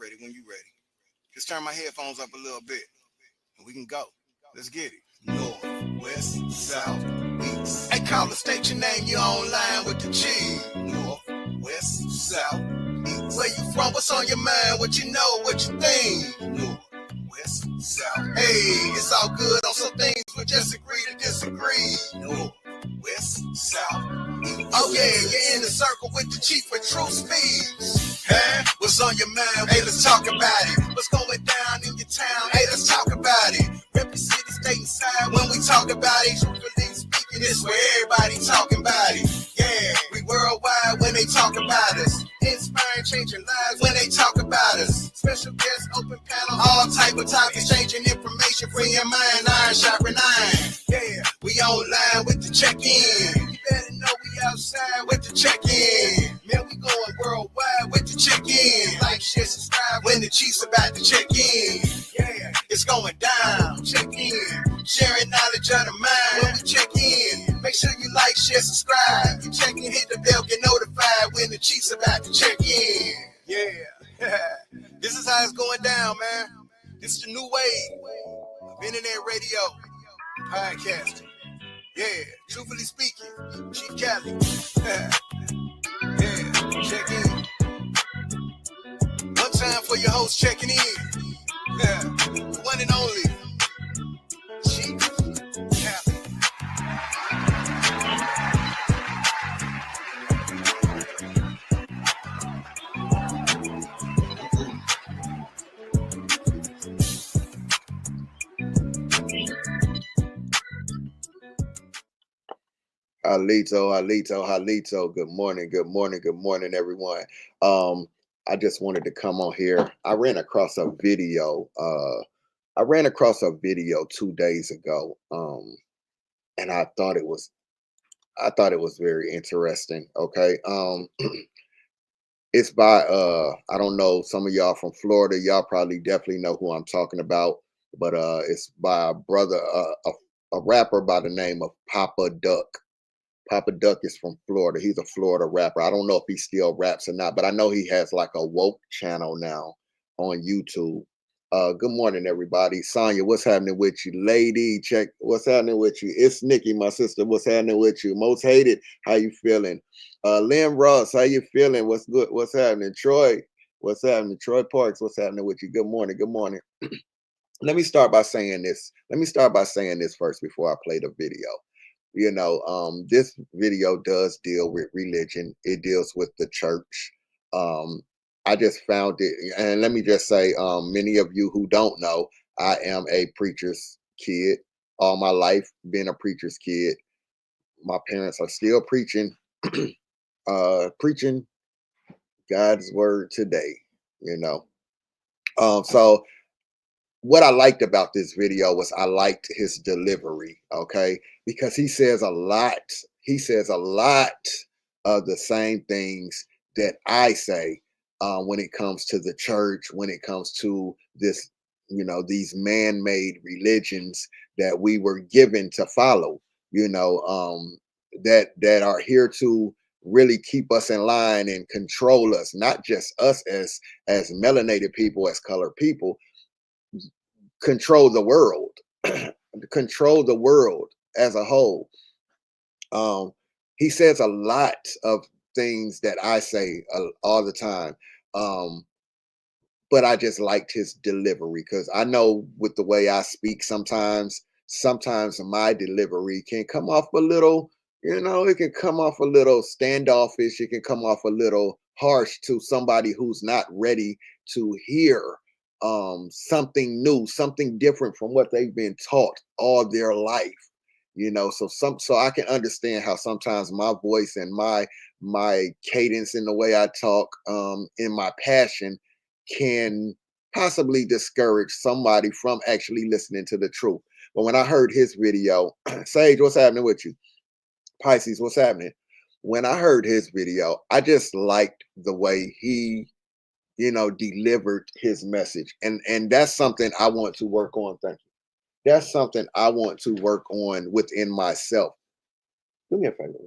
ready when you're ready. Just turn my headphones up a little bit and we can go. Let's get it. North, west, south, east. Hey, call the state your name, you online with the G. North, west, south, east. Where you from? What's on your mind? What you know? What you think? North, west, south. Hey, it's all good on some things. We just agree to disagree. North, west, south, east. Oh yeah, you're in the circle with the chief with true speed. Hey, what's on your mind? Hey, let's talk about it. What's going down in your town? Hey, let's talk about it. Rep your city, state, and side. When we talk about it, truthfully speaking, it's where everybody talking about it. Yeah, we worldwide when they talk about us. Inspiring, changing lives when they talk about us. Special guests, open panel, all type of topics, changing information, free your mind, iron sharpen iron. Yeah, we online with the check-in. You better know we outside with the check-in. Man, we going worldwide with the check-in. Like, share, subscribe when the Chiefs about to check in. Yeah, it's going down. Check in. Sharing knowledge of the mind when we check in. Make sure you like, share, subscribe. You check in, hit the bell, get notified when the Chiefs about to check in. Yeah, this is how it's going down, man. This is the new wave of internet radio, podcasting. Yeah, truthfully speaking, Chief Cali. Yeah, check in. One time for your host checking in. Yeah, the one and only Chief Cali. Halito. Good morning, everyone. I just wanted to come on here. I ran across a video. I ran across a video 2 days ago. And I thought it was very interesting. Okay. It's by I don't know, some of y'all from Florida, y'all probably definitely know who I'm talking about, but it's by a brother, a rapper by the name of Papa Duck. Papa Duck is from Florida. He's a Florida rapper. I don't know if he still raps or not, but I know he has like a woke channel now on YouTube. Good morning, everybody. Sonya, what's happening with you? Lady, check, what's happening with you? It's Nikki, my sister. What's happening with you? Most hated, how you feeling? Lynn Ross, how you feeling? What's good? What's happening? Troy, what's happening? Troy Parks, what's happening with you? Good morning. Let me start by saying this. First before I play the video. This video does deal with religion. It deals with the church. I just found it, and let me just say, many of you who don't know, I am a preacher's kid. All my life, been a preacher's kid. My parents are still preaching, preaching God's word today. So what I liked about this video was I liked his delivery, okay? Because he says a lot. He says a lot of the same things that I say when it comes to the church, when it comes to this, these man-made religions that we were given to follow, that are here to really keep us in line and control us, not just us as melanated people, as colored people, control the world, control the world as a whole. He says a lot of things that I say all the time. But I just liked his delivery because I know with the way I speak, sometimes my delivery can come off a little, it can come off a little standoffish. It can come off a little harsh to somebody who's not ready to hear something new, something different from what they've been taught all their life. So I can understand how sometimes my voice and my cadence in the way I talk, in my passion, can possibly discourage somebody from actually listening to the truth. But when I heard his video, Sage, what's happening with you? Pisces, what's happening? When I heard his video, I just liked the way he delivered his message. And that's something I want to work on. Thank you. That's something I want to work on within myself. Do me a favor.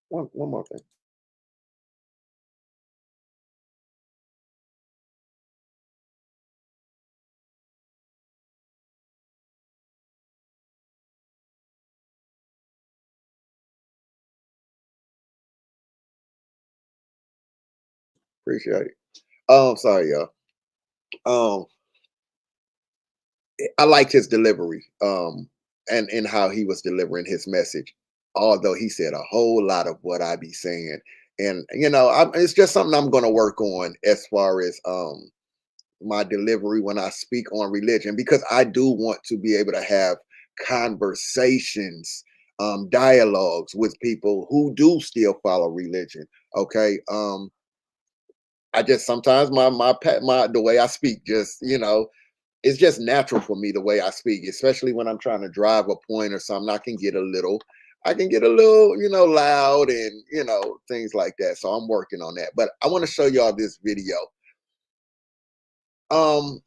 One more thing. Appreciate it. Sorry, y'all. Um, I liked his delivery, and how he was delivering his message. Although he said a whole lot of what I be saying, and it's just something I'm going to work on as far as my delivery when I speak on religion, because I do want to be able to have conversations, dialogues with people who do still follow religion. Okay. I just sometimes my the way I speak, just it's just natural for me the way I speak, especially when I'm trying to drive a point or something. I can get a little, loud, and things like that. So I'm working on that. But I want to show y'all this video. Um,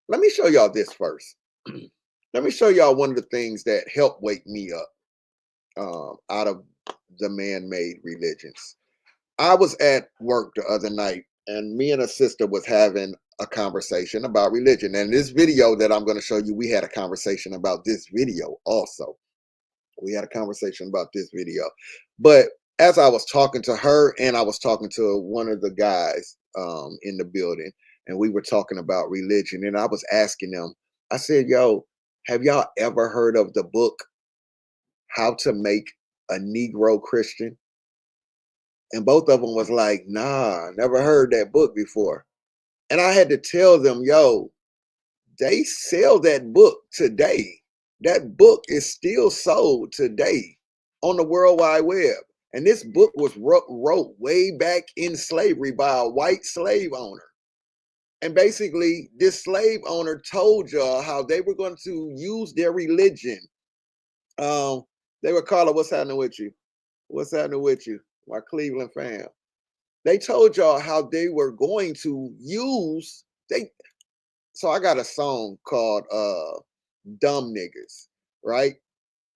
Let me show y'all this first. Let me show y'all one of the things that helped wake me up, out of the man-made religions. I was at work the other night, and me and a sister was having a conversation about religion. And this video that I'm going to show you, we had a conversation about this video also. We had a conversation about this video. But as I was talking to her, and I was talking to one of the guys in the building, and we were talking about religion, and I was asking them, I said, yo, have y'all ever heard of the book, How to Make a Negro Christian? And both of them was like, nah, never heard that book before. And I had to tell them, yo, they sell that book today. That book is still sold today on the World Wide Web. And this book was wrote way back in slavery by a white slave owner. And basically, this slave owner told y'all how they were going to use their religion. They would call it, what's happening with you? What's happening with you? My Cleveland fam. They told y'all how they were going to use they so I got a song called Dumb Niggas, right?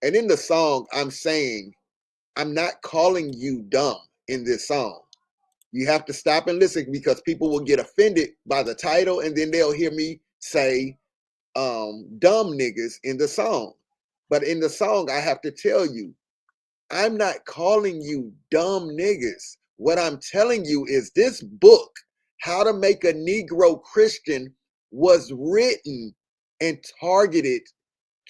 And in the song, I'm saying, I'm not calling you dumb in this song. You have to stop and listen, because people will get offended by the title, and then they'll hear me say dumb niggas in the song. But in the song, I have to tell you, I'm not calling you dumb niggas. What I'm telling you is this book, How to Make a Negro Christian, was written and targeted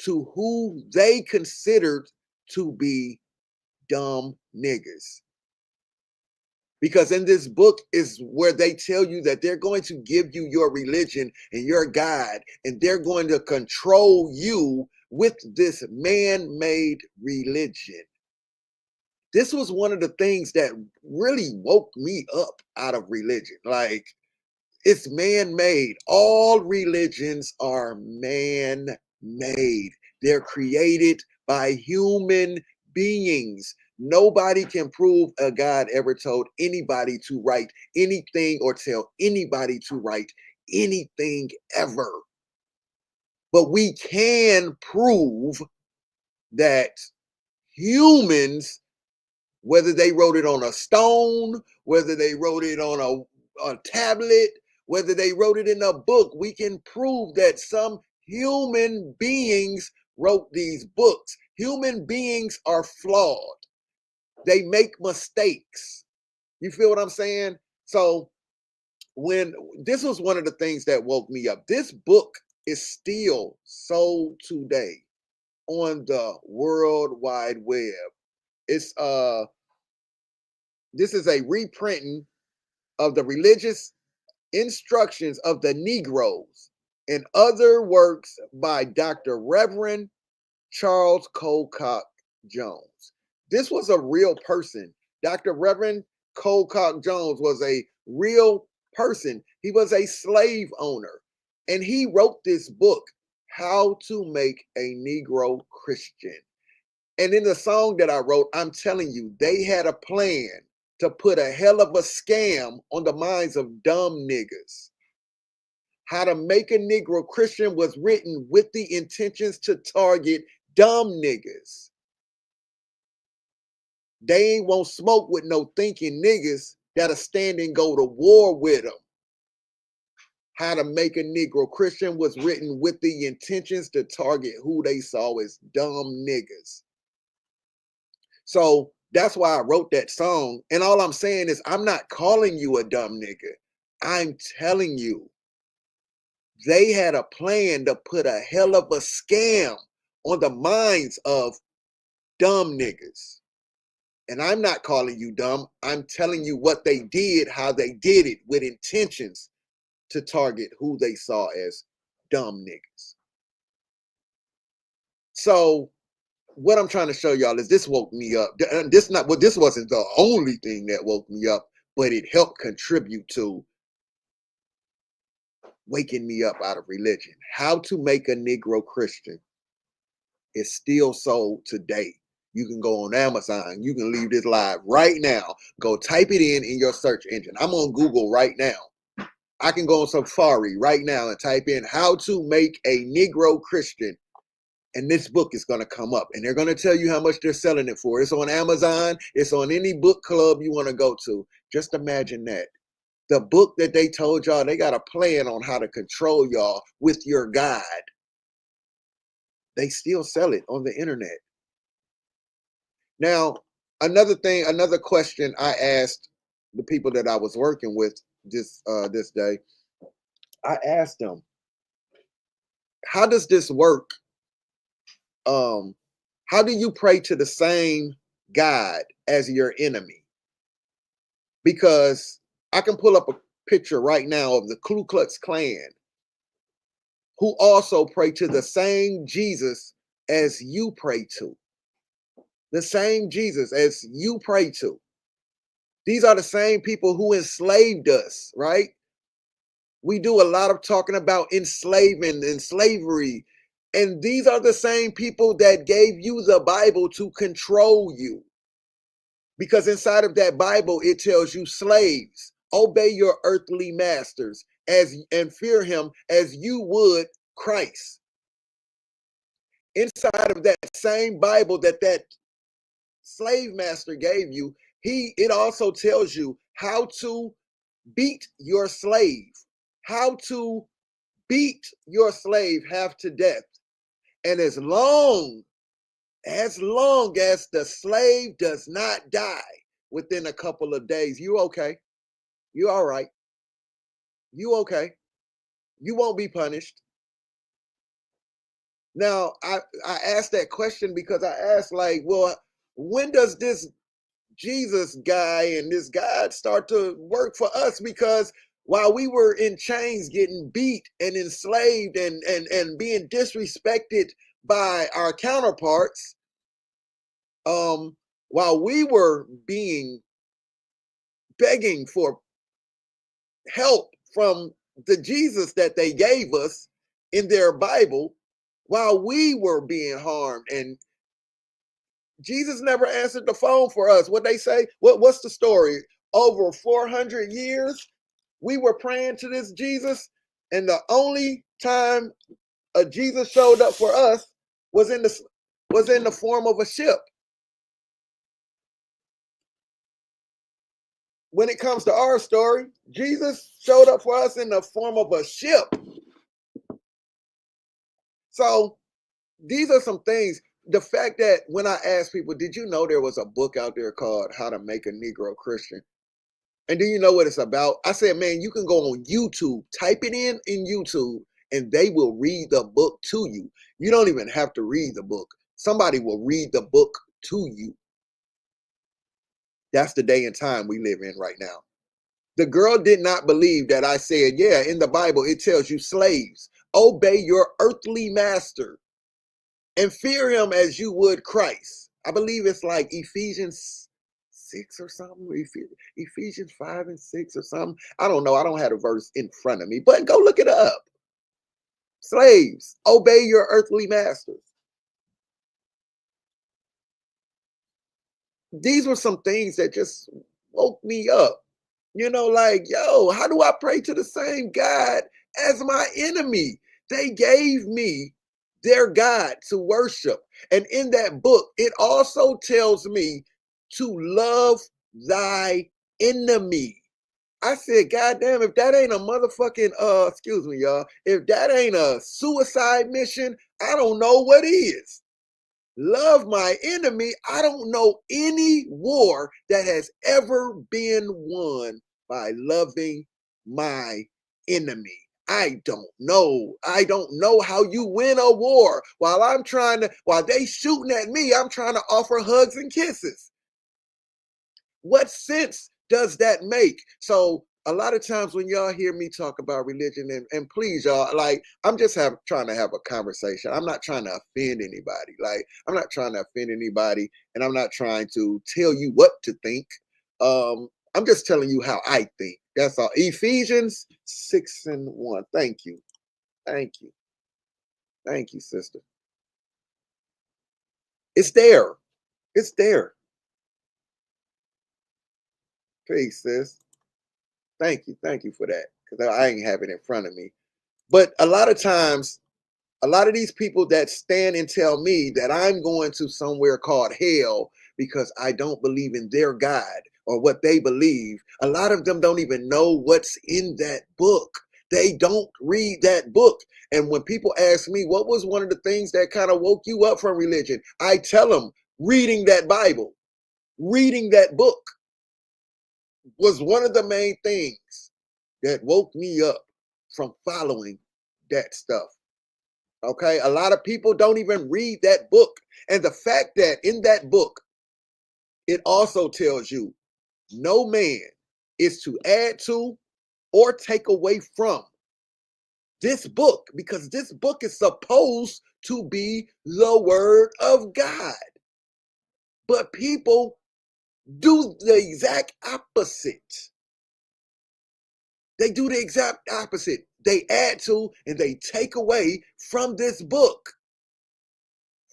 to who they considered to be dumb niggas. Because in this book is where they tell you that they're going to give you your religion and your God, and they're going to control you with this man-made religion. This was one of the things that really woke me up out of religion. Like, it's man-made. All religions are man-made. They're created by human beings. Nobody can prove a God ever told anybody to write anything or tell anybody to write anything ever. But we can prove that humans, whether they wrote it on a stone, whether they wrote it on a tablet, whether they wrote it in a book, we can prove that some human beings wrote these books. Human beings are flawed. They make mistakes. You feel what I'm saying? So when this was one of the things that woke me up. This book is still sold today on the World Wide Web. It's this is a reprinting of the religious instructions of the Negroes and other works by Dr. Reverend Charles Colcock Jones. This was a real person. Dr. Reverend Colcock Jones was a real person. He was a slave owner, and he wrote this book, How to Make a Negro Christian. And in the song that I wrote, I'm telling you, they had a plan to put a hell of a scam on the minds of dumb niggas. How to Make a Negro Christian was written with the intentions to target dumb niggas. They ain't won't smoke with no thinking niggas that'll stand and go to war with them. How to Make a Negro Christian was written with the intentions to target who they saw as dumb niggas. So That's why I wrote that song. And all I'm saying is, I'm not calling you a dumb nigga. I'm telling you, they had a plan to put a hell of a scam on the minds of dumb niggas. And I'm not calling you dumb. I'm telling you what they did, how they did it, with intentions to target who they saw as dumb niggas. So what I'm trying to show y'all is, this woke me up. This wasn't the only thing that woke me up, but it helped contribute to waking me up out of religion. How to Make a Negro Christian is still sold today. You can go on Amazon. You can leave this live right now. Go type it in your search engine. I'm on Google right now. I can go on Safari right now and type in How to Make a Negro Christian. And this book is going to come up. And they're going to tell you how much they're selling it for. It's on Amazon. It's on any book club you want to go to. Just imagine that. The book that they told y'all, they got a plan on how to control y'all with your guide. They still sell it on the internet. Now, another question I asked the people that I was working with this day, I asked them, how does this work? How do you pray to the same God as your enemy? Because I can pull up a picture right now of the Ku Klux Klan, who also pray to the same Jesus as you pray to. The same Jesus as you pray to. These are the same people who enslaved us, right? We do a lot of talking about enslavement and slavery. And these are the same people that gave you the Bible to control you. Because inside of that Bible, it tells you, slaves, obey your earthly masters and fear him as you would Christ. Inside of that same Bible that slave master gave you, it also tells you how to beat your slave, how to beat your slave half to death. And as long as the slave does not die within a couple of days, you okay. You all right. You okay. You won't be punished. Now, I asked that question because I asked, like, well, when does this Jesus guy and this God start to work for us? Because while we were in chains getting beat and enslaved and being disrespected by our counterparts, while we were begging for help from the Jesus that they gave us in their Bible, while we were being harmed, and Jesus never answered the phone for us. What they say? What's the story? Over 400 years, we were praying to this Jesus, and the only time a Jesus showed up for us was in the form of a ship. When it comes to our story, Jesus showed up for us in the form of a ship. So these are some things. The fact that when I asked people, did you know there was a book out there called How to Make a Negro Christian? And do you know what it's about? I said, man, you can go on YouTube, type it in YouTube, and they will read the book to you. You don't even have to read the book. Somebody will read the book to you. That's the day and time we live in right now. The girl did not believe that I said, yeah, in the Bible, it tells you, slaves, obey your earthly master and fear him as you would Christ. I believe it's like Ephesians 6 or something, Ephesians 5 and 6 or something. I don't know. I don't have a verse in front of me, but go look it up. Slaves, obey your earthly masters. These were some things that just woke me up. You know, like, yo, how do I pray to the same God as my enemy? They gave me their God to worship. And in that book, it also tells me to love thy enemy. I said, God damn, if that ain't a motherfucking, excuse me, y'all, if that ain't a suicide mission, I don't know what is. love my enemy, I don't know any war that has ever been won by loving my enemy. I don't know. I don't know how you win a war. While they shooting at me, I'm trying to offer hugs and kisses. What sense does that make? So a lot of times when y'all hear me talk about religion, and please y'all, like, I'm just trying to have a conversation. I'm not trying to offend anybody. Like, I'm not trying to offend anybody, and I'm not trying to tell you what to think. I'm just telling you how I think. That's all. Ephesians 6:1. Thank you. Thank you. Thank you, sister. It's there. It's there. Peace, sis. Thank you. Thank you for that. Because I ain't have it in front of me. But a lot of times, a lot of these people that stand and tell me that I'm going to somewhere called hell because I don't believe in their God or what they believe, a lot of them don't even know what's in that book. They don't read that book. And when people ask me, what was one of the things that kind of woke you up from religion? I tell them, reading that Bible, reading that book was one of the main things that woke me up from following that stuff. Okay, a lot of people don't even read that book. And the fact that in that book, it also tells you no man is to add to or take away from this book, because this book is supposed to be the word of God. But people do the exact opposite. They do the exact opposite. They add to and they take away from this book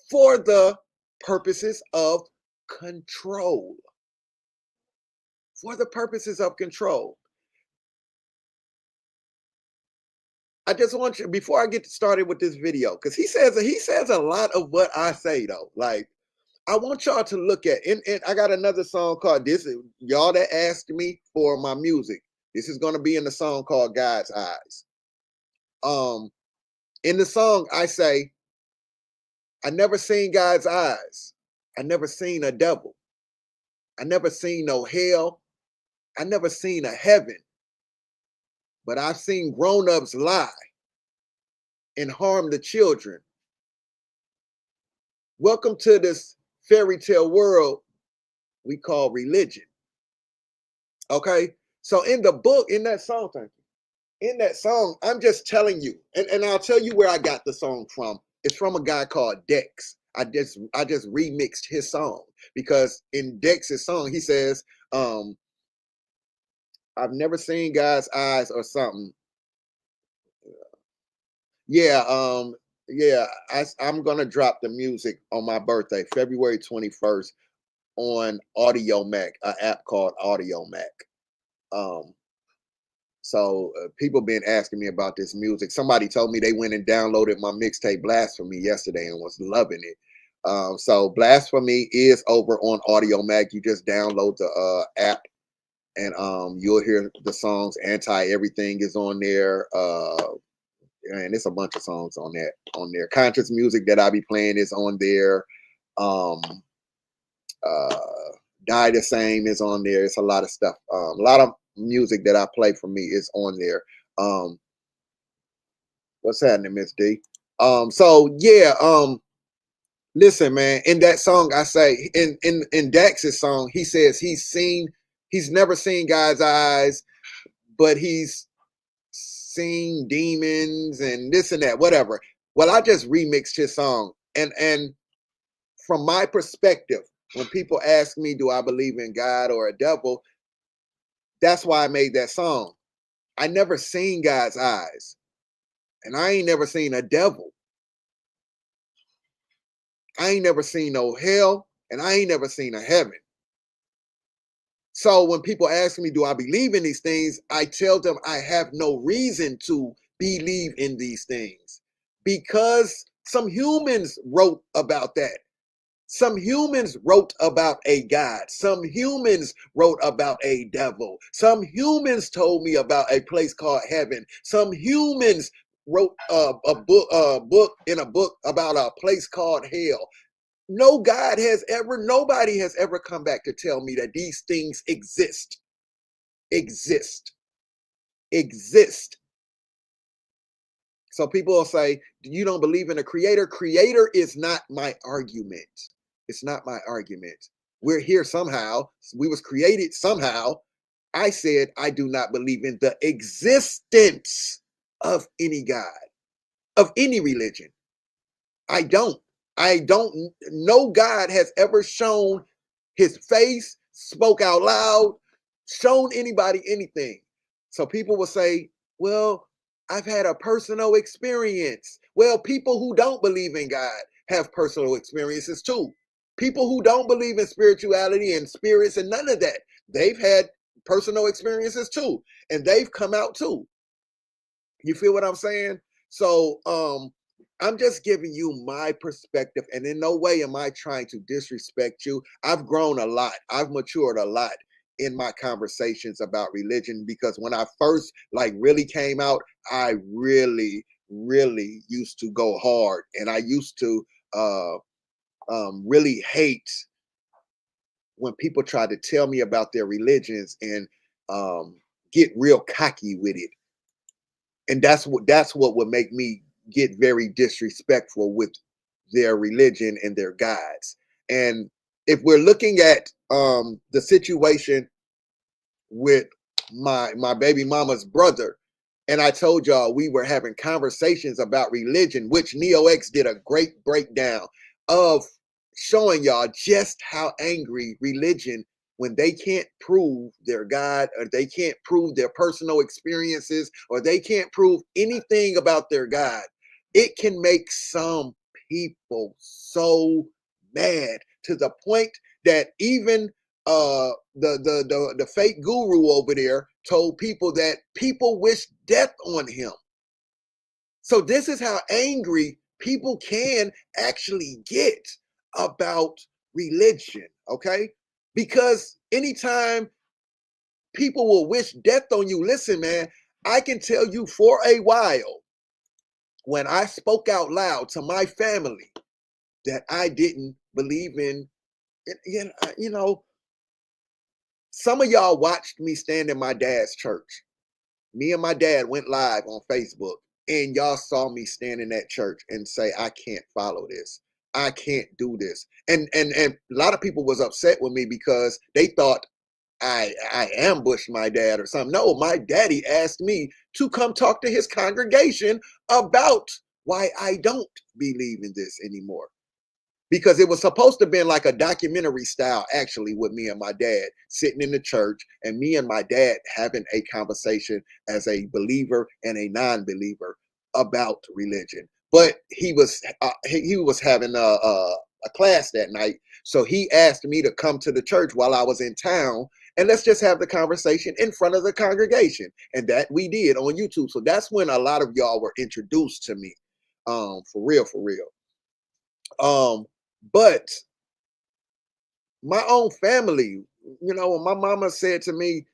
for the purposes of control. For the purposes of control. I just want you, before I get started with this video, because he says a lot of what I say though. Like, I want y'all to look at, and I got another song called this. Y'all that asked me for my music, this is going to be in the song called God's Eyes. In the song, I say, I never seen God's eyes. I never seen a devil. I never seen no hell. I never seen a heaven. But I've seen grown-ups lie and harm the children. Welcome to this fairy tale world we call religion. Okay? So in the book, in that song, thank you. In that song, I'm just telling you, and I'll tell you where I got the song from. It's from a guy called Dex. I just remixed his song, because in Dex's song, he says, I've never seen God's eyes or something. Yeah, yeah, I'm gonna drop the music on my birthday, February 21st, on Audio Mac, an app called Audio Mac. So people been asking me about this music. Somebody told me they went and downloaded my mixtape Blasphemy yesterday and was loving it. So Blasphemy is over on Audio Mac. You just download the app, and you'll hear the songs. Anti Everything is on there. And it's a bunch of songs on there. Conscious music that I be playing is on there. Die the Same is on there. It's a lot of stuff. A lot of music that I play for me is on there. What's happening, Miss D? So yeah, listen, man, in that song, I say, in Dax's song, he says he's never seen God's eyes, but he's seen demons and this and that, whatever. Well, I just remixed his song. And from my perspective, when people ask me, do I believe in God or a devil? That's why I made that song. I never seen God's eyes, and I ain't never seen a devil. I ain't never seen no hell, and I ain't never seen a heaven. So when people ask me, do I believe in these things? I tell them I have no reason to believe in these things, because some humans wrote about that. Some humans wrote about a God. Some humans wrote about a devil. Some humans told me about a place called heaven. Some humans wrote a book about a place called hell. nobody has ever come back to tell me that these things exist. So people will say, you don't believe in a creator? Creator is not my argument. It's not my argument. We're here somehow. We was created somehow. I said, I do not believe in the existence of any God, of any religion. I don't. No God has ever shown his face, spoke out loud, shown anybody anything. So people will say, well, I've had a personal experience. Well, people who don't believe in God have personal experiences too. People who don't believe in spirituality and spirits and none of that, they've had personal experiences too. And they've come out too. You feel what I'm saying? So I'm just giving you my perspective, and in no way am I trying to disrespect you. I've grown a lot. I've matured a lot in my conversations about religion, because when I first really came out, I really used to go hard, and I used to really hate when people try to tell me about their religions and get real cocky with it. And that's what would make me get very disrespectful with their religion and their gods. And if we're looking at the situation with my baby mama's brother, and I told y'all we were having conversations about religion, which NeoX did a great breakdown of, showing y'all just how angry religion, when they can't prove their God, or they can't prove their personal experiences, or they can't prove anything about their God, it can make some people so mad to the point that even the fake guru over there told people that people wish death on him. So this is how angry people can actually get about religion, okay? Because anytime people will wish death on you, listen, man, I can tell you for a while, when I spoke out loud to my family that I didn't believe in, you know, some of y'all watched me stand in my dad's church. Me and my dad went live on Facebook, and y'all saw me stand in that church and say, I can't follow this. I can't do this. And a lot of people was upset with me because they thought I ambushed my dad or something. No, my daddy asked me to come talk to his congregation about why I don't believe in this anymore, because it was supposed to be like a documentary style, actually, with me and my dad sitting in the church, and me and my dad having a conversation as a believer and a non-believer about religion. But he was having a class that night, so he asked me to come to the church while I was in town, and let's just have the conversation in front of the congregation. And that we did on YouTube. So that's when a lot of y'all were introduced to me, for real, for real. But my own family, when my mama said to me,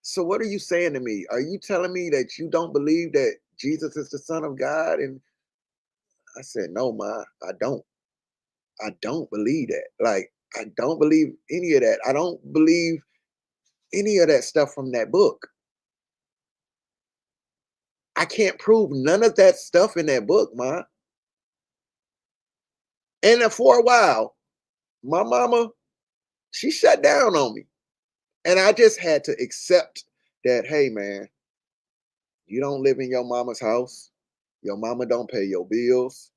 so what are you saying to me? Are you telling me that you don't believe that Jesus is the Son of God? And I said, no, ma, I don't. I don't believe that. Like, I don't believe any of that. I don't believe any of that stuff from that book. I can't prove none of that stuff in that book, ma. And then for a while, my mama, she shut down on me. And I just had to accept that, hey, man, you don't live in your mama's house. Your mama don't pay your bills.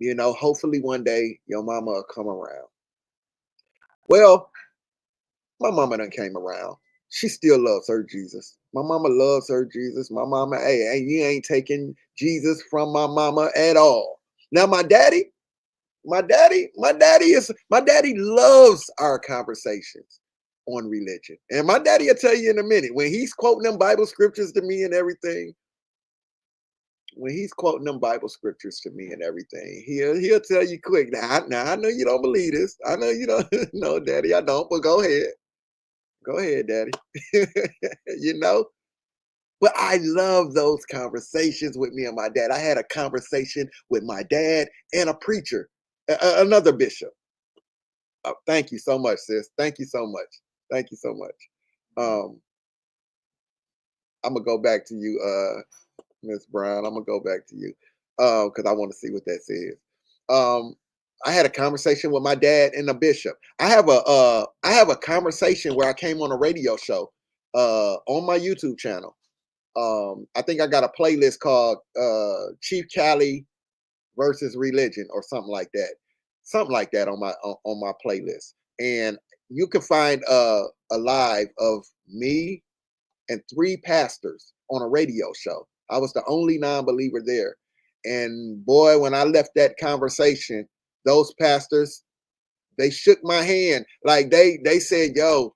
Hopefully one day your mama will come around. Well, my mama done came around. She still loves her Jesus. My mama loves her Jesus. My mama, hey, you ain't taking Jesus from my mama at all. Now my daddy loves our conversations on religion. And my daddy will tell you in a minute, when he's quoting them Bible scriptures to me and everything, he'll tell you quick. Now I know you don't believe this. I know you don't. No, daddy, I don't. But go ahead, daddy. you know. But I love those conversations with me and my dad. I had a conversation with my dad and a preacher, another bishop. Thank you so much, sis. Thank you so much. Thank you so much. I'm gonna go back to you, Miss Brown. I'm gonna go back to you because I want to see what that says. Um, I had a conversation with my dad and a bishop. I have a conversation where I came on a radio show on my YouTube channel. I think I got a playlist called Chief Cali versus Religion or something like that on my playlist. And you can find a live of me and 3 pastors on a radio show. I was the only non-believer there. And boy, when I left that conversation, those pastors, they shook my hand. Like they said, yo,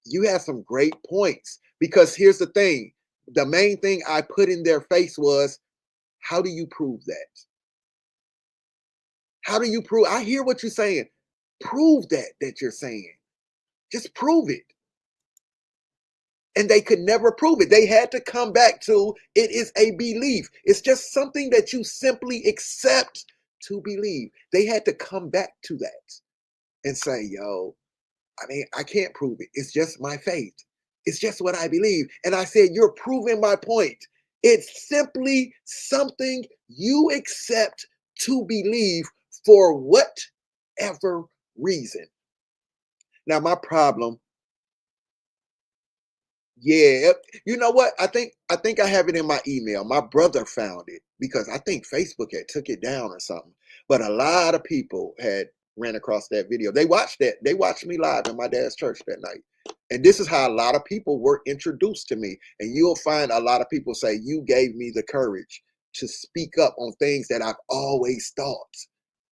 you have some great points. Because here's the thing. The main thing I put in their face was, how do you prove that? How do you prove? I hear what you're saying. Prove that you're saying. Just prove it. And they could never prove it. They had to come back to it is a belief. It's just something that you simply accept to believe. They had to come back to that and say, yo, I mean, I can't prove it. It's just my faith. It's just what I believe. And I said, you're proving my point. It's simply something you accept to believe for whatever reason. Now, my problem, yeah, you know what? I think I have it in my email. My brother found it because I think Facebook had took it down or something. But a lot of people had ran across that video. They watched that. They watched me live in my dad's church that night. And this is how a lot of people were introduced to me. And you'll find a lot of people say, you gave me the courage to speak up on things that I've always thought.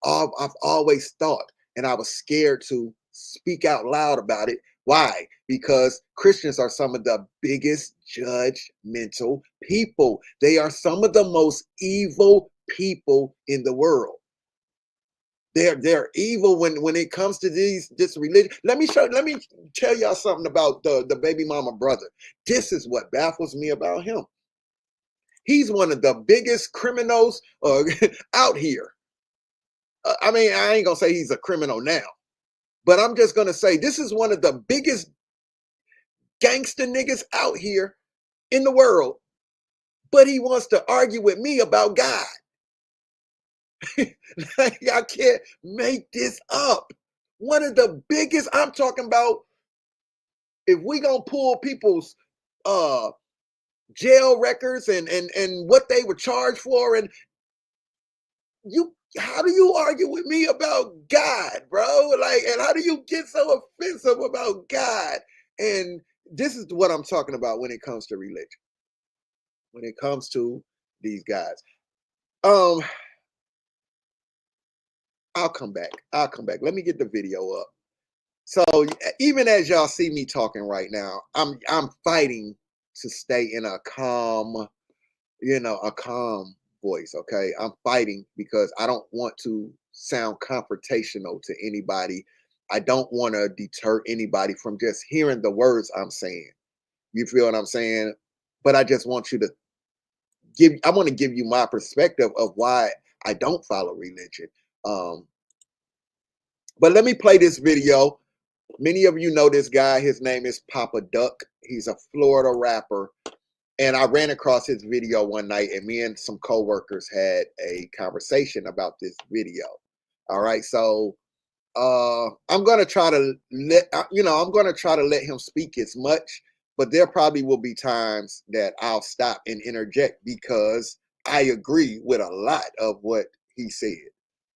I've always thought. And I was scared to speak out loud about it. Why? Because Christians are some of the biggest judgmental people. They are some of the most evil people in the world. They're evil when it comes to this religion. Let me tell y'all something about the baby mama brother. This is what baffles me about him. He's one of the biggest criminals out here. I mean, I ain't gonna say he's a criminal now, but I'm just gonna say this is one of the biggest gangster niggas out here in the world. But he wants to argue with me about God. I can't make this up. One of the biggest, I'm talking about, if we gonna pull people's jail records and what they were charged for, and how do you argue with me about God, bro? Like, and how do you get so offensive about God? And this is what I'm talking about when it comes to religion. When it comes to these guys. I'll come back. Let me get the video up. So even as y'all see me talking right now, I'm fighting to stay in a calm, a calm voice. Okay. I'm fighting because I don't want to sound confrontational to anybody. I don't want to deter anybody from just hearing the words I'm saying. You feel what I'm saying? But I just want you to I want to give you my perspective of why I don't follow religion. But let me play this video. Many of you know this guy. His name is Papa Duck. He's a Florida rapper. And I ran across his video one night, and me and some coworkers had a conversation about this video. All right. So I'm gonna try to let him speak as much, but there probably will be times that I'll stop and interject because I agree with a lot of what he said.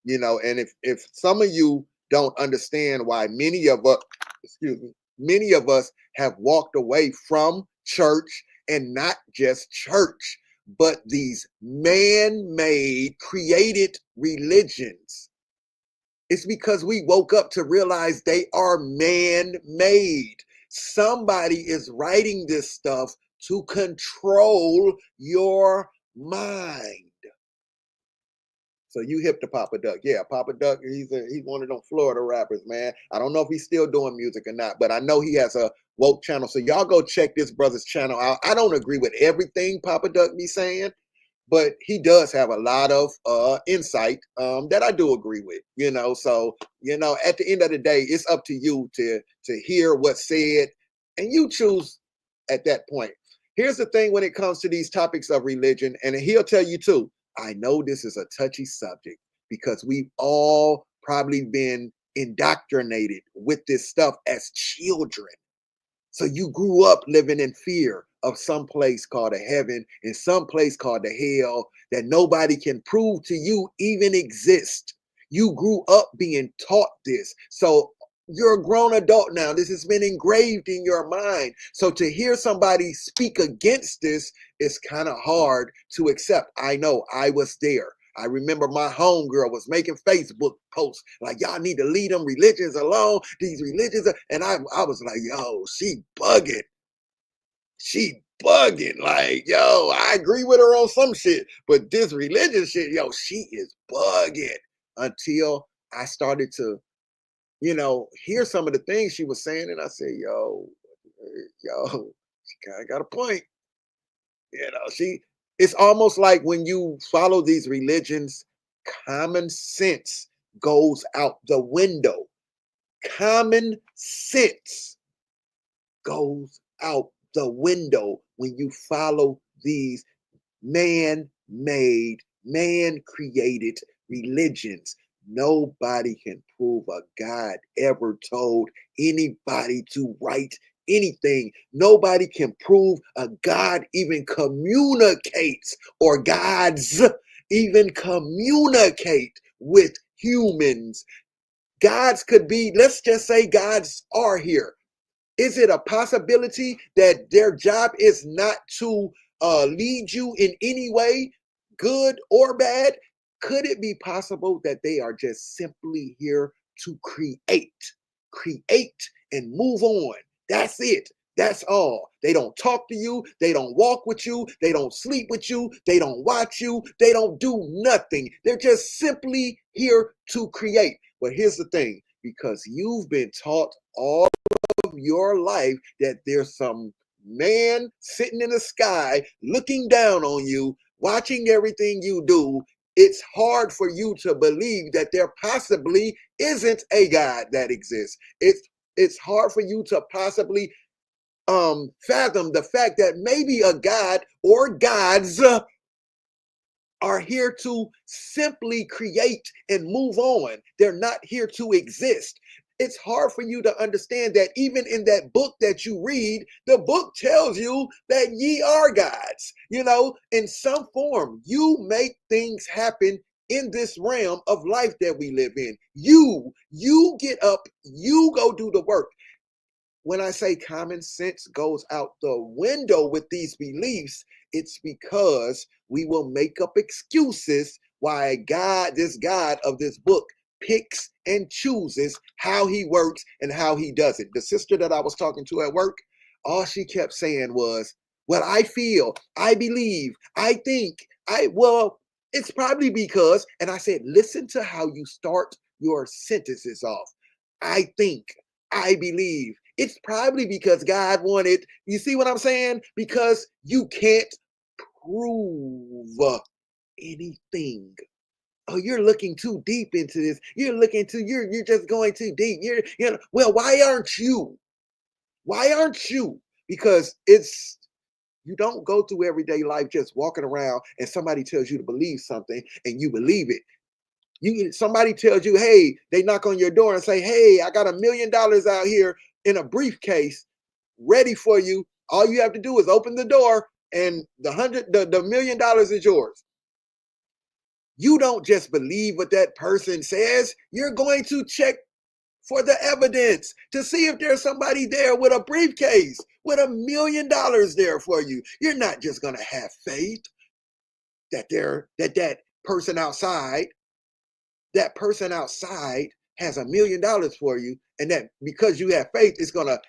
And if some of you don't understand why many of us have walked away from church, and not just church, but these man-made created religions. It's because we woke up to realize they are man-made. Somebody is writing this stuff to control your mind. So you hip to Papa Duck. Yeah, Papa Duck, he's one of them Florida rappers, man. I don't know if he's still doing music or not, but I know he has a woke channel. So y'all go check this brother's channel out. I don't agree with everything Papa Duck be saying, but he does have a lot of insight that I do agree with, So, at the end of the day, it's up to you to hear what's said, and you choose at that point. Here's the thing when it comes to these topics of religion, and he'll tell you too. I know this is a touchy subject because we've all probably been indoctrinated with this stuff as children. So you grew up living in fear of some place called a heaven and some place called a hell that nobody can prove to you even exist. You grew up being taught this. So you're a grown adult now. This has been engraved in your mind. So to hear somebody speak against this is kind of hard to accept. I know I was there. I remember my homegirl was making Facebook posts like, y'all need to leave them religions alone. These religions and I was like, yo, she bugging. She bugging. Like, yo, I agree with her on some shit, but this religion shit, yo, she is bugging. Until I started to, hear some of the things she was saying, and I said, yo, she kind of got a point. It's almost like when you follow these religions, common sense goes out the window. Common sense goes out the window when you follow these man-made, man-created religions. Nobody can prove a God ever told anybody to write anything. Nobody can prove a God even communicates or gods even communicate with humans. Gods could be, let's just say gods are here. Is it a possibility that their job is not to lead you in any way, good or bad? Could it be possible that they are just simply here to create and move on? That's it. That's all. They don't talk to you. They don't walk with you. They don't sleep with you. They don't watch you. They don't do nothing. They're just simply here to create. But here's the thing, because you've been taught all of your life that there's some man sitting in the sky looking down on you, watching everything you do, it's hard for you to believe that there possibly isn't a God that exists. It's hard for you to possibly fathom the fact that maybe a God or gods are here to simply create and move on. They're not here to exist. It's hard for you to understand that even in that book that you read, the book tells you that ye are gods. In some form, you make things happen in this realm of life that we live in. You get up, you go do the work. When I say common sense goes out the window with these beliefs, it's because we will make up excuses why this God of this book picks and chooses how he works and how he does it. The sister that I was talking to at work, all she kept saying was, well, I feel, I believe, I think, it's probably because, and I said, listen to how you start your sentences off. I think, I believe. It's probably because God wanted, you see what I'm saying? Because you can't prove anything. Oh, you're looking too deep into this. You're just going too deep. Well, why aren't you? Why aren't you? Because you don't go through everyday life just walking around and somebody tells you to believe something and you believe it. Somebody tells you, hey, they knock on your door and say, hey, I got $1 million out here in a briefcase ready for you. All you have to do is open the door and the $1 million is yours. You don't just believe what that person says. You're going to check for the evidence to see if there's somebody there with a briefcase with $1 million there for you. You're not just going to have faith that that person outside has $1 million for you, and that because you have faith, it's going to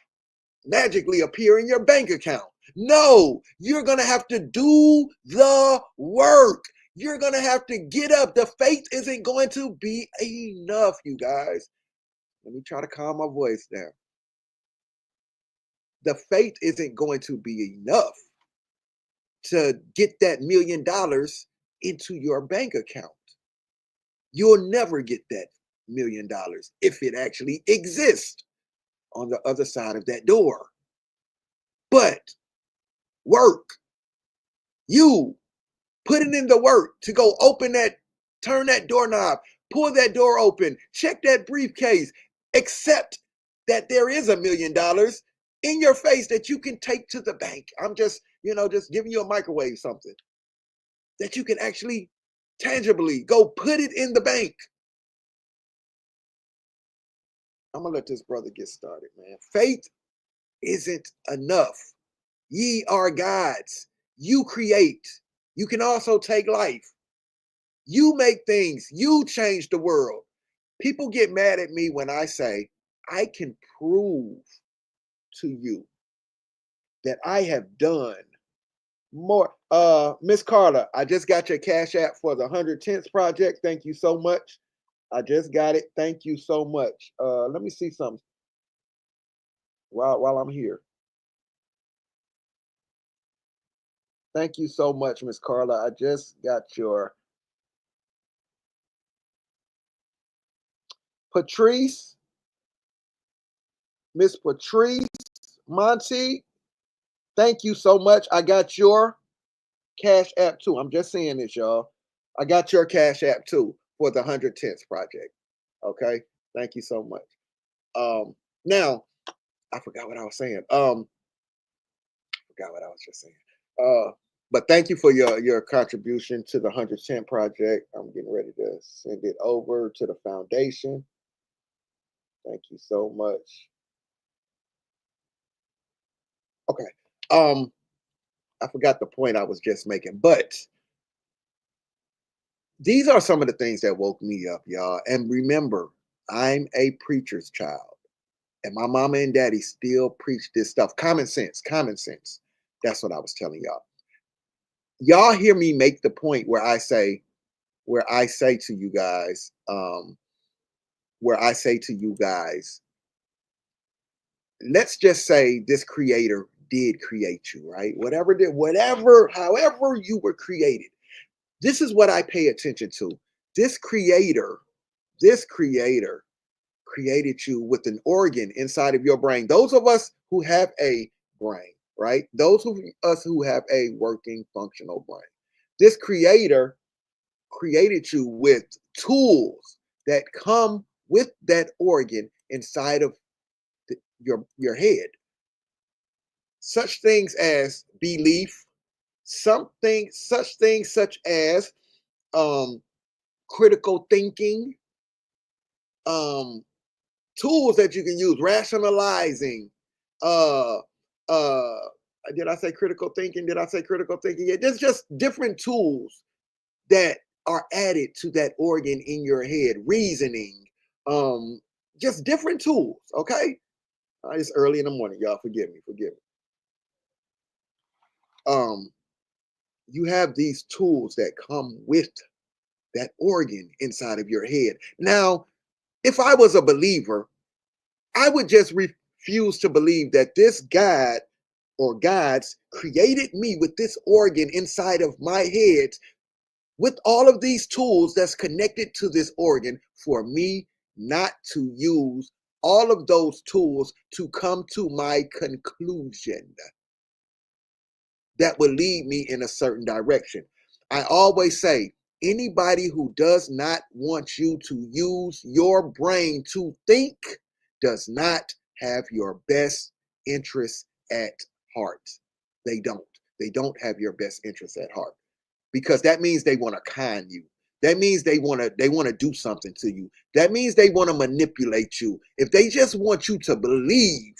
magically appear in your bank account. No, you're going to have to do the work. You're going to have to get up. The faith isn't going to be enough, you guys. Let me try to calm my voice down. The faith isn't going to be enough to get that $1 million into your bank account. You'll never get that $1 million if it actually exists on the other side of that door. But work, you put it in the work to go open that, turn that doorknob, pull that door open, check that briefcase, accept that there is $1 million in your face that you can take to the bank. I'm just, just giving you a microwave something that you can actually tangibly go put it in the bank. I'm gonna let this brother get started, man. Faith isn't enough. Ye are gods. You create. You can also take life. You make things. You change the world. People get mad at me when I say, I can prove to you that I have done more. Miss Carla, I just got your Cash App for the 110th project. Thank you so much. I just got it. Thank you so much. Let me see something while I'm here. Thank you so much, Miss Carla. I just got your Patrice, Miss Patrice Monty. Thank you so much. I got your Cash App too. I'm just saying this, y'all. I got your Cash App too for the 110th project. Okay. Thank you so much. Now I forgot what I was saying. Forgot what I was just saying. But thank you for your contribution to the 110 project. I'm getting ready to send it over to the foundation. Thank you so much. Okay. I forgot the point I was just making, but these are some of the things that woke me up, y'all. And remember, I'm a preacher's child. And my mama and daddy still preach this stuff. Common sense, common sense. That's what I was telling y'all. Y'all hear me make the point where I say to you guys, let's just say this creator did create you, right? However you were created. This is what I pay attention to. This creator created you with an organ inside of your brain. Those of us who have a brain, right? Those of us who have a working, functional brain. This creator created you with tools that come with that organ inside of your head. Such things as belief, such things such as critical thinking, tools that you can use, rationalizing, did I say critical thinking? Yeah, there's just different tools that are added to that organ in your head, reasoning, just different tools, okay? It's early in the morning, y'all, forgive me. You have these tools that come with that organ inside of your head. Now, if I was a believer, I would just refuse to believe that this God or gods created me with this organ inside of my head with all of these tools that's connected to this organ for me not to use all of those tools to come to my conclusion that would lead me in a certain direction. I always say, anybody who does not want you to use your brain to think does not have your best interest at heart. They don't. They don't have your best interest at heart, because that means they want to con you. That means they want to do something to you. That means they want to manipulate you. If they just want you to believe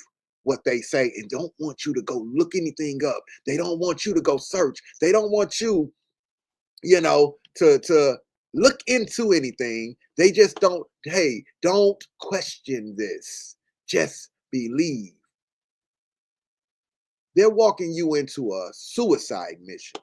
what they say and don't want you to go look anything up, they don't want you to go search, they don't want you, to look into anything. They just don't, hey, don't question this. Just believe. They're walking you into a suicide mission.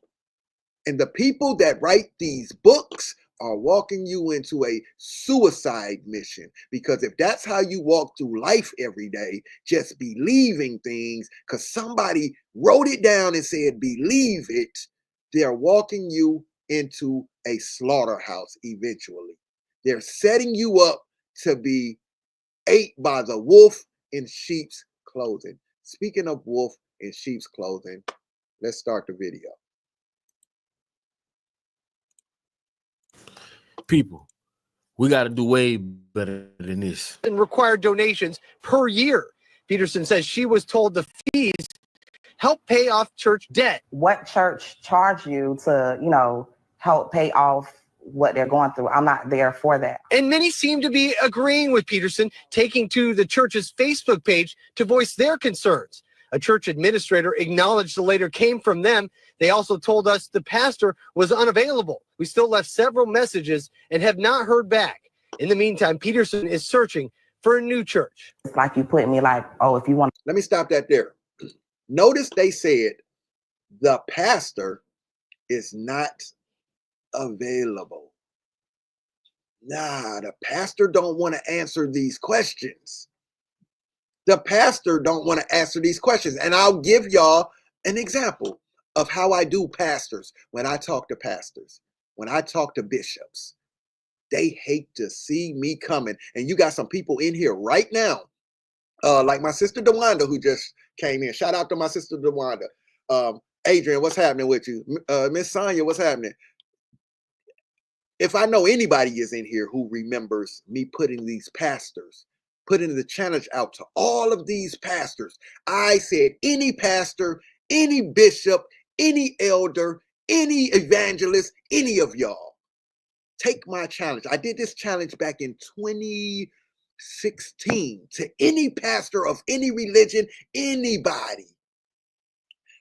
And the people that write these books are walking you into a suicide mission, because if that's how you walk through life every day, just believing things because somebody wrote it down and said, believe it, They're walking you into a slaughterhouse eventually. They're setting you up to be ate by the wolf in sheep's clothing. Speaking of wolf in sheep's clothing, let's start the video. People, we got to do way better than this. And required donations per year. Peterson says she was told the fees help pay off church debt. What church charge you to, help pay off what they're going through? I'm not there for that. And many seem to be agreeing with Peterson, taking to the church's Facebook page to voice their concerns. A church administrator acknowledged the letter came from them. They also told us the pastor was unavailable. We still left several messages and have not heard back. In the meantime, Peterson is searching for a new church. It's like you put me like, oh, if you want. Let me stop that there. Notice they said the pastor is not available. Nah, the pastor don't want to answer these questions. The pastor don't want to answer these questions. And I'll give y'all an example of how I do pastors. When I talk to pastors, when I talk to bishops, they hate to see me coming. And you got some people in here right now, like my sister DeWanda, who just came in. Shout out to my sister DeWanda. Adrian, what's happening with you? Miss Sonia, what's happening? If I know anybody is in here who remembers me putting the challenge out to all of these pastors, I said any pastor, any bishop, any elder, any evangelist, any of y'all, take my challenge. I did this challenge back in 2016 to any pastor of any religion, anybody.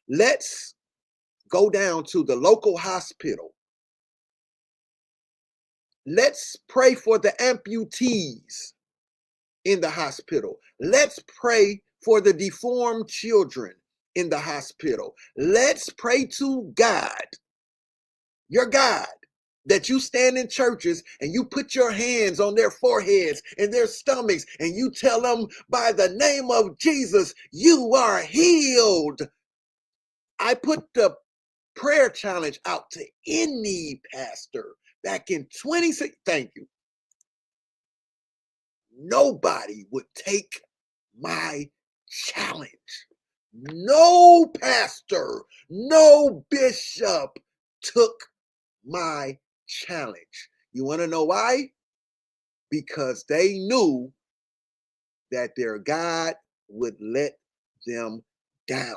Let's go down to the local hospital. Let's pray for the amputees in the hospital. Let's pray for the deformed children in the hospital. Let's pray to God, your God, that you stand in churches and you put your hands on their foreheads and their stomachs and you tell them, by the name of Jesus, you are healed. I put the prayer challenge out to any pastor back in 26. Thank you. Nobody would take my challenge. No pastor, no bishop took my challenge. You want to know why? Because they knew that their God would let them down.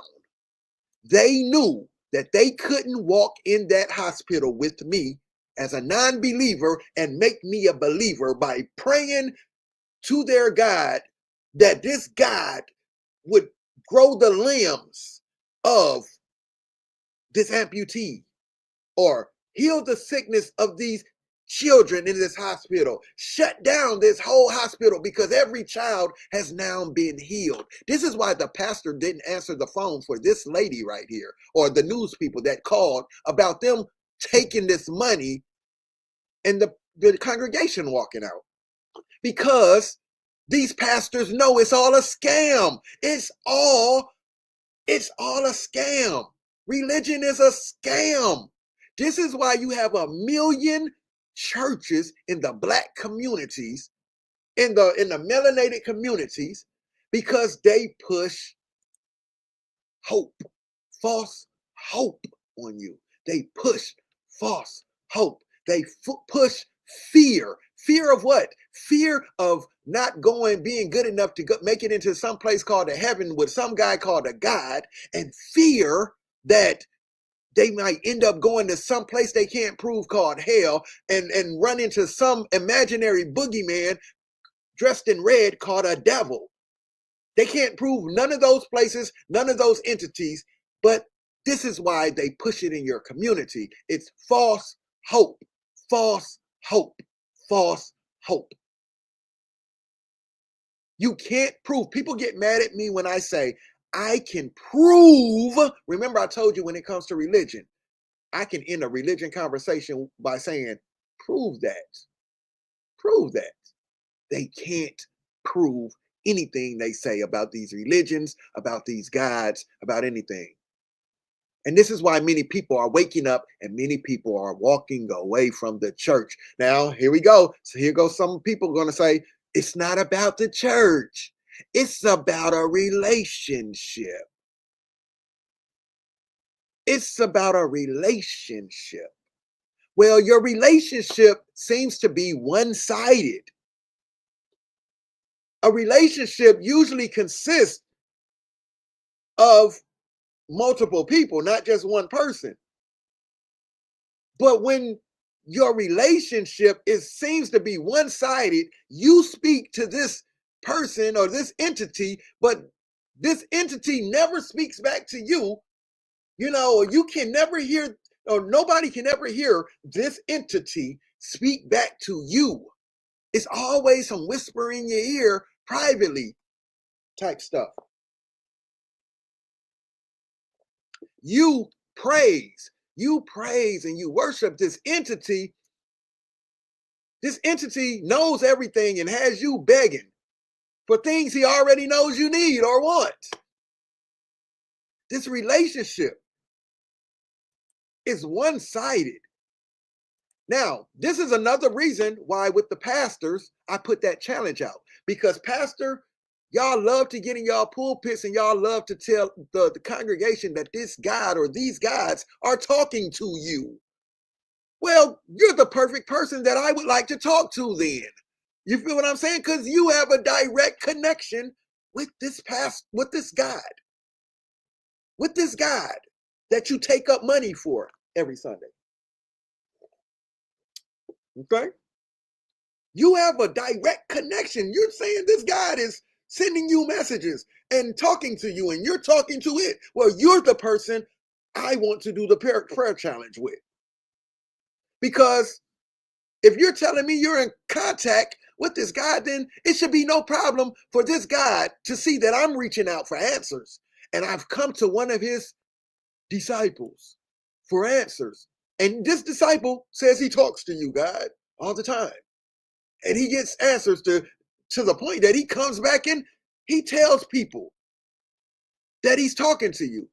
They knew that they couldn't walk in that hospital with me as a non-believer and make me a believer by praying to their God that this God would grow the limbs of this amputee or heal the sickness of these children in this hospital, shut down this whole hospital because every child has now been healed. This is why the pastor didn't answer the phone for this lady right here, or the news people that called about them taking this money and the congregation walking out. Because these pastors know it's all a scam. It's all a scam. Religion is a scam. This is why you have 1 million churches in the Black communities, in the melanated communities, because they push hope, false hope on you. They push false hope. They push fear. Fear of what? Fear of not being good enough to make it into some place called a heaven with some guy called a God, and fear that they might end up going to some place they can't prove called hell and run into some imaginary boogeyman dressed in red called a devil. They can't prove none of those places, none of those entities, but this is why they push it in your community. It's false hope, false hope, false hope. You can't prove. People get mad at me when I say, I can prove. Remember, I told you when it comes to religion, I can end a religion conversation by saying, prove that. Prove that. They can't prove anything they say about these religions, about these gods, about anything. And this is why many people are waking up and many people are walking away from the church. Now, here we go. So here goes some people going to say, it's not about the church. It's about a relationship. It's about a relationship. Well, your relationship seems to be one-sided. A relationship usually consists of multiple people, not just one person. But when your relationship seems to be one-sided, you speak to this person or this entity, but this entity never speaks back to you. You know, you can never hear, or nobody can ever hear this entity speak back to you. It's always some whisper in your ear privately type stuff. You praise and you worship this entity. This entity knows everything and has you begging for things he already knows you need or want. This relationship is one-sided. Now, this is another reason why with the pastors, I put that challenge out. Because pastor, y'all love to get in y'all pulpits and y'all love to tell the congregation that this God or these gods are talking to you. Well, you're the perfect person that I would like to talk to then. You feel what I'm saying? Because you have a direct connection with this God that you take up money for every Sunday. Okay? You have a direct connection. You're saying this God is sending you messages and talking to you, and you're talking to it. Well, you're the person I want to do the prayer challenge with. Because if you're telling me you're in contact with this God, then it should be no problem for this God to see that I'm reaching out for answers. And I've come to one of his disciples for answers. And this disciple says he talks to you, God, all the time. And he gets answers to the point that he comes back and he tells people that he's talking to you.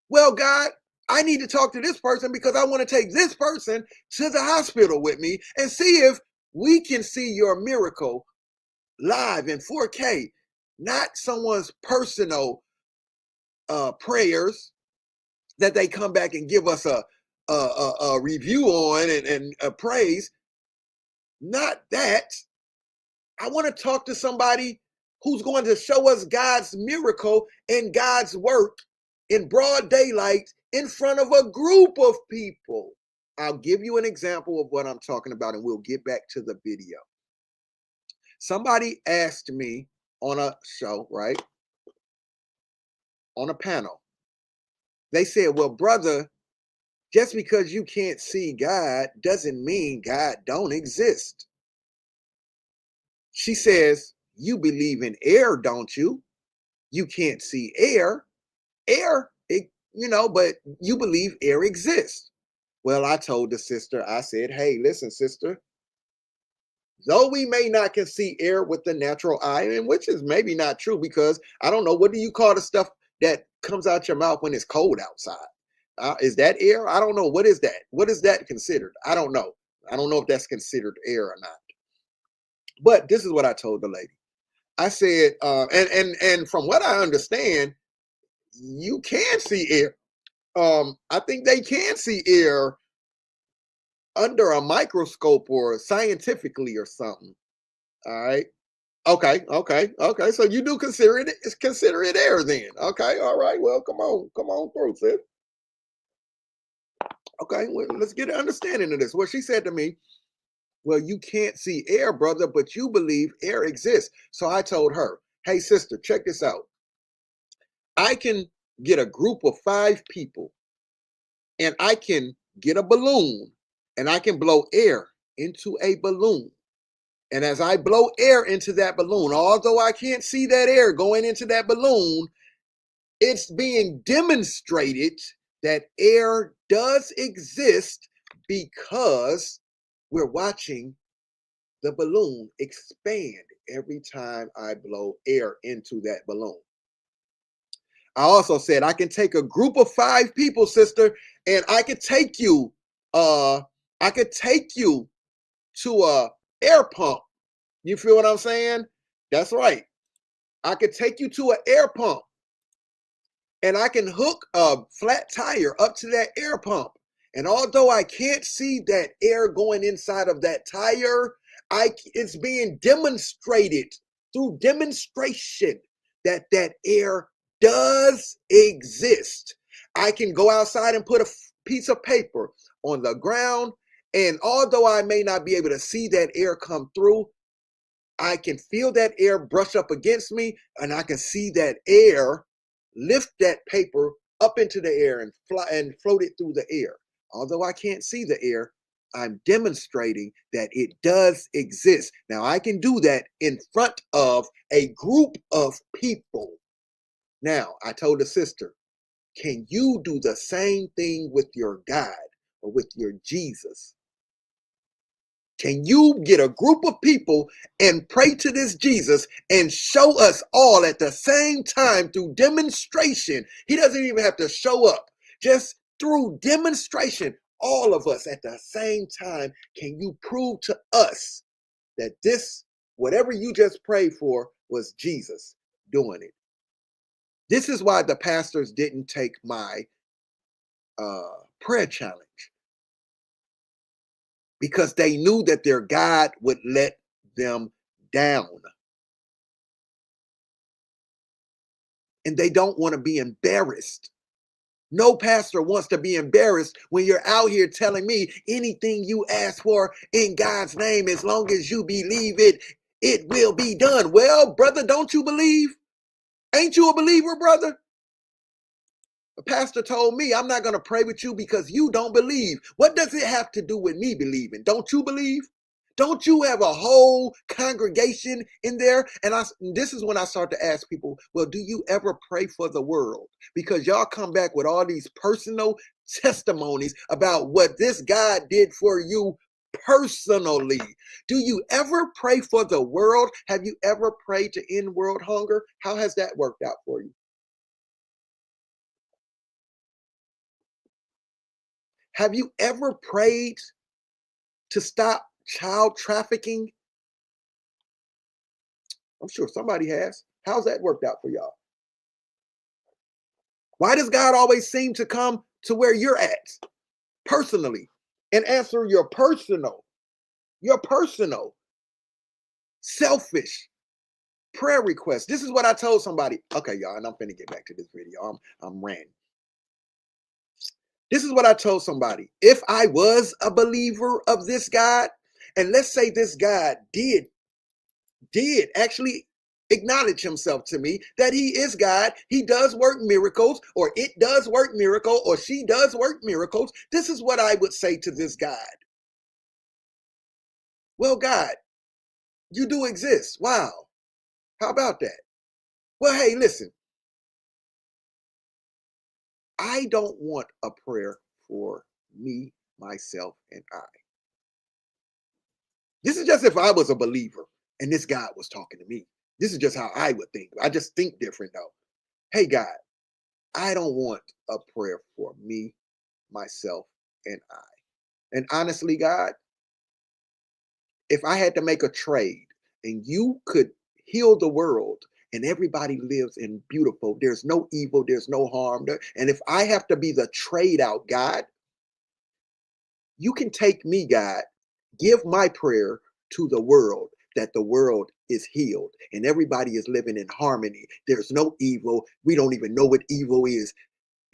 Well, God, I need to talk to this person because I want to take this person to the hospital with me and see if we can see your miracle live in 4K, not someone's personal prayers that they come back and give us a review on and a praise. Not that. I want to talk to somebody who's going to show us God's miracle and God's work in broad daylight in front of a group of people. I'll give you an example of what I'm talking about and we'll get back to the video. Somebody asked me on a show, right? On a panel. They said, well, brother, just because you can't see God doesn't mean God don't exist. She says, you believe in air, don't you? You can't see air. Air, but you believe air exists. Well, I told the sister, I said, hey, listen, sister, though we may not can see air with the natural eye, and which is maybe not true because I don't know, what do you call the stuff that comes out your mouth when it's cold outside? Is that air? I don't know. What is that? What is that considered? I don't know. I don't know if that's considered air or not. But this is what I told the lady. I said, and from what I understand, you can see air. I think they can see air under a microscope or scientifically or something. All right. Okay. So you do consider it air then. Okay. All right. Well, come on through, sis. Okay. Well, let's get an understanding of this. Well, she said to me, well, you can't see air, brother, but you believe air exists. So I told her, hey, sister, check this out. I can get a group of 5 people and I can get a balloon and I can blow air into a balloon. And as I blow air into that balloon, although I can't see that air going into that balloon, it's being demonstrated that air does exist because we're watching the balloon expand every time I blow air into that balloon. I also said I can take a group of 5 people, sister, and I could take you, to a air pump. You feel what I'm saying? That's right. I could take you to an air pump, and I can hook a flat tire up to that air pump. And although I can't see that air going inside of that tire, it's being demonstrated through demonstration that that air does exist. I can go outside and put a piece of paper on the ground, and although I may not be able to see that air come through, I can feel that air brush up against me, and I can see that air lift that paper up into the air and fly and float it through the air. Although I can't see the air, I'm demonstrating that it does exist. Now I can do that in front of a group of people. Now, I told the sister, can you do the same thing with your God or with your Jesus? Can you get a group of people and pray to this Jesus and show us all at the same time through demonstration? He doesn't even have to show up. Just through demonstration, all of us at the same time, can you prove to us that this, whatever you just prayed for, was Jesus doing it? This is why the pastors didn't take my prayer challenge, because they knew that their God would let them down. And they don't want to be embarrassed. No pastor wants to be embarrassed when you're out here telling me anything you ask for in God's name, as long as you believe it, it will be done. Well, brother, don't you believe? Ain't you a believer, brother? The pastor told me, I'm not going to pray with you because you don't believe. What does it have to do with me believing? Don't you believe? Don't you have a whole congregation in there? And this is when I start to ask people, well, do you ever pray for the world? Because y'all come back with all these personal testimonies about what this God did for you personally. Do you ever pray for the world? Have you ever prayed to end world hunger? How has that worked out for you? Have you ever prayed to stop child trafficking? I'm sure somebody has. How's that worked out for y'all? Why does God always seem to come to where you're at personally and answer your personal, selfish prayer requests? This is what I told somebody. Okay, y'all, and I'm finna get back to this video. I'm ranting. This is what I told somebody. If I was a believer of this God, and let's say this God did actually acknowledge himself to me that he is God, he does work miracles, or it does work miracle, or she does work miracles, this is what I would say to this God. Well, God, you do exist. Wow. How about that? Well, hey, listen. I don't want a prayer for me, myself, and I. This is just if I was a believer and this God was talking to me. This is just how I would think. I just think different though. Hey, God, I don't want a prayer for me, myself, and I. And honestly, God, if I had to make a trade and you could heal the world and everybody lives in beautiful, there's no evil, there's no harm. And if I have to be the trade out, God, you can take me, God, give my prayer to the world, that the world is healed and everybody is living in harmony. There's no evil. We don't even know what evil is.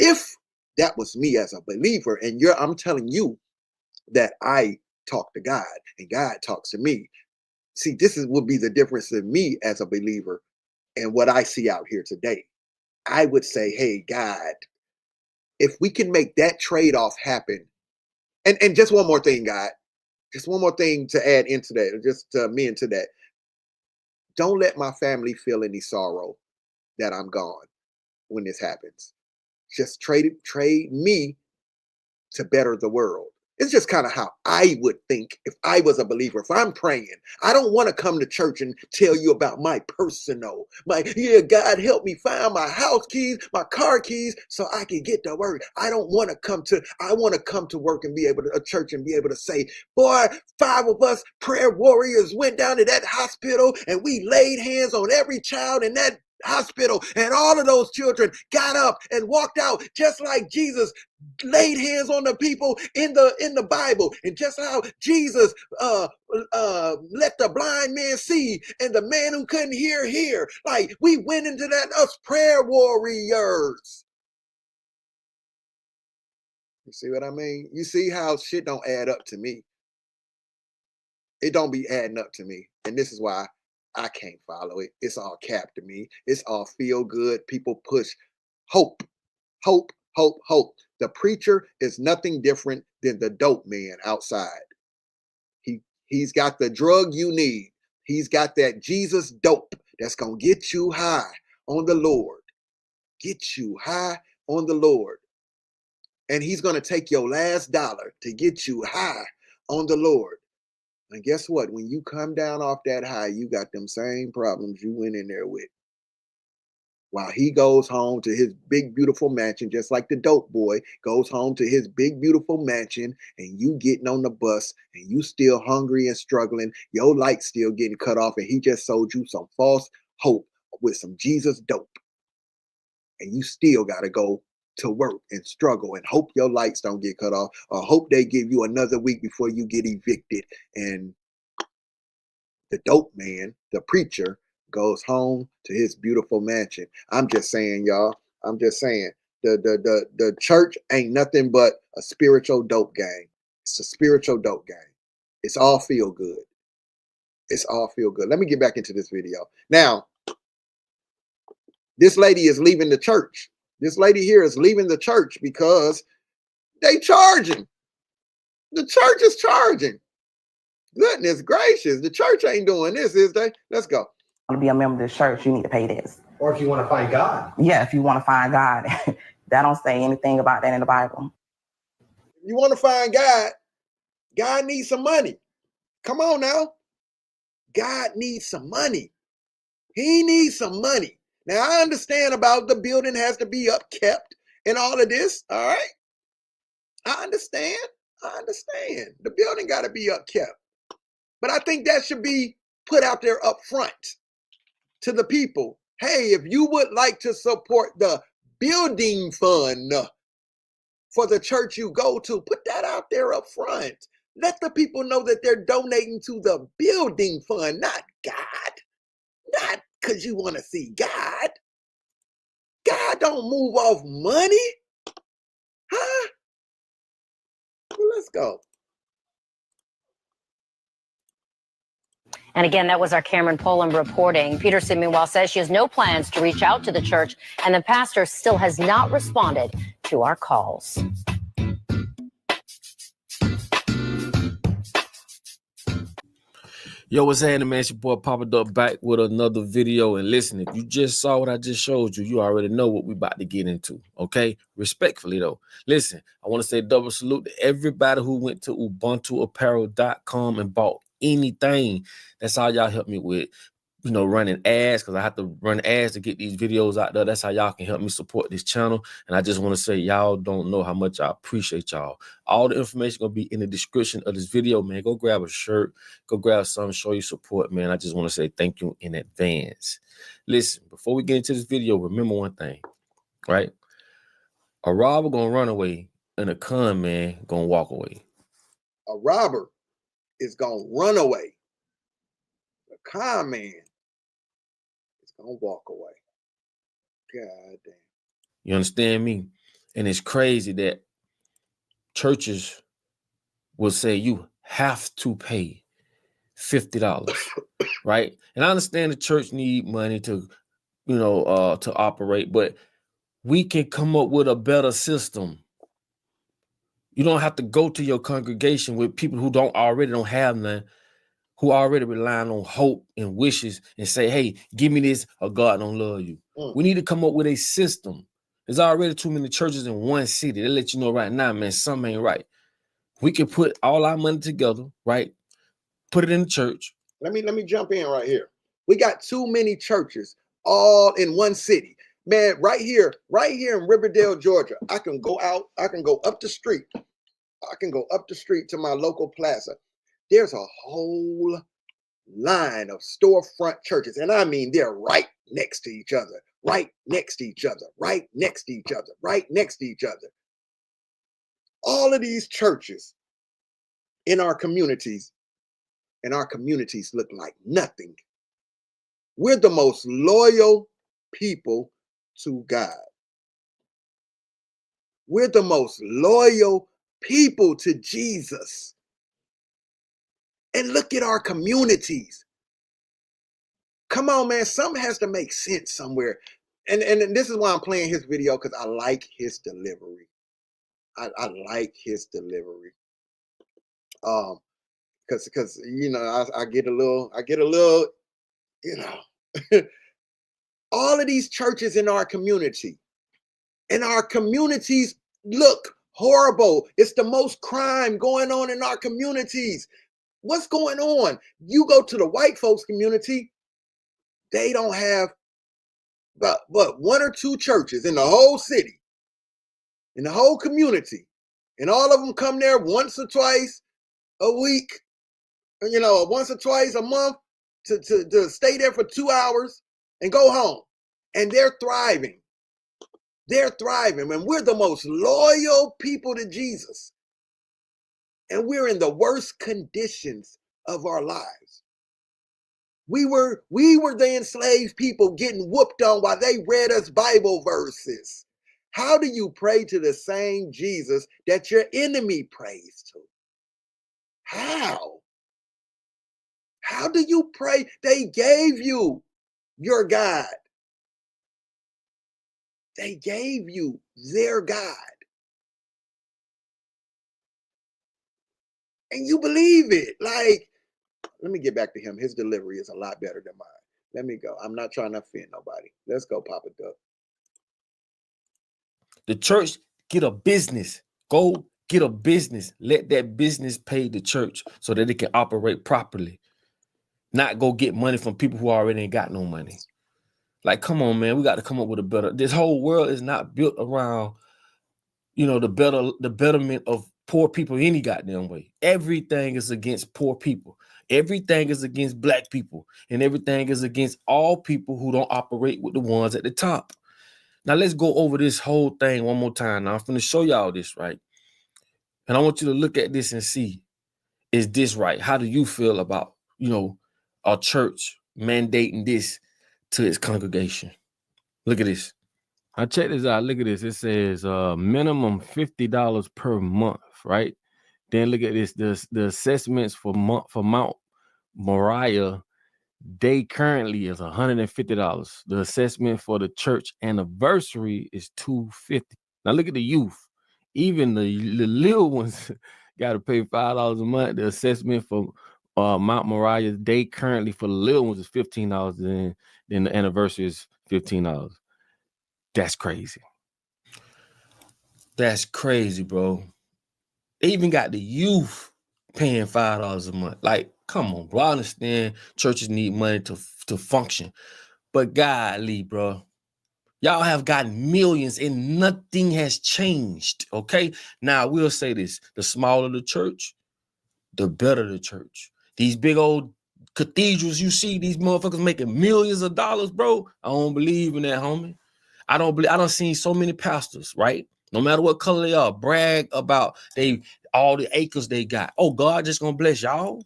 If that was me as a believer, and I'm telling you that I talk to God and God talks to me. See, would be the difference in me as a believer and what I see out here today. I would say, hey, God, if we can make that trade-off happen, and just one more thing, God, just one more thing to add into that, just me into that. Don't let my family feel any sorrow that I'm gone when this happens. Just trade me to better the world. It's just kind of how I would think if I was a believer. If I'm praying, I don't want to come to church and tell you about my personal, God help me find my house keys, my car keys, so I can get to work. I want to come to work and be able to, a church and be able to say, boy, 5 of us prayer warriors went down to that hospital and we laid hands on every child in that hospital, and all of those children got up and walked out just like Jesus laid hands on the people in the Bible, and just how Jesus let the blind man see and the man who couldn't hear. Like, we went into that, us prayer warriors. You see what I mean? You see how shit don't add up to me. It don't be adding up to me, and this is why I can't follow it. It's all cap to me. It's all feel good. People push hope, hope, hope, hope. The preacher is nothing different than the dope man outside. He's got the drug you need. He's got that Jesus dope that's going to get you high on the Lord. Get you high on the Lord. And he's going to take your last dollar to get you high on the Lord. And guess what? When you come down off that high, you got them same problems you went in there with. While he goes home to his big, beautiful mansion, just like the dope boy goes home to his big, beautiful mansion, and you getting on the bus and you still hungry and struggling, your light still getting cut off, and he just sold you some false hope with some Jesus dope. And you still got to go to work and struggle and hope your lights don't get cut off, or hope they give you another week before you get evicted. And the dope man, the preacher, goes home to his beautiful mansion. I'm just saying, y'all. I'm just saying, the church ain't nothing but a spiritual dope gang. It's a spiritual dope gang. It's all feel good. It's all feel good. Let me get back into this video. Now, this lady is leaving the church. This lady here is leaving the church because they charging. The church is charging. Goodness gracious. The church ain't doing this, is they? Let's go. To be a member of the church, you need to pay this. Or if you want to find God. Yeah, if you want to find God. That don't say anything about that in the Bible. You want to find God, God needs some money. Come on now. God needs some money. He needs some money. Now, I understand about the building has to be upkept and all of this, all right? I understand. The building got to be upkept. But I think that should be put out there up front to the people. Hey, if you would like to support the building fund for the church you go to, put that out there up front. Let the people know that they're donating to the building fund, not God. Not because you want to see God. God don't move off money. Huh? Well, let's go. And again, that was our Cameron Poland reporting. Peterson, meanwhile, says she has no plans to reach out to the church, and the pastor still has not responded to our calls. Yo, what's happening, man? It's your boy Papa Duck back with another video. And listen, if you just saw what I just showed you, you already know what we about to get into, okay? Respectfully, though. Listen, I want to say double salute to everybody who went to ubuntuapparel.com and bought anything. That's all y'all help me with. You know, running ads, because I have to run ads to get these videos out there. That's how y'all can help me support this channel. And I just want to say, y'all don't know how much I appreciate y'all. All the information going to be in the description of this video, man. Go grab a shirt. Go grab something, show your support, man. I just want to say thank you in advance. Listen, before we get into this video, remember one thing, right? A robber going to run away, and a con man going to walk away. A robber is going to run away. A con man is going to walk away. God damn. You understand me? And it's crazy that churches will say you have to pay $50, right? And I understand the church need money to, to operate, but we can come up with a better system. You don't have to go to your congregation with people who don't have none, who already relying on hope and wishes and say, hey, give me this or God don't love you. We need to come up with a system. There's already too many churches in one city. They let you know right now, man, something ain't right. We can put all our money together, right? Put it in the church. Let me jump in right here. We got too many churches all in one city. Man, right here in Riverdale, Georgia, I can go up the street. I can go up the street to my local plaza. There's a whole line of storefront churches. And I mean, they're right next to each other, right next to each other, right next to each other, right next to each other. All of these churches in our communities, look like nothing. We're the most loyal people to God. We're the most loyal people to Jesus. And look at our communities. Come on, man. Something has to make sense somewhere. And this is why I'm playing his video, because I like his delivery. I like his delivery. Because you know, I get a little, you know. All of these churches in our community, and our communities look horrible. It's the most crime going on in our communities. What's going on? You go to the white folks community, they don't have but one or two churches in the whole city, in the whole community. And all of them come there once or twice a week, you know, once or twice a month to stay there for 2 hours and go home. And they're thriving. They're thriving. And we're the most loyal people to Jesus. And we're in the worst conditions of our lives. We were the enslaved people getting whooped on while they read us Bible verses. How do you pray to the same Jesus that your enemy prays to? How? How do you pray? They gave you your God. They gave you their God. And you believe it. Like, let me get back to him. His delivery is a lot better than mine. Let me go. I'm not trying to offend nobody. Let's go, Papa Duck. The church, get a business. Go get a business. Let that business pay the church so that it can operate properly. Not go get money from people who already ain't got no money. Like, come on, man. We got to come up with a better. This whole world is not built around, you know, the betterment of poor people any goddamn way. Everything is against poor people. Everything is against black people. And everything is against all people who don't operate with the ones at the top. Now, let's go over this whole thing one more time. Now, I'm going to show y'all this, right? And I want you to look at this and see, is this right? How do you feel about, you know, a church mandating this to its congregation? Look at this. I check this out. Look at this. It says minimum $50 per month, right? Then look at this. The assessments for Mount Moriah Day currently is $150. The assessment for the church anniversary is $250. Now look at the youth. Even the little ones got to pay $5 a month. The assessment for Mount Moriah Day currently for the little ones is $15. And then the anniversary is $15. That's crazy. That's crazy, bro. They even got the youth paying $5 a month. Like, come on, bro. I understand churches need money to function. But golly, bro. Y'all have gotten millions and nothing has changed, okay? Now, I will say this. The smaller the church, the better the church. These big old cathedrals you see, these motherfuckers making millions of dollars, bro. I don't believe in that, homie. I don't see so many pastors, right? No matter what color they are, brag about all the acres they got. Oh, God just gonna bless y'all.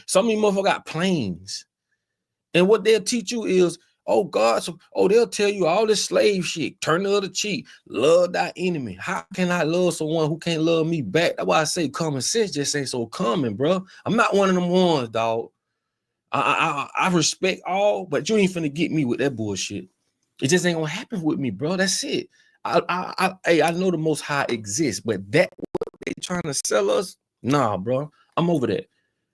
Some of you motherfuckers got planes. And what they'll teach you is, oh, God, they'll tell you all this slave shit. Turn the other cheek. Love thy enemy. How can I love someone who can't love me back? That's why I say common sense just ain't so common, bro. I'm not one of them ones, dog. I respect all, but you ain't finna get me with that bullshit. It just ain't gonna happen with me, bro. That's it. I know the Most High exists, but that what they trying to sell us? Nah, bro. I'm over that.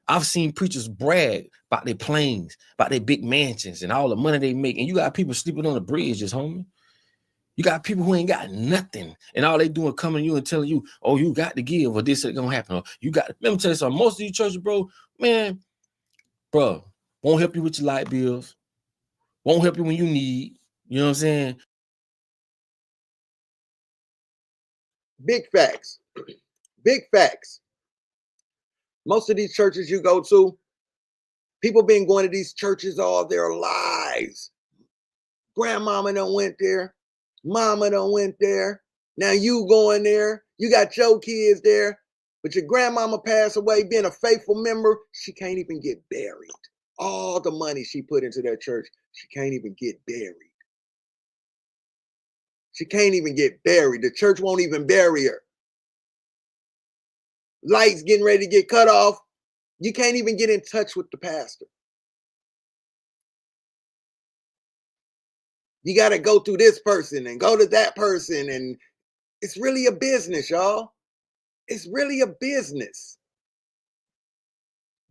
I've seen preachers brag about their planes, about their big mansions, and all the money they make, and you got people sleeping on the bridges, homie. You got people who ain't got nothing, and all they doing coming to you and telling you, oh, you got to give, or this ain't gonna happen. Or you got, let me tell you something, most of these churches, bro, man, bro, won't help you with your light bills, won't help you when you need, you know what I'm saying? Big facts. Big facts. Most of these churches you go to, people been going to these churches all their lives. Grandmama done went there. Mama done went there. Now you going there. You got your kids there. But your grandmama passed away being a faithful member. She can't even get buried. All the money she put into that church, she can't even get buried. She can't even get buried. The church won't even bury her. Lights getting ready to get cut off. You can't even get in touch with the pastor. You got to go through this person and go to that person. And it's really a business, y'all. It's really a business.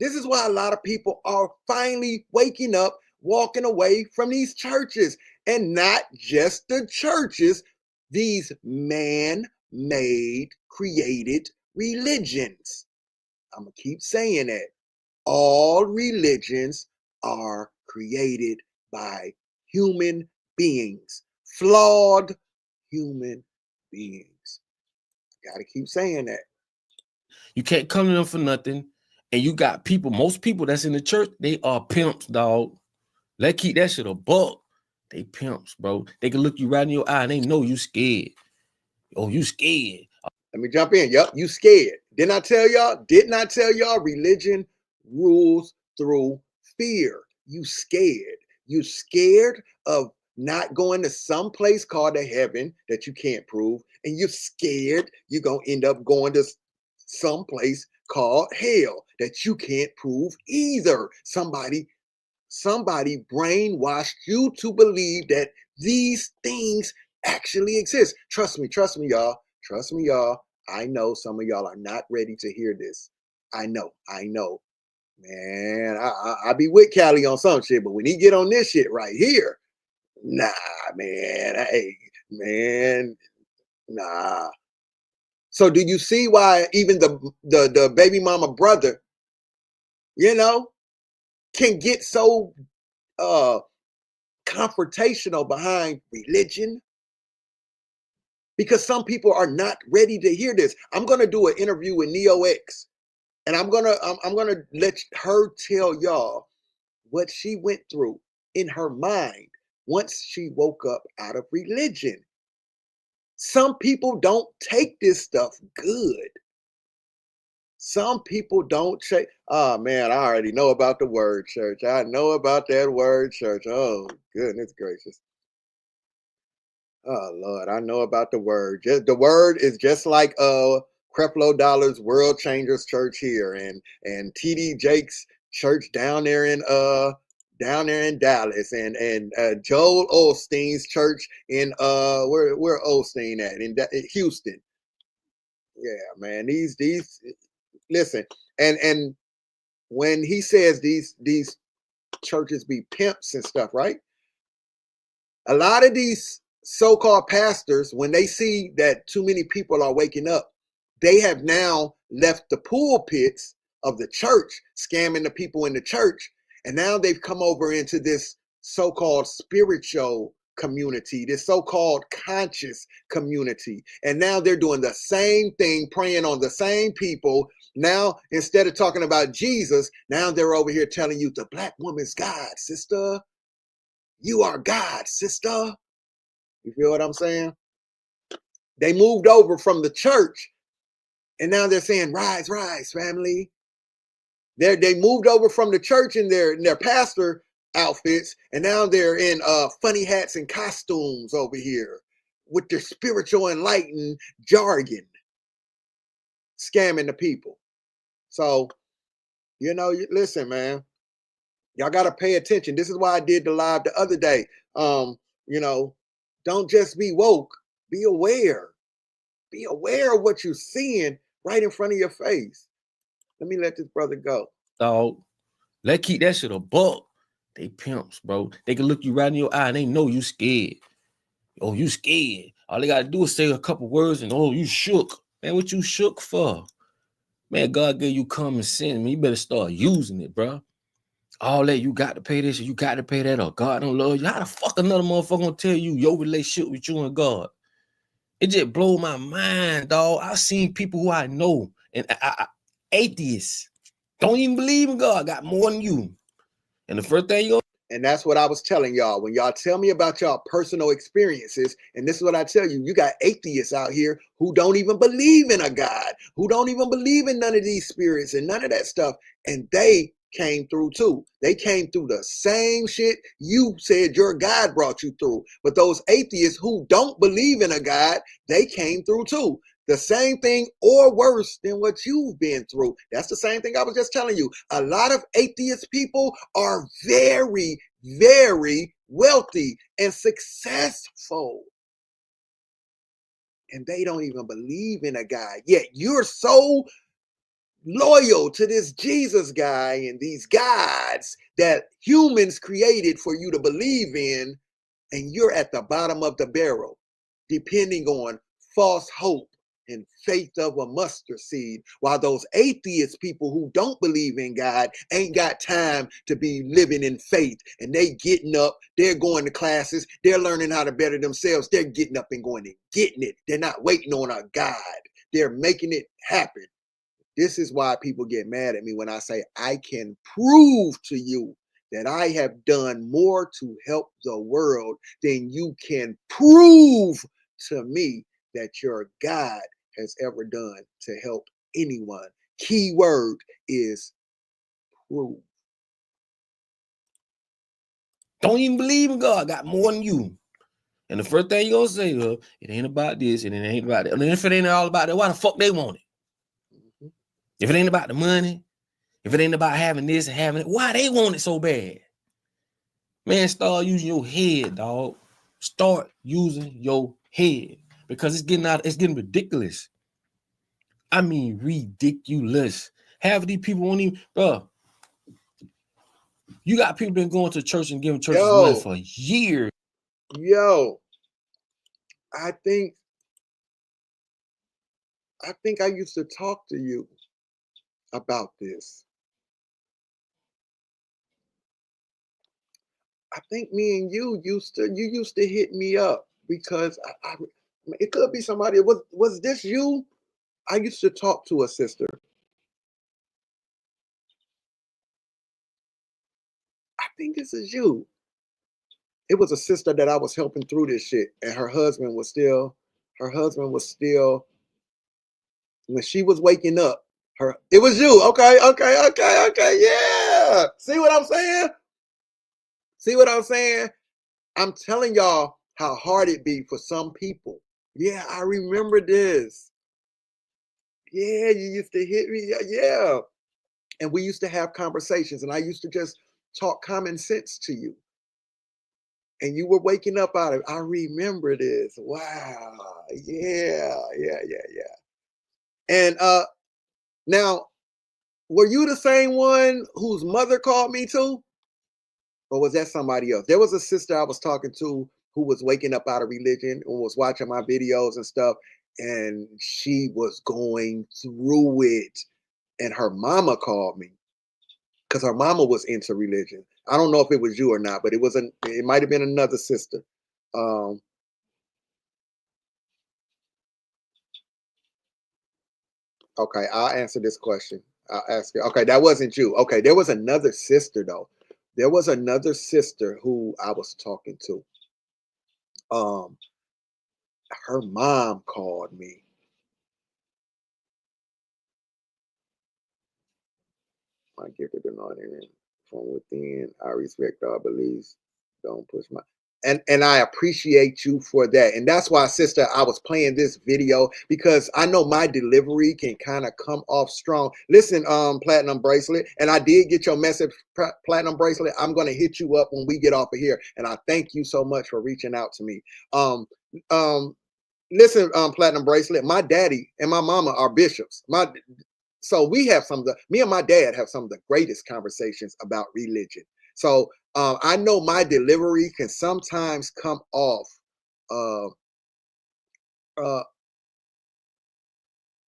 This is why a lot of people are finally waking up, walking away from these churches. And not just the churches, these man-made, created religions. I'm going to keep saying that. All religions are created by human beings, flawed human beings. Gotta keep saying that. You can't come to them for nothing. And you got people, most people that's in the church, they are pimps, dog. Let's keep that shit a buck. They pimps, bro. They can look you right in your eye and they know you scared. Oh, you scared. Let me jump in. Yep, you scared. Didn't I tell y'all? Religion rules through fear. You scared. You scared of not going to some place called a heaven that you can't prove. And you're scared you're going to end up going to some place called hell that you can't prove either. Somebody brainwashed you to believe that these things actually exist. Trust me, y'all. Trust me, y'all. I know some of y'all are not ready to hear this. I know. Man, I be with Callie on some shit, but when he get on this shit right here, nah, man. Hey, man, nah. So do you see why even the baby mama brother, can get so confrontational behind religion? Because some people are not ready to hear this. I'm gonna do an interview with Neo X, and I'm gonna let her tell y'all what she went through in her mind once she woke up out of religion. Some people don't take this stuff good. Some people don't take. Oh man, I already know about the word church. I know about that word church. Oh goodness gracious. Oh Lord, I know about the word. Just the word is just like Creflo Dollar's World Changers Church here, and TD Jakes church down there in Dallas, and Joel Osteen's church in where Osteen at in Houston. Yeah, man. These listen, and when he says these churches be pimps and stuff, right? A lot of these so-called pastors, when they see that too many people are waking up, they have now left the pulpits of the church, scamming the people in the church, and now they've come over into this so-called spiritual community, this so-called conscious community, and now they're doing the same thing, preying on the same people. Now, instead of talking about Jesus, now they're over here telling you the black woman's God, sister. You are God, sister. You feel what I'm saying? They moved over from the church, and now they're saying, rise, rise, family. They moved over from the church in their pastor outfits, and now they're in funny hats and costumes over here with their spiritual enlightened jargon, scamming the people. So, listen, man, y'all got to pay attention. This is why I did the live the other day. Don't just be woke, be aware. Be aware of what you're seeing right in front of your face. Let me let this brother go. Dog, let's keep that shit a buck. They pimps, bro. They can look you right in your eye and they know you scared. Oh, you scared. All they gotta do is say a couple words and oh, you shook. Man, what you shook for? Man, God gave you common sense. Man, you better start using it, bro. All that, you got to pay this, you got to pay that, or God don't love you. How the fuck another motherfucker gonna tell you your relationship with you and God? It just blow my mind, dog. I've seen people who I know, and atheists, don't even believe in God, got more than you. And the first thing you gonna, and that's what I was telling y'all. When y'all tell me about y'all personal experiences, and this is what I tell you, you got atheists out here who don't even believe in a God, who don't even believe in none of these spirits and none of that stuff. And they came through too. They came through the same shit you said your God brought you through. But those atheists who don't believe in a God, they came through too. The same thing or worse than what you've been through. That's the same thing I was just telling you. A lot of atheist people are very, very wealthy and successful. And they don't even believe in a God. Yet you're so loyal to this Jesus guy and these gods that humans created for you to believe in. And you're at the bottom of the barrel, depending on false hope and faith of a mustard seed, while those atheist people who don't believe in God ain't got time to be living in faith. And they getting up, they're going to classes, they're learning how to better themselves, they're getting up and going and getting it. They're not waiting on a God. They're making it happen. This is why people get mad at me when I say I can prove to you that I have done more to help the world than you can prove to me that your God has ever done to help anyone. Key word is prove. don't even believe in God, got more than you. And the first thing you gonna say, it ain't about this and it ain't about that. And if it ain't all about that, why the fuck they want it? Mm-hmm. If it ain't about the money, if it ain't about having this and having it, why they want it so bad? Man, start using your head, dog. Start using your head because it's getting ridiculous. I mean, ridiculous. Half of these people won't even, bro. You got people been going to church and giving churches money for years. Yo, I think I used to talk to you about this. I think me and you used to hit me up because it could be somebody. Was this you? I used to talk to a sister. I think this is you. It was a sister that I was helping through this shit, and her husband was still, when she was waking up, it was you. Okay, yeah. See what I'm saying? I'm telling y'all how hard it be for some people. Yeah, I remember this. Yeah, you used to hit me. Yeah. And we used to have conversations, and I used to just talk common sense to you. And you were waking up out of it. I remember this. Wow. Yeah. And now, were you the same one whose mother called me too? Or was that somebody else? There was a sister I was talking to who was waking up out of religion and was watching my videos and stuff. And she was going through it. And her mama called me because her mama was into religion. I don't know if it was you or not, but it might have been another sister. Okay, I'll answer this question. I'll ask you. Okay, that wasn't you. Okay, there was another sister though. There was another sister who I was talking to. Her mom called me. My gifted anointing from within. I respect our beliefs. Don't push my and I appreciate you for that. And that's why, sister, I was playing this video because I know my delivery can kind of come off strong. Listen, Platinum Bracelet, and I did get your message, Platinum Bracelet. I'm gonna hit you up when we get off of here. And I thank you so much for reaching out to me. Listen, Platinum Bracelet, my daddy and my mama are bishops. So we have me and my dad have some of the greatest conversations about religion. So I know my delivery can sometimes come off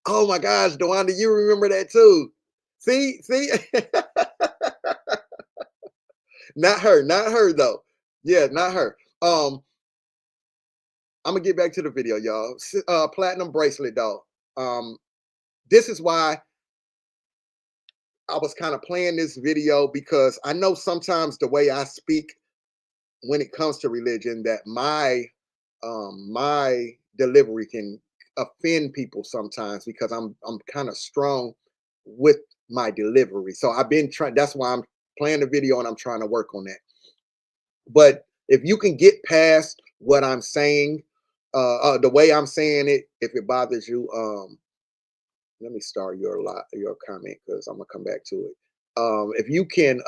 Oh my gosh, Dewanda, you remember that too. See? Not her though. Yeah, not her. I'm gonna get back to the video, y'all. Platinum bracelet, dog. This is why I was kind of playing this video, because I know sometimes the way I speak when it comes to religion, that my delivery can offend people sometimes, because I'm kind of strong with my delivery. So I've been trying. That's why I'm playing the video and I'm trying to work on that. But if you can get past what I'm saying, the way I'm saying it, if it bothers you, let me start your comment, because I'm gonna come back to it. If you can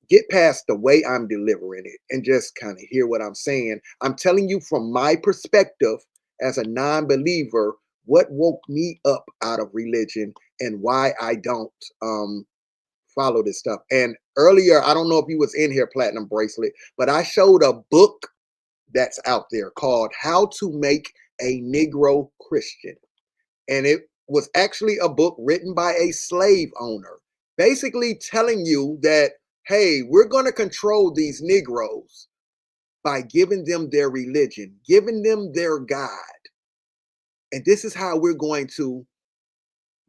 get past the way I'm delivering it and just kind of hear what I'm saying, I'm telling you from my perspective as a non-believer what woke me up out of religion and why I don't follow this stuff. And earlier, I don't know if you was in here, Platinum Bracelet, but I showed a book that's out there called How to Make a Negro Christian. And it was actually a book written by a slave owner, basically telling you that, hey, we're going to control these Negroes by giving them their religion, giving them their God. And this is how we're going to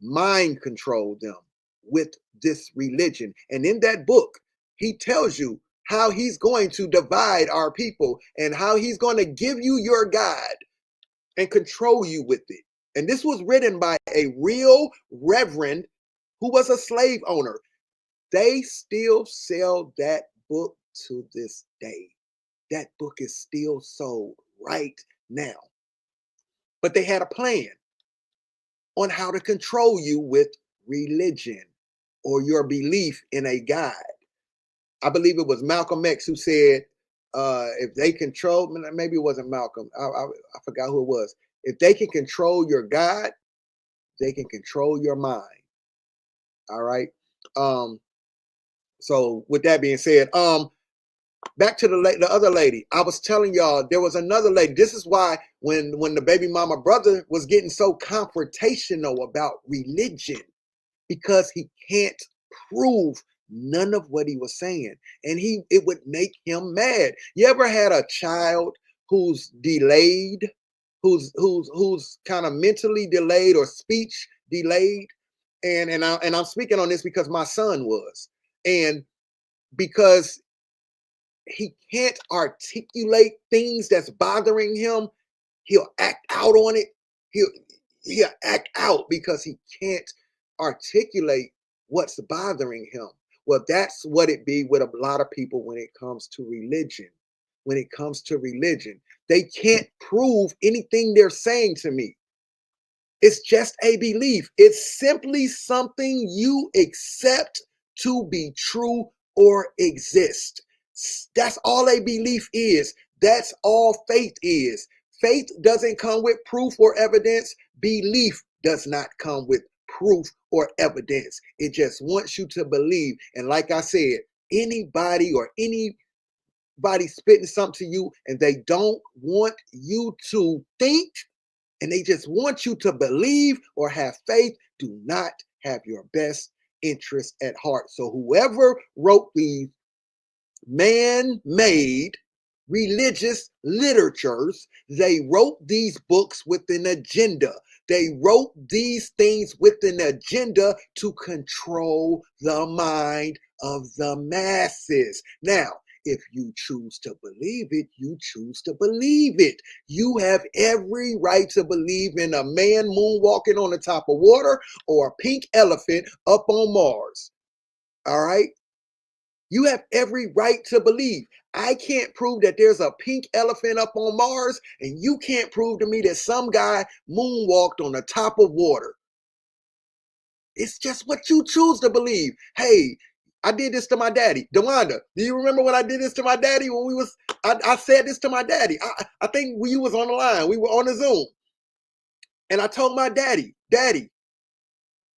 mind control them, with this religion. And in that book, he tells you how he's going to divide our people and how he's going to give you your God and control you with it. And this was written by a real reverend who was a slave owner. They still sell that book to this day. That book is still sold right now. But they had a plan on how to control you with religion or your belief in a God. I believe it was Malcolm X who said, if they control, maybe it wasn't Malcolm, I forgot who it was. If they can control your God, they can control your mind. All right. So with that being said, back to the other lady. I was telling y'all there was another lady. This is why when the baby mama brother was getting so confrontational about religion, because he can't prove none of what he was saying, and it would make him mad. You ever had a child who's delayed, who's kind of mentally delayed or speech delayed? And I'm speaking on this because my son was, and because he can't articulate things that's bothering him, he'll act out on it. He'll act out because he can't articulate what's bothering him. Well, that's what it be with a lot of people when it comes to religion. When it comes to religion, they can't prove anything they're saying to me. It's just a belief. It's simply something you accept to be true or exist. That's all a belief is. That's all faith is. Faith doesn't come with proof or evidence. Belief does not come with proof or evidence. It just wants you to believe. And like I said, anybody spitting something to you and they don't want you to think, and they just want you to believe or have faith, do not have your best interest at heart. So whoever wrote these man-made religious literatures, they wrote these books with an agenda. They wrote these things with an agenda to control the mind of the masses. Now, if you choose to believe it, you choose to believe it. You have every right to believe in a man moonwalking on the top of water or a pink elephant up on Mars. All right? You have every right to believe. I can't prove that there's a pink elephant up on Mars, and you can't prove to me that some guy moonwalked on the top of water. It's just what you choose to believe. Hey, I did this to my daddy. Dewanda, do you remember when I did this to my daddy? When I said this to my daddy. I think we was on the line. We were on the Zoom. And I told my daddy, Daddy,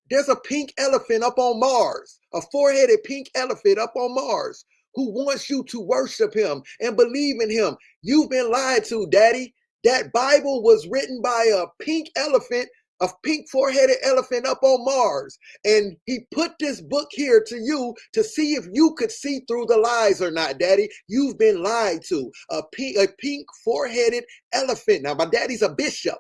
there's a pink elephant up on Mars, a four-headed pink elephant up on Mars. who wants you to worship him and believe in him. You've been lied to, Daddy. That Bible was written by a pink elephant, a pink four-headed elephant up on Mars. And he put this book here to you to see if you could see through the lies or not, Daddy. You've been lied to. A pink four-headed elephant. Now, my daddy's a bishop.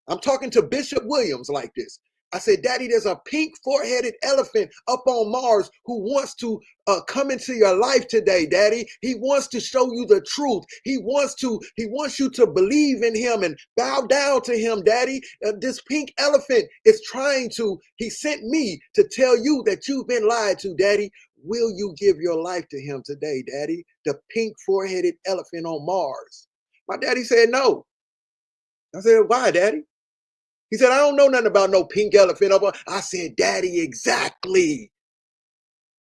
I'm talking to Bishop Williams like this. I said, Daddy, there's a pink four-headed elephant up on Mars who wants to come into your life today, Daddy. He wants to show you the truth. He wants you to believe in him and bow down to him, Daddy. This pink elephant is he sent me to tell you that you've been lied to, Daddy. Will you give your life to him today, Daddy? The pink four-headed elephant on Mars. My daddy said no. I said, why, Daddy? He said, I don't know nothing about no pink elephant. I said, Daddy, exactly.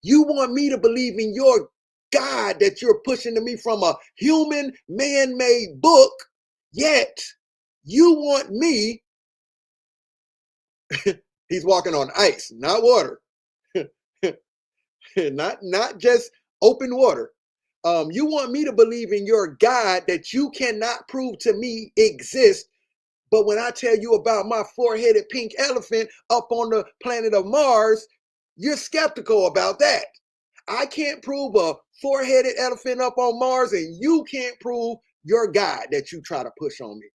You want me to believe in your God that you're pushing to me from a human man-made book, yet you want me, he's walking on ice, not water, not just open water. You want me to believe in your God that you cannot prove to me exists. But when I tell you about my four-headed pink elephant up on the planet of Mars, you're skeptical about that. I can't prove a four-headed elephant up on Mars, and you can't prove your God that you try to push on me.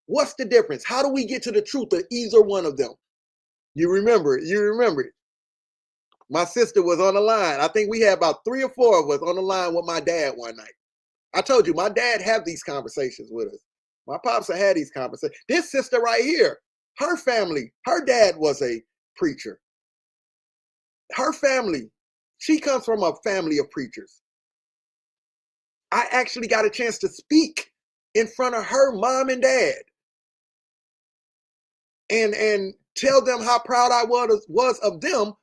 What's the difference? How do we get to the truth of either one of them? You remember it. My sister was on the line. I think we had about 3 or 4 of us on the line with my dad one night. I told you, my dad had these conversations with us. My pops had these conversations. This sister right here, her family, her dad was a preacher. Her family, she comes from a family of preachers. I actually got a chance to speak in front of her mom and dad and tell them how proud I was of them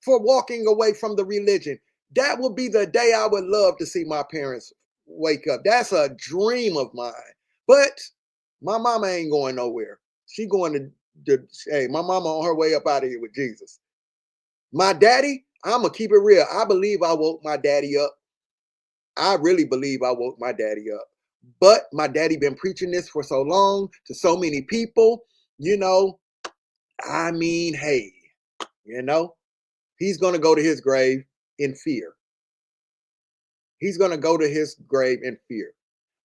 for walking away from the religion. That would be the day I would love to see my parents wake up. That's a dream of mine. But my mama ain't going nowhere. She going hey, my mama on her way up out of here with Jesus. My daddy, I'm going to keep it real. I believe I woke my daddy up. I really believe I woke my daddy up. But my daddy been preaching this for so long to so many people, hey, he's going to go to his grave in fear. He's going to go to his grave in fear.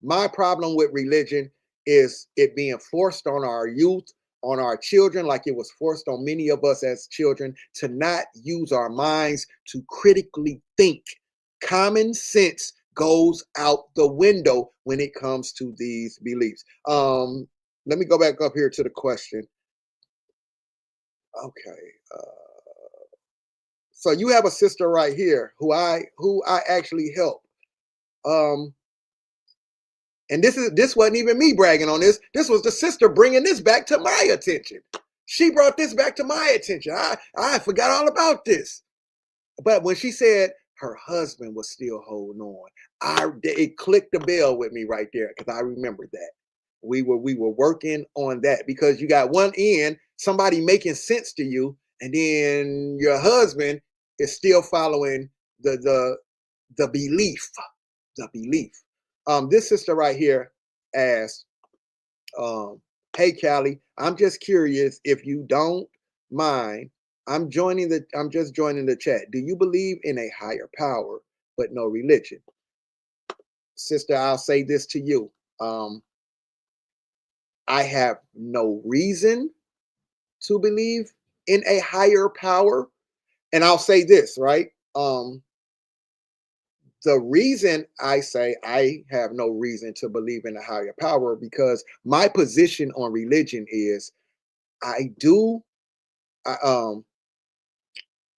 My problem with religion is it being forced on our youth, on our children, like it was forced on many of us as children, to not use our minds to critically think. Common sense goes out the window when it comes to these beliefs. Let me go back up here to the question. Okay. So you have a sister right here who I actually help. And this wasn't even me bragging on this. This was the sister bringing this back to my attention. She brought this back to my attention. I forgot all about this. But when she said her husband was still holding on, it clicked the bell with me right there because I remembered that. We were working on that because you got one end, somebody making sense to you, and then your husband is still following the belief. The belief. This sister right here asked, hey Callie, I'm just curious if you don't mind. I'm just joining the chat. Do you believe in a higher power but no religion? Sister, I'll say this to you. I have no reason to believe in a higher power. And I'll say this, right? The reason I say I have no reason to believe in a higher power, because my position on religion is I do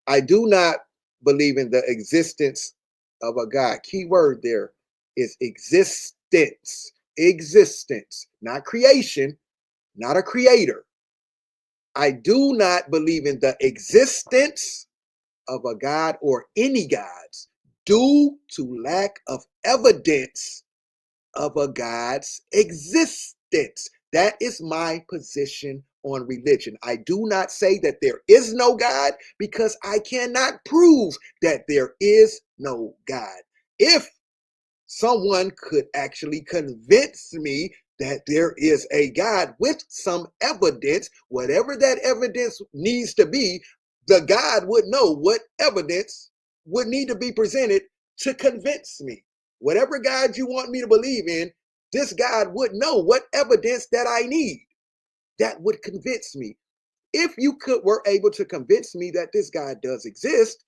not believe in the existence of a God. Key word there is existence. Existence, not creation, not a creator. I do not believe in the existence of a God or any gods due to lack of evidence of a God's existence. That is my position on religion. I do not say that there is no God because I cannot prove that there is no God. If someone could actually convince me that there is a God with some evidence, whatever that evidence needs to be, the God would know what evidence would need to be presented to convince me. Whatever God you want me to believe in, this God would know what evidence that I need that would convince me. If you were able to convince me that this God does exist,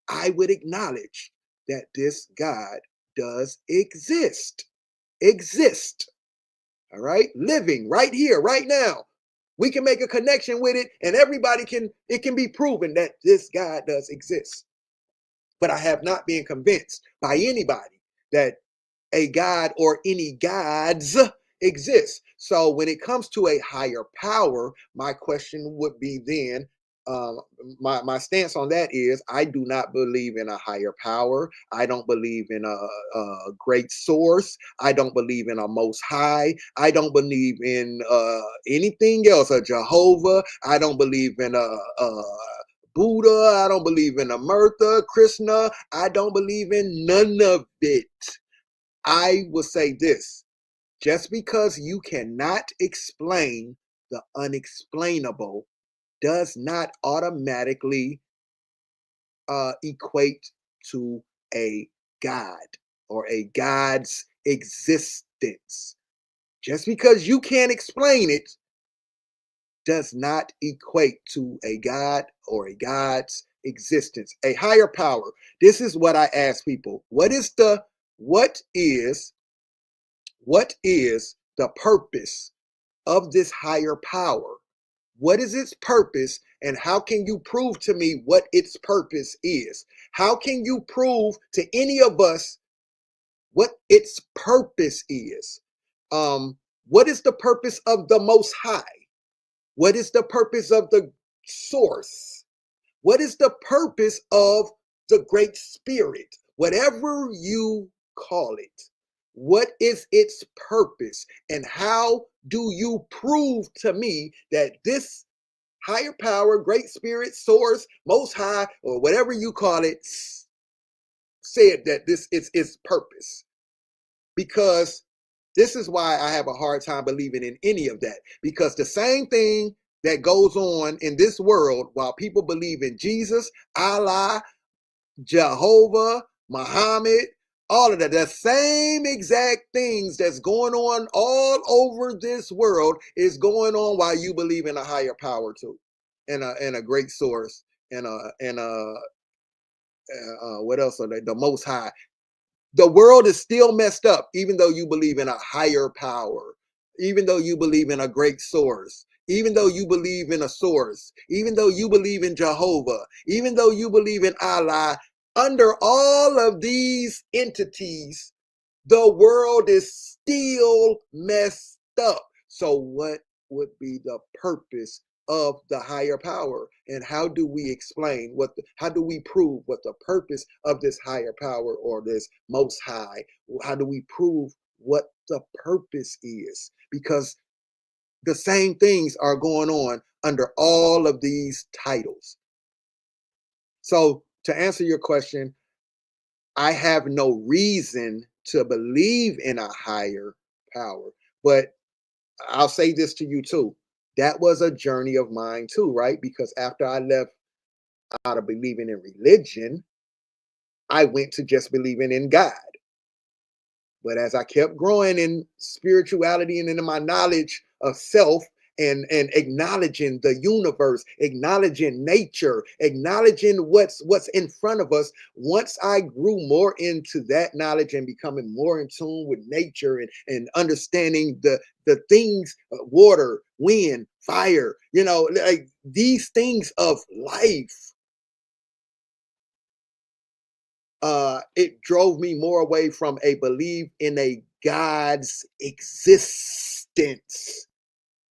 I would acknowledge that this God does exist. All right? Living right here, right now. We can make a connection with it, and it can be proven that this God does exist. But I have not been convinced by anybody that a God or any gods exist. So when it comes to a higher power, my question would be then, my stance on that is I do not believe in a higher power. I don't believe in a great source. I don't believe in a most high. I don't believe in anything else, a Jehovah. I don't believe in a Buddha. I don't believe in a Murtha, Krishna. I don't believe in none of it. I will say this, just because you cannot explain the unexplainable does not automatically equate to a God or a God's existence. Just because you can't explain it does not equate to a God or a God's existence. A higher power. This is what I ask people. What is the purpose of this higher power? What is its purpose, and how can you prove to me what its purpose is? How can you prove to any of us what its purpose is? What is the purpose of the Most High? What is the purpose of the Source? What is the purpose of the Great Spirit? Whatever you call it, what is its purpose? And how do you prove to me that this higher power, Great Spirit, Source, Most High, or whatever you call it, said that this is its purpose? Because this is why I have a hard time believing in any of that. Because the same thing that goes on in this world while people believe in Jesus, Allah, Jehovah, Muhammad, all of that, the same exact things that's going on all over this world is going on while you believe in a higher power too, and a great source, and what else are they? The Most High. The world is still messed up, even though you believe in a higher power, even though you believe in a great source, even though you believe in a source, even though you believe in Jehovah, even though you believe in Allah. Under all of these entities, the world is still messed up. So what would be the purpose of the higher power? And how do we explain how do we prove what the purpose of this higher power or this Most High, how do we prove what the purpose is? Because the same things are going on under all of these titles. So to answer your question, I have no reason to believe in a higher power. But I'll say this to you too. That was a journey of mine too, right? Because after I left out of believing in religion, I went to just believing in God. But as I kept growing in spirituality and in my knowledge of self, and acknowledging the universe, acknowledging nature, acknowledging what's in front of us. Once I grew more into that knowledge and becoming more in tune with nature and understanding the things, water, wind, fire, like these things of life, it drove me more away from a belief in a God's existence.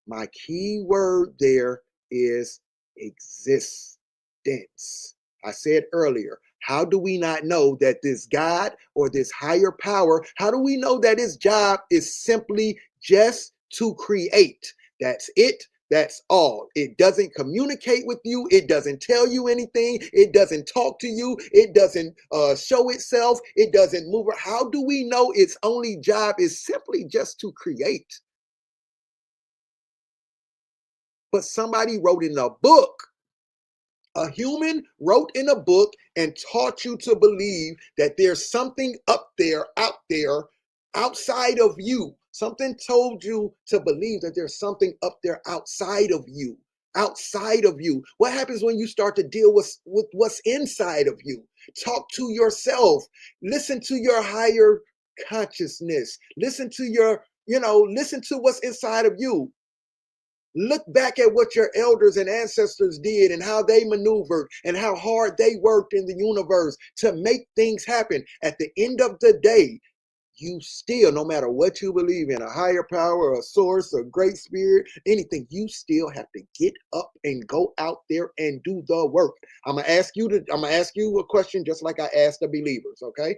My key word there is existence. I said earlier, how do we not know that this God or this higher power, how do we know that his job is simply just to create? That's it. That's all. It doesn't communicate with you. It doesn't tell you anything. It doesn't talk to you. It doesn't show itself. It doesn't move. How do we know its only job is simply just to create? But somebody wrote in a book, a human wrote in a book and taught you to believe that there's something up there, out there, outside of you. Something told you to believe that there's something up there outside of you. Outside of you. What happens when you start to deal with what's inside of you? Talk to yourself. Listen to your higher consciousness. Listen to your, listen to what's inside of you. Look back at what your elders and ancestors did and how they maneuvered and how hard they worked in the universe to make things happen. At the end of the day, you still, no matter what you believe in, a higher power, a source, a great spirit, anything, you still have to get up and go out there and do the work. I'm gonna ask you a question just like I asked the believers, okay?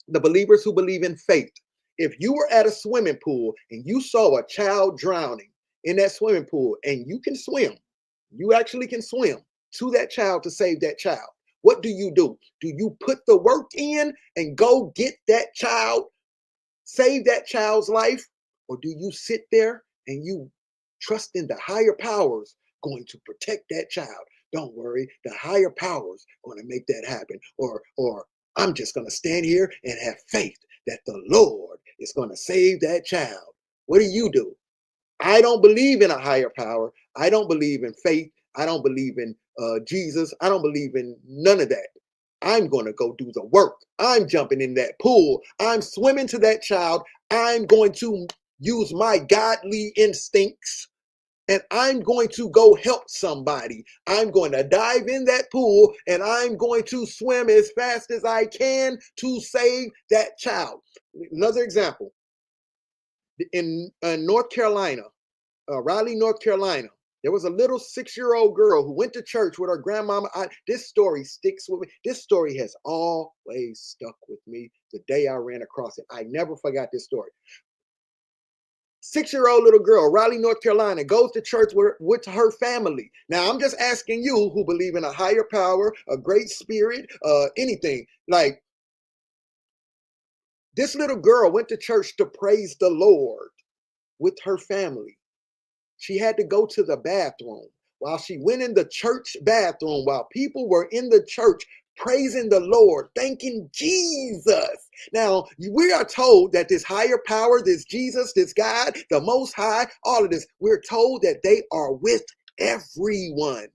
The believers who believe in faith. If you were at a swimming pool and you saw a child drowning in that swimming pool and you can swim, you actually can swim to that child to save that child. What do? Do you put the work in and go get that child, save that child's life? Or do you sit there and you trust in the higher powers going to protect that child? Don't worry, the higher powers going to make that happen. Or I'm just going to stand here and have faith that the Lord is going to save that child. What do? I don't believe in a higher power. I don't believe in faith. I don't believe in Jesus. I don't believe in none of that. I'm going to go do the work. I'm jumping in that pool. I'm swimming to that child. I'm going to use my godly instincts and I'm going to go help somebody. I'm going to dive in that pool and I'm going to swim as fast as I can to save that child. Another example. In North Carolina, Raleigh, North Carolina, there was a little 6-year-old girl who went to church with her grandmama. This story sticks with me. This story has always stuck with me the day I ran across it. I never forgot this story. 6-year-old little girl, Raleigh, North Carolina, goes to church with her family. Now, I'm just asking you who believe in a higher power, a great spirit, anything. Like, this little girl went to church to praise the Lord with her family. She had to go to the bathroom. While she went in the church bathroom, while people were in the church praising the Lord, thanking Jesus. Now, we are told that this higher power, this Jesus, this God, the Most High, all of this, we're told that they are with everyone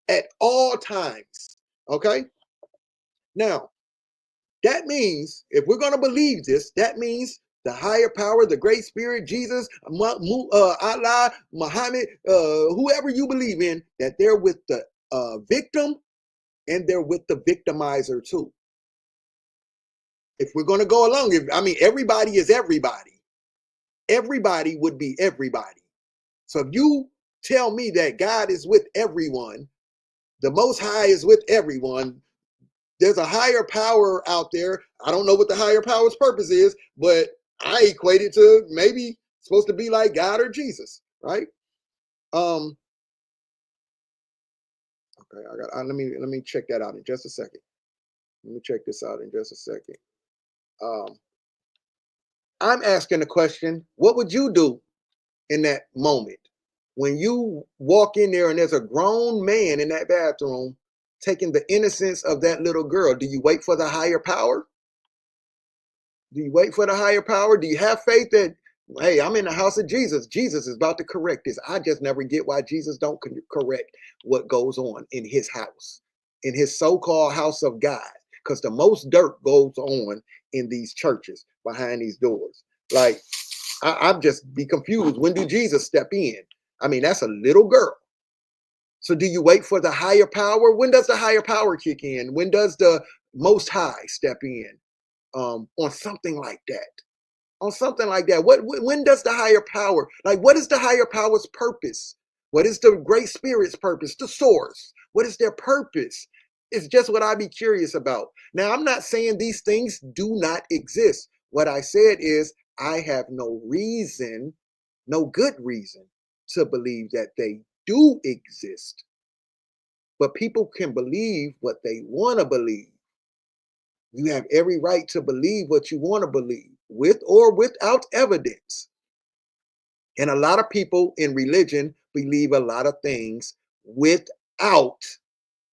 at all times. Okay? Now, that means, if we're going to believe this, that means the higher power, the great spirit, Jesus, Allah, Muhammad, whoever you believe in, that they're with the victim and they're with the victimizer too. If we're going to go along, everybody is everybody. Everybody would be everybody. So if you tell me that God is with everyone, the Most High is with everyone, there's a higher power out there. I don't know what the higher power's purpose is, but I equate it to maybe supposed to be like God or Jesus, right? Okay, let me check that out in just a second. Let me check this out in just a second. I'm asking the question, what would you do in that moment when you walk in there and there's a grown man in that bathroom taking the innocence of that little girl? Do you wait for the higher power? Do you wait for the higher power? Do you have faith that, hey, I'm in the house of Jesus. Jesus is about to correct this. I just never get why Jesus don't correct what goes on in his house, in his so-called house of God. Because the most dirt goes on in these churches behind these doors. Like, I'm just be confused. When do Jesus step in? That's a little girl. So do you wait for the higher power? When does the higher power kick in? When does the Most High step in? On something like that. On something like that. When does the higher power, what is the higher power's purpose? What is the great spirit's purpose? The source. What is their purpose? It's just what I'd be curious about. Now, I'm not saying these things do not exist. What I said is I have no reason, no good reason to believe that they do exist. But people can believe what they want to believe. You have every right to believe what you want to believe, with or without evidence. And a lot of people in religion believe a lot of things without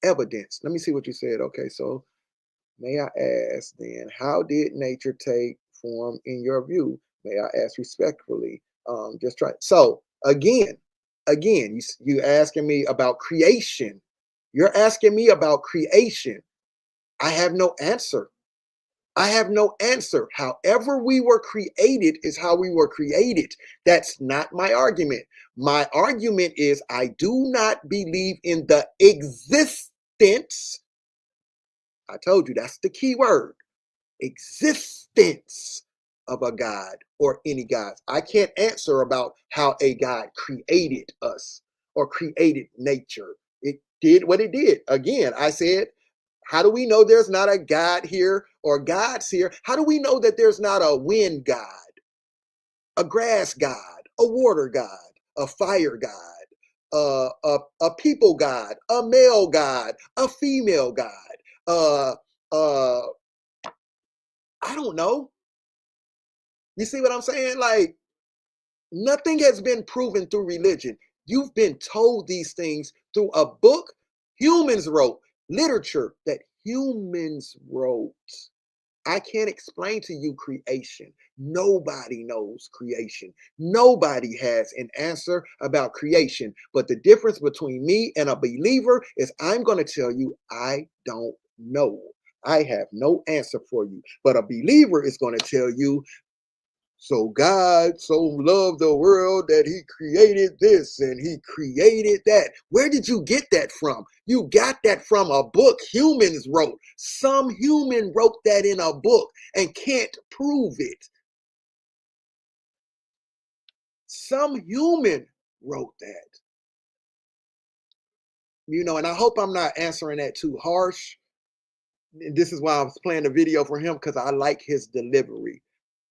evidence. Let me see what you said. Okay, so may I ask then, how did nature take form in your view? May I ask respectfully? Just try. So again, you asking me about creation. You're asking me about creation. I have no answer. I have no answer. However we were created is how we were created. That's not my argument. My argument is I do not believe in the existence. I told you that's the key word. Existence of a God or any gods. I can't answer about how a God created us or created nature. It did what it did. Again, I said, how do we know there's not a God here or gods here? How do we know that there's not a wind God, a grass God, a water God, a fire God, a people God, a male God, a female God, I don't know. You see what I'm saying? Like, nothing has been proven through religion. You've been told these things through a book humans wrote, literature that humans wrote. I can't explain to you creation. Nobody knows creation. Nobody has an answer about creation. But the difference between me and a believer is I'm going to tell you, I don't know. I have no answer for you. But a believer is going to tell you, so God so loved the world that he created this and he created that. Where did you get that from? You got that from a book humans wrote. Some human wrote that in a book and can't prove it. Some human wrote that. You know, and I hope I'm not answering that too harsh. This is why I was playing the video for him, because I like his delivery.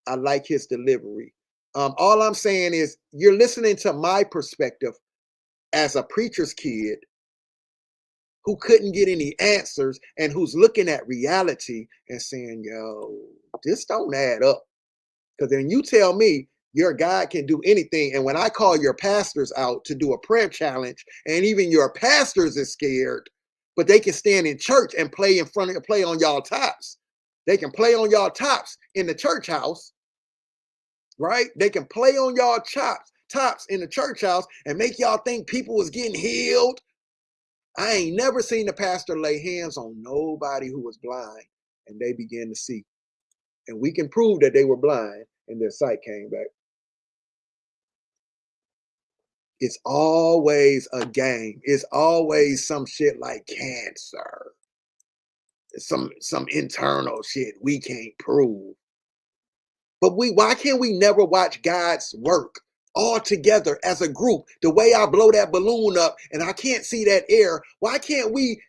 I like his delivery. All I'm saying is you're listening to my perspective as a preacher's kid who couldn't get any answers and who's looking at reality and saying, yo, this don't add up. Because then you tell me your God can do anything. And when I call your pastors out to do a prayer challenge, and even your pastors is scared, but they can stand in church and play on y'all tops. They can play on y'all tops in the church house. Right? They can play on y'all tops in the church house and make y'all think people was getting healed. I ain't never seen the pastor lay hands on nobody who was blind and they began to see. And we can prove that they were blind and their sight came back. It's always a game. It's always some shit like cancer. Some internal shit we can't prove. But why can't we never watch God's work all together as a group? The way I blow that balloon up and I can't see that air. Why can't we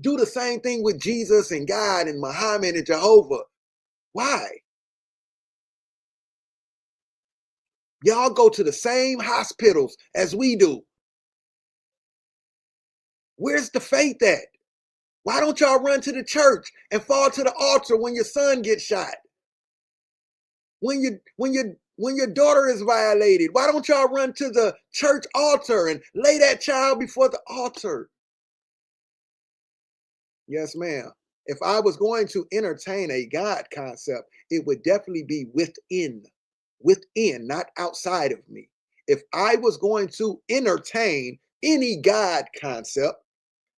do the same thing with Jesus and God and Muhammad and Jehovah? Why? Y'all go to the same hospitals as we do. Where's the faith at? Why don't y'all run to the church and fall to the altar when your son gets shot? When your daughter is violated, why don't y'all run to the church altar and lay that child before the altar? Yes, ma'am. If I was going to entertain a God concept, it would definitely be within, not outside of me. If I was going to entertain any God concept,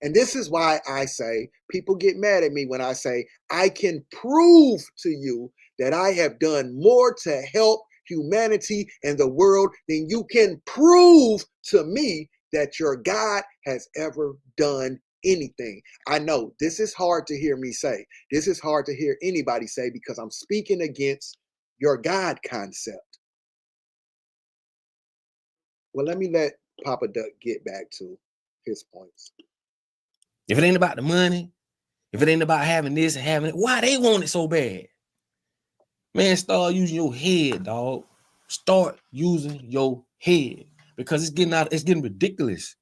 and this is why I say people get mad at me when I say I can prove to you that I have done more to help humanity and the world than you can prove to me that your God has ever done anything. I know this is hard to hear me say. This is hard to hear anybody say because I'm speaking against your God concept. Well, let me let Papa Duck get back to his points. If it ain't about the money, if it ain't about having this and having it, why they want it so bad? Man, start using your head, dog. Start using your head. because it's getting ridiculous.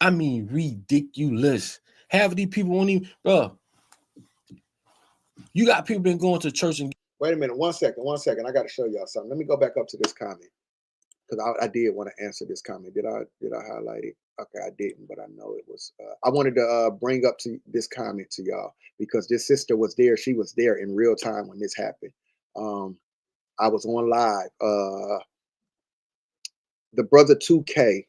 I mean, ridiculous. Half of these people won't even, bro. You got people been going to church and wait a minute, one second. I got to show y'all something. Let me go back up to this comment because I did want to answer this comment. Did I highlight it? Okay, I didn't, but I know it was. I wanted to bring up to this comment to y'all because this sister was there. She was there in real time when this happened. I was on live. The brother 2K.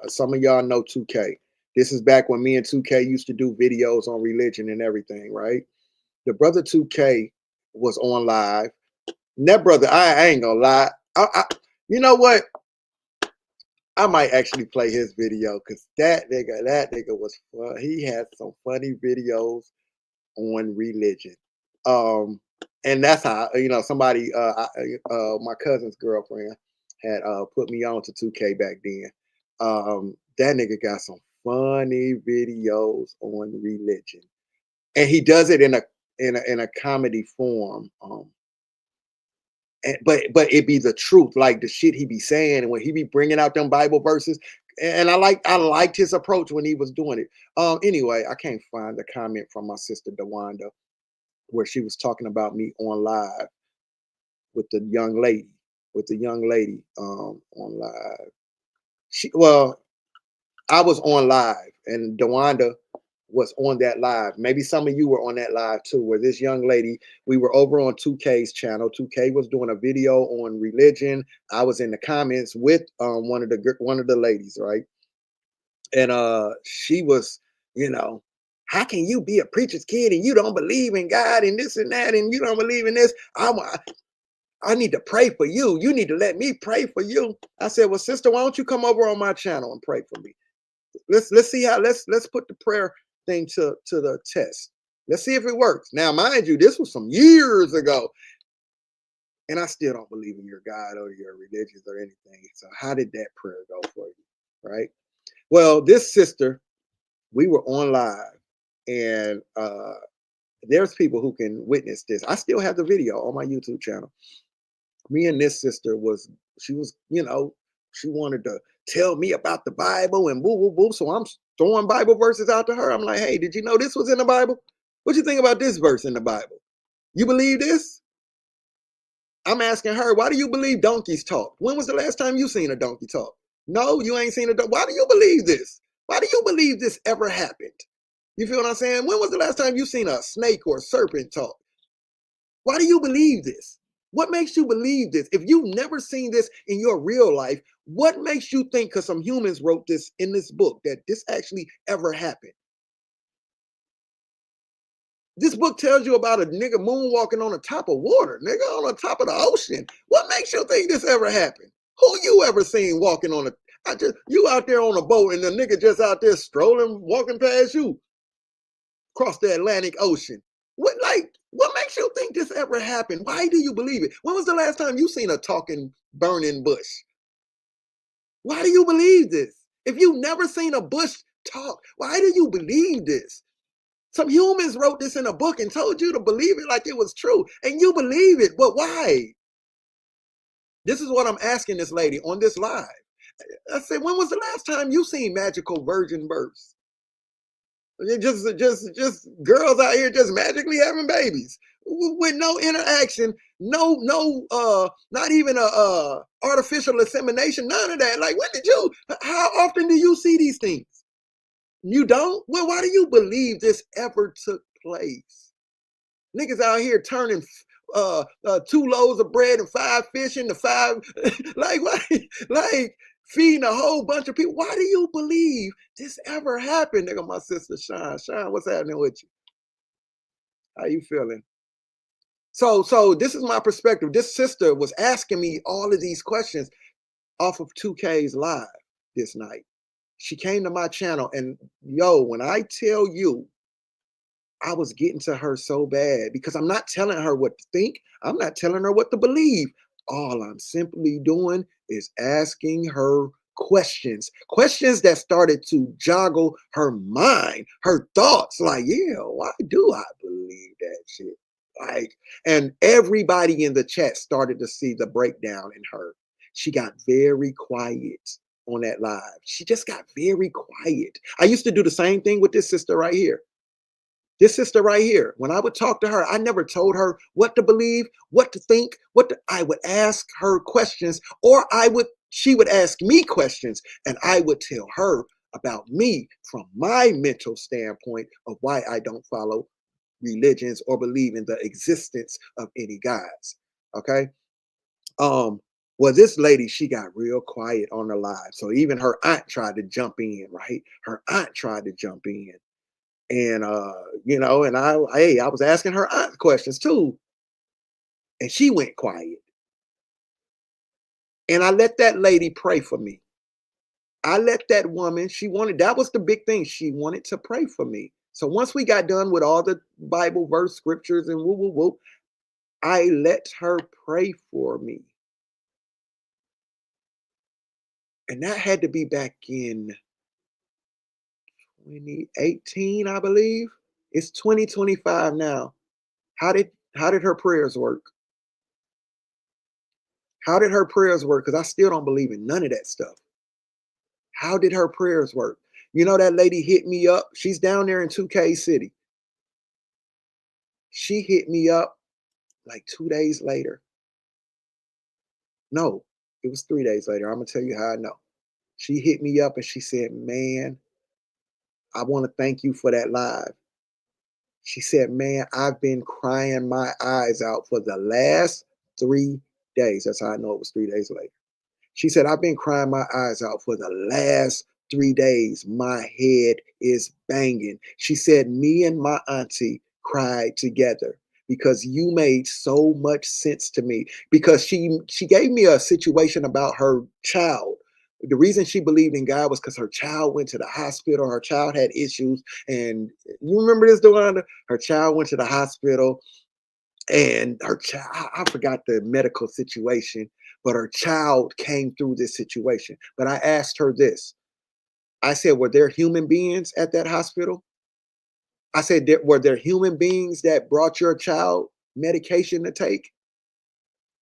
Some of y'all know 2K. This is back when me and 2K used to do videos on religion and everything, right? The brother 2K was on live. And that brother, I ain't gonna lie. You know what? I might actually play his video because that nigga was fun. He had some funny videos on religion. And that's how, somebody, my cousin's girlfriend had put me on to 2K back then. That nigga got some funny videos on religion. And he does it in a comedy form. But it be the truth, like the shit he be saying, and when he be bringing out them Bible verses, and I liked his approach when he was doing it. Anyway, I can't find the comment from my sister DeWanda where she was talking about me on live with the young lady, on live. I was on live, and DeWanda was on that live. Maybe some of you were on that live too, where this young lady, we were over on 2K's channel. 2K was doing a video on religion. I was in the comments with one of the ladies, right? And she was, how can you be a preacher's kid and you don't believe in God and this and that, and you don't believe in this? I need to pray for you. You need to let me pray for you. I said, well, sister, why don't you come over on my channel and pray for me? Let's see how let's put the prayer thing to the test. Let's see if it works. Now, mind you, this was some years ago, and I still don't believe in your God or your religions or anything. So how did that prayer go for you, right? Well, this sister, we were on live, and there's people who can witness this. I still have the video on my YouTube channel. Me and this sister she wanted to tell me about the Bible and boo, boo, boo. So I'm throwing Bible verses out to her. I'm like, hey, did you know this was in the Bible? What you think about this verse in the Bible? You believe this? I'm asking her, why do you believe donkeys talk? When was the last time you seen a donkey talk? No, you ain't seen a donkey. Why do you believe this? Why do you believe this ever happened? You feel what I'm saying? When was the last time you seen a snake or a serpent talk? Why do you believe this? What makes you believe this? If you've never seen this in your real life, what makes you think, because some humans wrote this in this book, that this actually ever happened? This book tells you about a nigga moonwalking on the top of water, nigga, on the top of the ocean. What makes you think this ever happened? Who you ever seen walking on you out there on a boat and the nigga just out there strolling, walking past you across the Atlantic Ocean? What makes you think this ever happened? Why do you believe it? When was the last time you seen a talking, burning bush? Why do you believe this? If you've never seen a bush talk, why do you believe this? Some humans wrote this in a book and told you to believe it like it was true, and you believe it, but why? This is what I'm asking this lady on this live. I said, when was the last time you seen magical virgin births? Just girls out here just magically having babies with no interaction, not even a artificial insemination, none of that. Like, how often do you see these things? You don't? Well, why do you believe this ever took place? Niggas out here turning 2 loaves of bread and 5 fish into 5, like feeding a whole bunch of people. Why do you believe this ever happened? Nigga, my sister Sean, what's happening with you? How you feeling? So this is my perspective. This sister was asking me all of these questions off of 2K's live this night. She came to my channel, and when I tell you, I was getting to her so bad because I'm not telling her what to think. I'm not telling her what to believe. All I'm simply doing is asking her questions that started to joggle her mind, her thoughts. Like, yeah, why do I believe that shit? And everybody in the chat started to see the breakdown in her. she got very quiet on that live. She just got very quiet. I used to do the same thing with this sister right here. This sister right here, when I would talk to her, I never told her what to believe, what to think, I would ask her questions, or she would ask me questions, and I would tell her about me from my mental standpoint of why I don't follow religions or believe in the existence of any gods. Okay. Well, this lady, she got real quiet on the live. So even her aunt tried to jump in, right? Her aunt tried to jump in. And and I was asking her aunt questions too. And she went quiet. And I let that lady pray for me. I let that woman, that was the big thing. She wanted to pray for me. So once we got done with all the Bible verse scriptures and woo, woo, woo, I let her pray for me. And that had to be back in 2018, I believe. It's 2025 now. How did her prayers work? How did her prayers work? Because I still don't believe in none of that stuff. How did her prayers work? You know, that lady hit me up. She's down there in 2K City. She hit me up like 2 days later. No, it was 3 days later. I'm going to tell you how I know. She hit me up and she said, man, I want to thank you for that live. She said, man, I've been crying my eyes out for the last 3 days. That's how I know it was 3 days later. She said, I've been crying my eyes out for the last 3 days. My head is banging. She said, me and my auntie cried together because you made so much sense to me. Because she gave me a situation about her child. The reason she believed in God was because her child went to the hospital. Her child had issues. And you remember this, Delonda? Her child went to the hospital. And her child, I forgot the medical situation, but her child came through this situation. But I asked her this. I said, were there human beings at that hospital? I said, were there human beings that brought your child medication to take?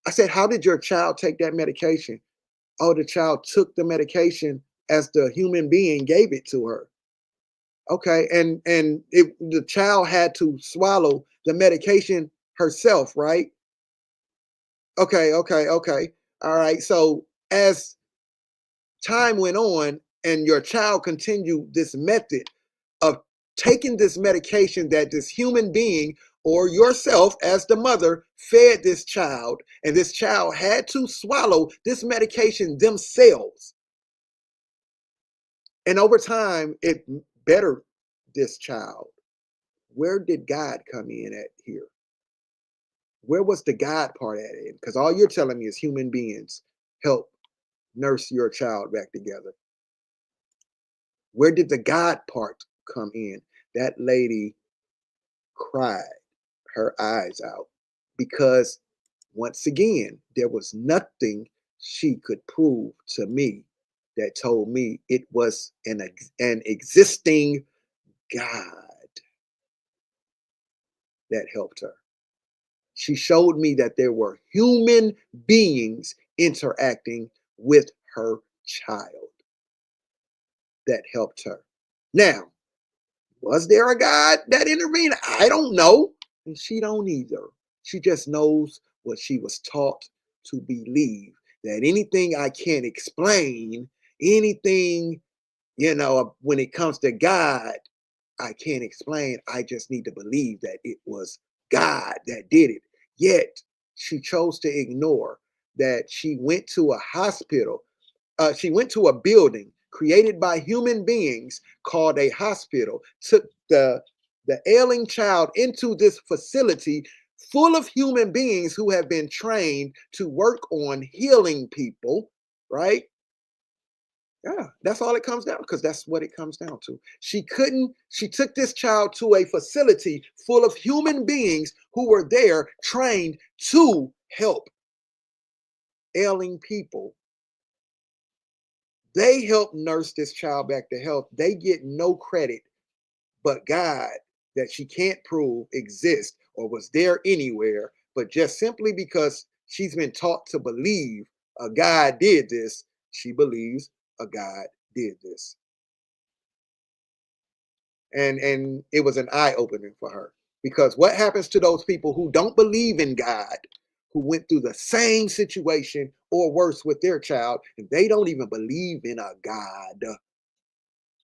I said, how did your child take that medication? Oh, the child took the medication as the human being gave it to her. Okay, and the child had to swallow the medication herself, right? Okay. All right. So as time went on and your child continued this method of taking this medication that this human being or yourself as the mother fed this child, and this child had to swallow this medication themselves. And over time, it bettered this child. Where did God come in at here? Where was the God part at it? Because all you're telling me is human beings help nurse your child back together. Where did the God part come in? That lady cried her eyes out because, once again, there was nothing she could prove to me that told me it was an existing God that helped her. She showed me that there were human beings interacting with her child that helped her. Now, was there a God that intervened? I don't know. And she don't either. She just knows what she was taught to believe, that anything I can't explain, anything, when it comes to God, I can't explain. I just need to believe that it was God that did it. Yet she chose to ignore that she went to a hospital. She went to a building created by human beings called a hospital, took the ailing child into this facility full of human beings who have been trained to work on healing people, right? Yeah, that's all it comes down, because that's what it comes down to. She took this child to a facility full of human beings who were there trained to help ailing people. They help nurse this child back to health. They get no credit, but God, that she can't prove exists or was there anywhere, but just simply because she's been taught to believe a God did this. She believes a God did this. And it was an eye-opener for her. Because what happens to those people who don't believe in God, who went through the same situation or worse with their child, and they don't even believe in a God?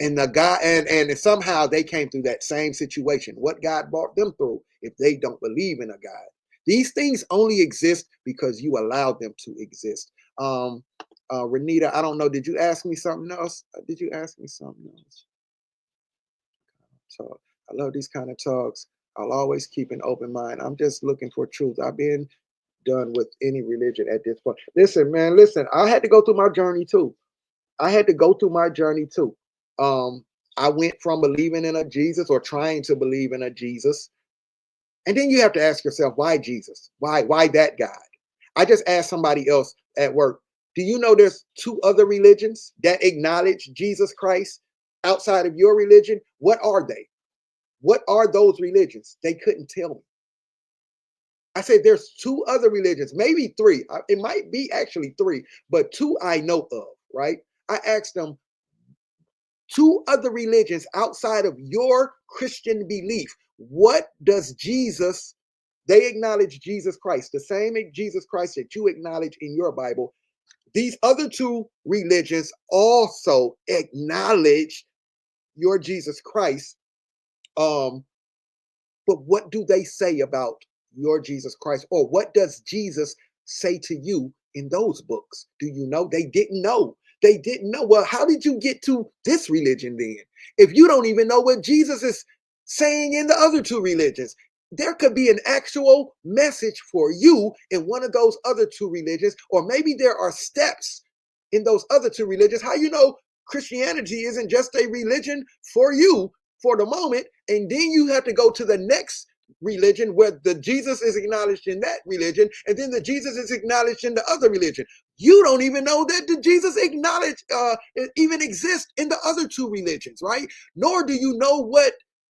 And the God, and somehow they came through that same situation. What God brought them through if they don't believe in a God? These things only exist because you allowed them to exist. Renita, I don't know. Did you ask me something else? Did you ask me something else? So I love these kind of talks. I'll always keep an open mind. I'm just looking for truth. I've been done with any religion at this point. Listen, man, listen. I had to go through my journey too. I went from believing in a Jesus or trying to believe in a Jesus. And then you have to ask yourself, why Jesus? Why that God? I just asked somebody else at work, do you know there's 2 other religions that acknowledge Jesus Christ outside of your religion? What are they? What are those religions? They couldn't tell me. I said, there's 2 other religions, maybe 3. It might be actually 3, but 2 I know of, right? I asked them, 2 other religions outside of your Christian belief. What does Jesus, they acknowledge Jesus Christ, the same Jesus Christ that you acknowledge in your Bible. These other 2 religions also acknowledge your Jesus Christ. But what do they say about your Jesus Christ? Or what does Jesus say to you in those books? Do you know? They didn't know. They didn't know. Well, how did you get to this religion then? If you don't even know what Jesus is saying in the other 2 religions, there could be an actual message for you in one of those other 2 religions, or maybe there are steps in those other 2 religions. How you know Christianity isn't just a religion for you for the moment, and then you have to go to the next religion where the Jesus is acknowledged in that religion, and then the Jesus is acknowledged in the other religion. You don't even know that the Jesus acknowledged even exists in the other 2 religions, right? Nor do you know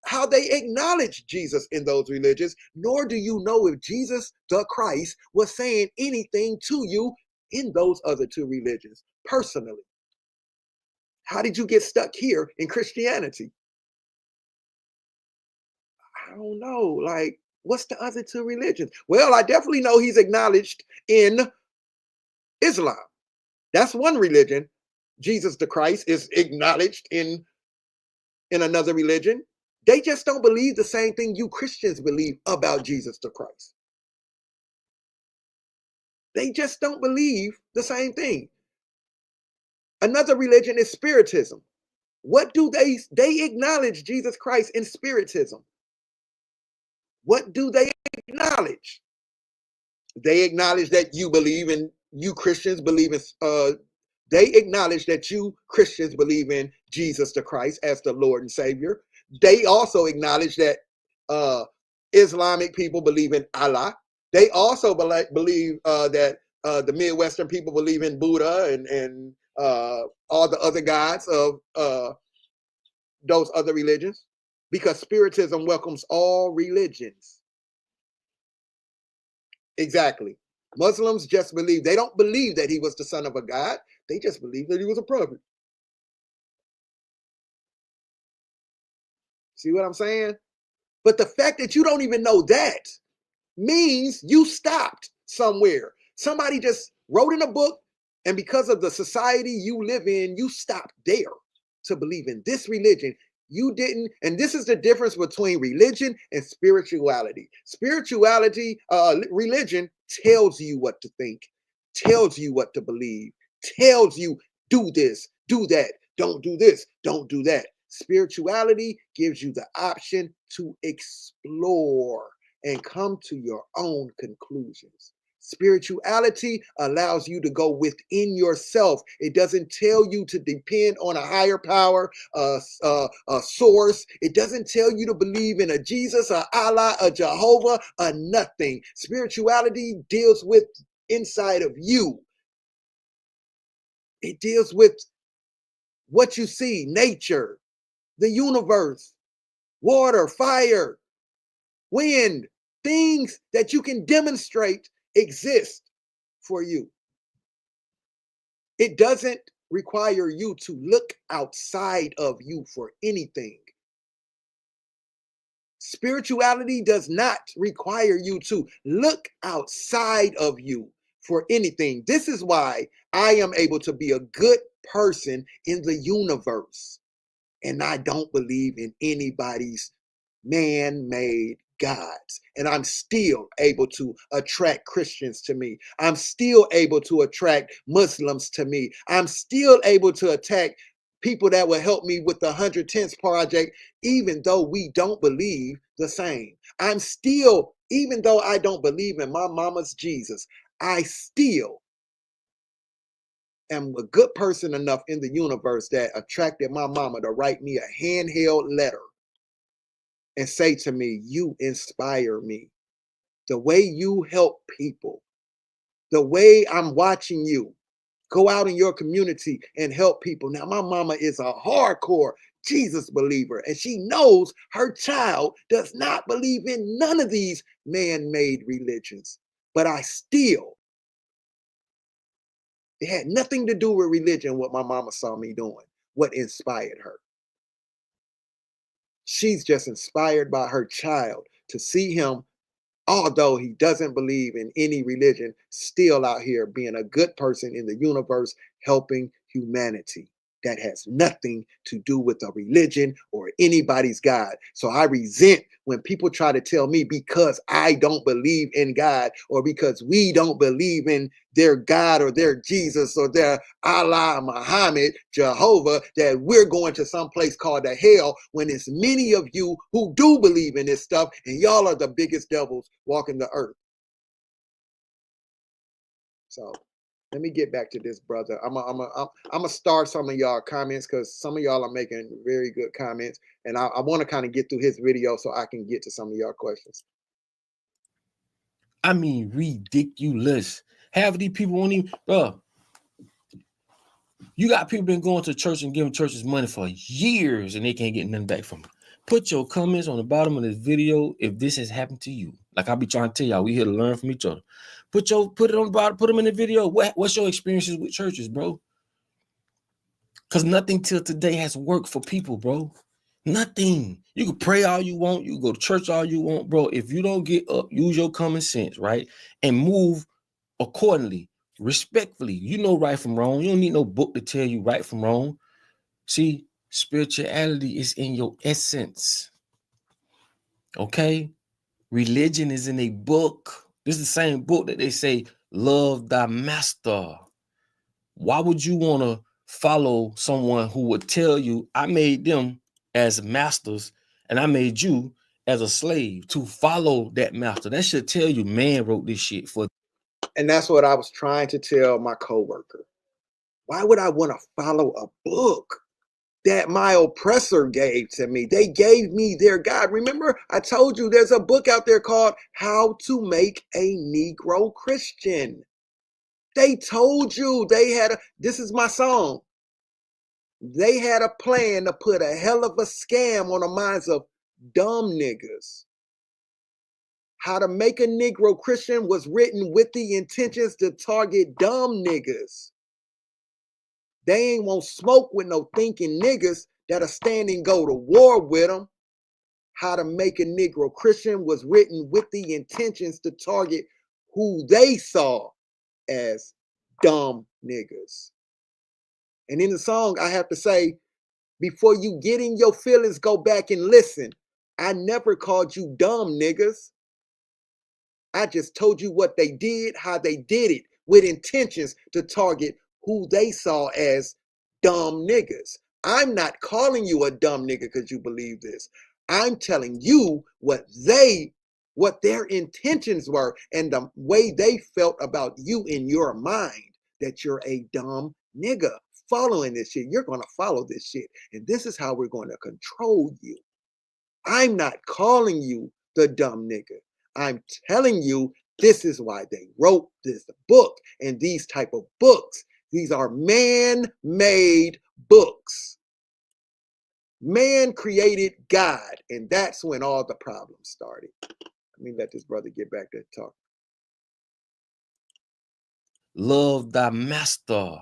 how they acknowledge Jesus in those religions, nor do you know if Jesus the Christ was saying anything to you in those other 2 religions personally. How did you get stuck here in Christianity? I don't know. Like, what's the other 2 religions? Well, I definitely know he's acknowledged in Islam. That's one religion. Jesus the Christ is acknowledged in another religion. They just don't believe the same thing you Christians believe about Jesus the Christ. They just don't believe the same thing. Another religion is Spiritism. What do they acknowledge Jesus Christ in Spiritism? What do they acknowledge? They acknowledge that you Christians believe in, they acknowledge that you Christians believe in Jesus the Christ as the Lord and Savior. They also acknowledge that Islamic people believe in Allah. They also believe that the Midwestern people believe in Buddha and all the other gods of those other religions, because Spiritism welcomes all religions. Exactly. Muslims just believe, they don't believe that he was the son of a God. They just believe that he was a prophet. See what I'm saying? But the fact that you don't even know that means you stopped somewhere. Somebody just wrote in a book, and because of the society you live in, you stopped there to believe in this religion. You didn't, and this is the difference between religion and spirituality. Spirituality, religion tells you what to think, tells you what to believe, tells you do this, do that, don't do this, don't do that. Spirituality gives you the option to explore and come to your own conclusions. Spirituality allows you to go within yourself. It doesn't tell you to depend on a higher power, a source. It doesn't tell you to believe in a Jesus, a Allah, a Jehovah, a nothing. Spirituality deals with inside of you. It deals with what you see, nature, the universe, water, fire, wind, things that you can demonstrate exist for you. It doesn't require you to look outside of you for anything. Spirituality does not require you to look outside of you for anything. This is why I am able to be a good person in the universe. And I don't believe in anybody's man-made gods. And I'm still able to attract Christians to me. I'm still able to attract Muslims to me. I'm still able to attack people that will help me with the 110th project, even though we don't believe the same. I'm still, even though I don't believe in my mama's Jesus, I still am a good person enough in the universe that attracted my mama to write me a handheld letter and say to me, you inspire me. The way you help people, the way I'm watching you go out in your community and help people. Now, my mama is a hardcore Jesus believer, and she knows her child does not believe in none of these man-made religions. But I still, it had nothing to do with religion, what my mama saw me doing, what inspired her. She's just inspired by her child to see him, although he doesn't believe in any religion, still out here being a good person in the universe, helping humanity. That has nothing to do with a religion or anybody's God. So I resent when people try to tell me because I don't believe in God or because we don't believe in their God or their Jesus or their Allah, Muhammad, Jehovah, that we're going to some place called the hell when it's many of you who do believe in this stuff and y'all are the biggest devils walking the earth. So let me get back to this, brother. I'm gonna start some of y'all comments because some of y'all are making very good comments, and I want to kind of get through his video so I can get to some of y'all questions. I mean, ridiculous. Half of these people won't even, bro. You got people been going to church and giving churches money for years and they can't get nothing back from it. Put your comments on the bottom of this video if this has happened to you. Like I be trying to tell y'all, we here to learn from each other. Put it on the bottom, put them in the video. What's your experiences with churches, bro? Because nothing till today has worked for people, bro. Nothing. You can pray all you want. You can go to church all you want, bro. If you don't get up, use your common sense, right? And move accordingly, respectfully. You know right from wrong. You don't need no book to tell you right from wrong. See, spirituality is in your essence. Okay? Religion is in a book. This is the same book that they say, love thy master. Why would you want to follow someone who would tell you, I made them as masters and I made you as a slave to follow that master? That should tell you, man wrote this shit for. And that's what I was trying to tell my coworker. Why would I want to follow a book that my oppressor gave to me? They gave me their God. Remember, I told you there's a book out there called How to Make a Negro Christian. They told you this is my song. They had a plan to put a hell of a scam on the minds of dumb niggas. How to Make a Negro Christian was written with the intentions to target dumb niggas. They ain't won't smoke with no thinking niggas that'll stand and go to war with them. How to Make a Negro Christian was written with the intentions to target who they saw as dumb niggas. And in the song, I have to say, before you get in your feelings, go back and listen. I never called you dumb niggas. I just told you what they did, how they did it, with intentions to target who they saw as dumb niggas. I'm not calling you a dumb nigga because you believe this. I'm telling you what their intentions were and the way they felt about you in your mind, that you're a dumb nigga following this shit. You're going to follow this shit. And this is how we're going to control you. I'm not calling you the dumb nigga. I'm telling you, this is why they wrote this book and these type of books. These are man-made books. Man created God, and that's when all the problems started. Let me let this brother get back to talk. Love thy master.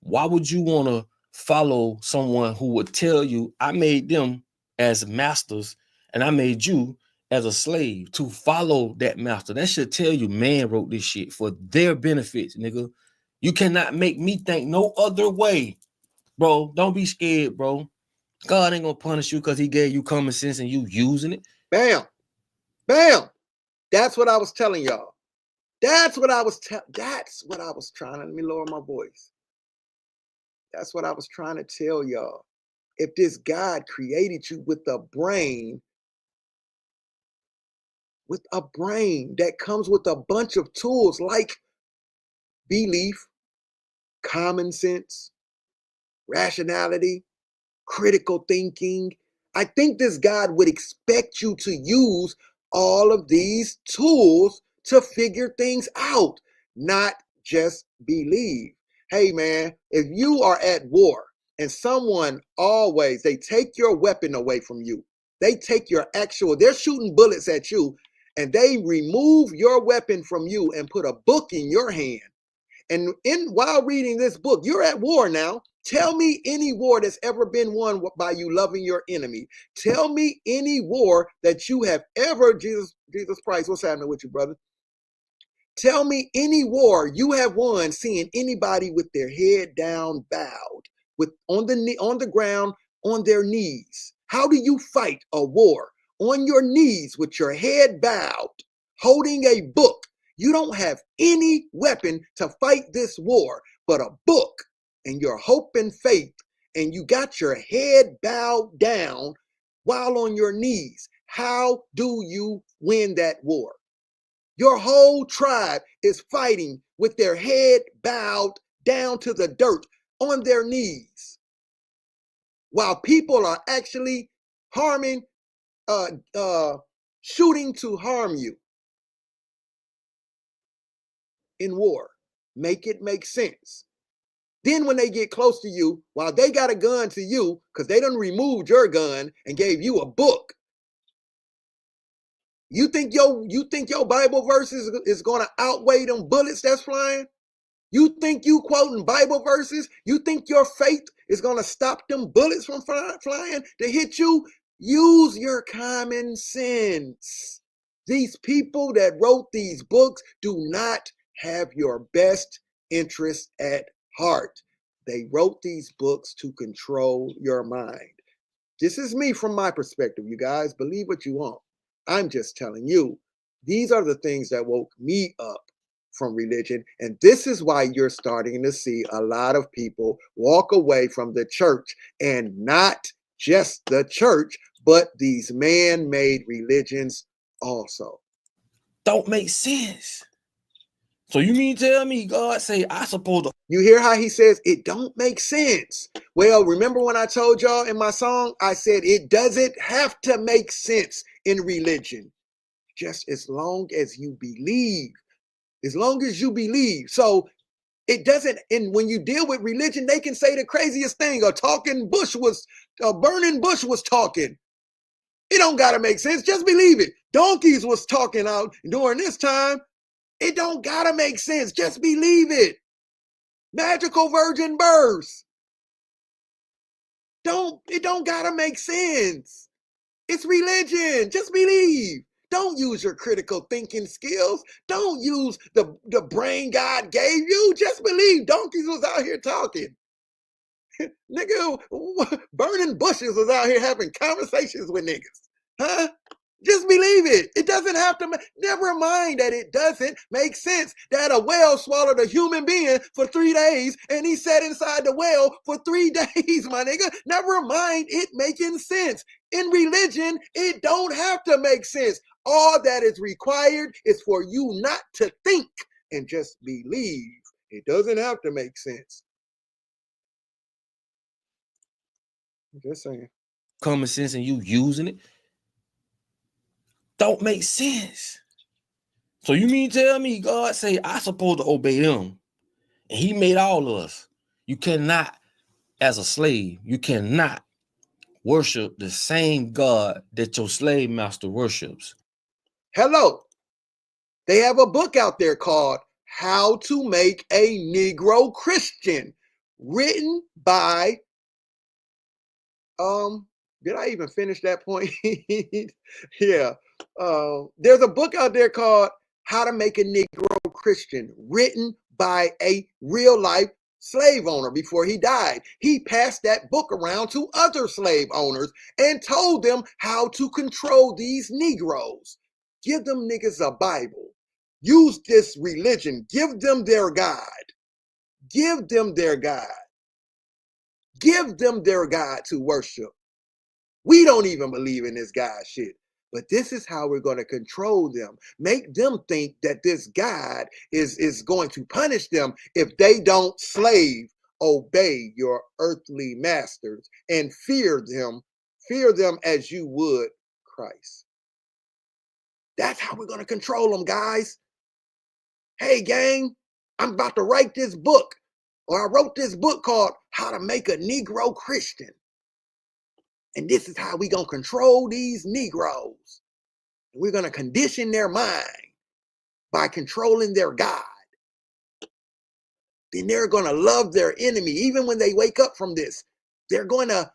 Why would you want to follow someone who would tell you, I made them as masters and I made you as a slave to follow that master? That should tell you man wrote this shit for their benefits, nigga. You cannot make me think no other way, bro. Don't be scared, bro. God ain't gonna punish you because he gave you common sense and you using it. Bam. Bam. That's what I was telling y'all. That's what I was trying to, let me lower my voice. That's what I was trying to tell y'all. If this God created you with a brain that comes with a bunch of tools like belief, common sense, rationality, critical thinking, I think this God would expect you to use all of these tools to figure things out, not just believe. Hey man, if you are at war and someone they take your weapon away from you, they take your they're shooting bullets at you, and they remove your weapon from you and put a book in your hand. And while reading this book, you're at war now. Tell me any war that's ever been won by you loving your enemy. Tell me any war that you have ever, Jesus Christ, what's happening with you, brother? Tell me any war you have won seeing anybody with their head down, bowed, on the ground, on their knees. How do you fight a war? On your knees with your head bowed, holding a book. You don't have any weapon to fight this war but a book and your hope and faith, and you got your head bowed down while on your knees. How do you win that war? Your whole tribe is fighting with their head bowed down to the dirt on their knees, while people are actually shooting to harm you in war. Make it make sense. Then when they get close to you, while they got a gun to you, because they done removed your gun and gave you a book, you think your Bible verses is going to outweigh them bullets that's flying? You think you quoting Bible verses? You think your faith is going to stop them bullets from flying to hit you? Use your common sense. These people that wrote these books do not have your best interest at heart. They wrote these books to control your mind. This is me from my perspective, you guys. Believe what you want. I'm just telling you, these are the things that woke me up from religion. And this is why you're starting to see a lot of people walk away from the church, and not just the church, but these man-made religions also. Don't make sense. So you mean tell me God say I supposed to? You hear how he says it don't make sense? Well, remember when I told y'all in my song, I said it doesn't have to make sense in religion, just as long as you believe. As long as you believe. So it doesn't, and when you deal with religion, they can say the craziest thing. A burning bush was talking. It don't gotta make sense. Just believe it. Donkeys was talking out during this time. It don't gotta make sense. Just believe it. Magical virgin births. It don't gotta make sense. It's religion. Just believe. Don't use your critical thinking skills. Don't use the brain God gave you. Just believe. Donkeys was out here talking. Nigga, burning bushes was out here having conversations with niggas. Huh? Just believe it. It doesn't have to, never mind that it doesn't make sense that a whale swallowed a human being for 3 days and he sat inside the whale for 3 days, my nigga. Never mind it making sense. In religion, it don't have to make sense. All that is required is for you not to think and just believe. It doesn't have to make sense. I'm just saying. Common sense and you using it don't make sense. So you mean tell me God say I supposed to obey him, and he made all of us. You cannot, as a slave, you cannot worship the same God that your slave master worships. Hello. They have a book out there called How to Make a Negro Christian. written by, did I even finish that point? Yeah. There's a book out there called How to Make a Negro Christian, written by a real life slave owner before he died. He passed that book around to other slave owners and told them how to control these Negroes. Give them niggas a Bible. Use this religion. Give them their God. Give them their God. Give them their God to worship. We don't even believe in this God shit. But this is how we're going to control them. Make them think that this God is going to punish them if they don't obey your earthly masters, and fear them as you would Christ. That's how we're going to control them, guys. Hey, gang, I'm about to write this book, or I wrote this book called How to Make a Negro Christian. And this is how we're going to control these Negroes. We're going to condition their mind by controlling their God. Then they're going to love their enemy. Even when they wake up from this, they're going to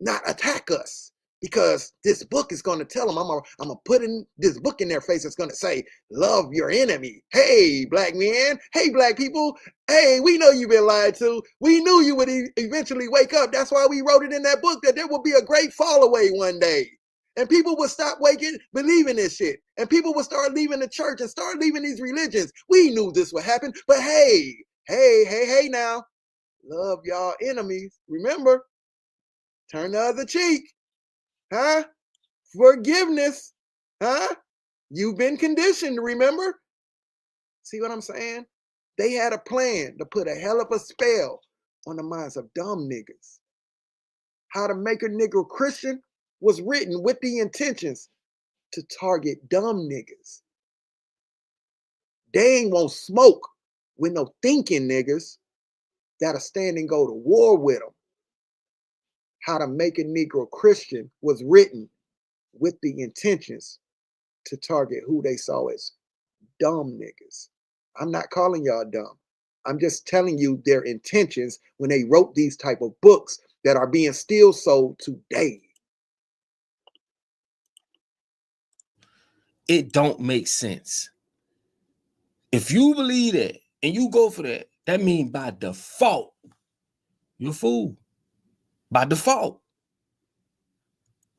not attack us, because this book is going to tell them, I'm going to put in this book in their face. It's going to say, love your enemy. Hey, black man. Hey, black people. Hey, we know you've been lied to. We knew you would eventually wake up. That's why we wrote it in that book, that there will be a great fall away one day. And people will stop believing this shit. And people will start leaving the church and start leaving these religions. We knew this would happen. But hey now, love y'all enemies. Remember, turn the other cheek. Huh? Forgiveness. Huh? You've been conditioned, remember? See what I'm saying? They had a plan to put a hell of a spell on the minds of dumb niggas. How to Make a Negro Christian was written with the intentions to target dumb niggas. They ain't won't smoke with no thinking niggas that'll stand and go to war with them. How to Make a Negro Christian was written with the intentions to target who they saw as dumb niggas. I'm not calling y'all dumb. I'm just telling you their intentions when they wrote these type of books that are being still sold today. It don't make sense. If you believe that and you go for that, that means by default, you're a fool. By default.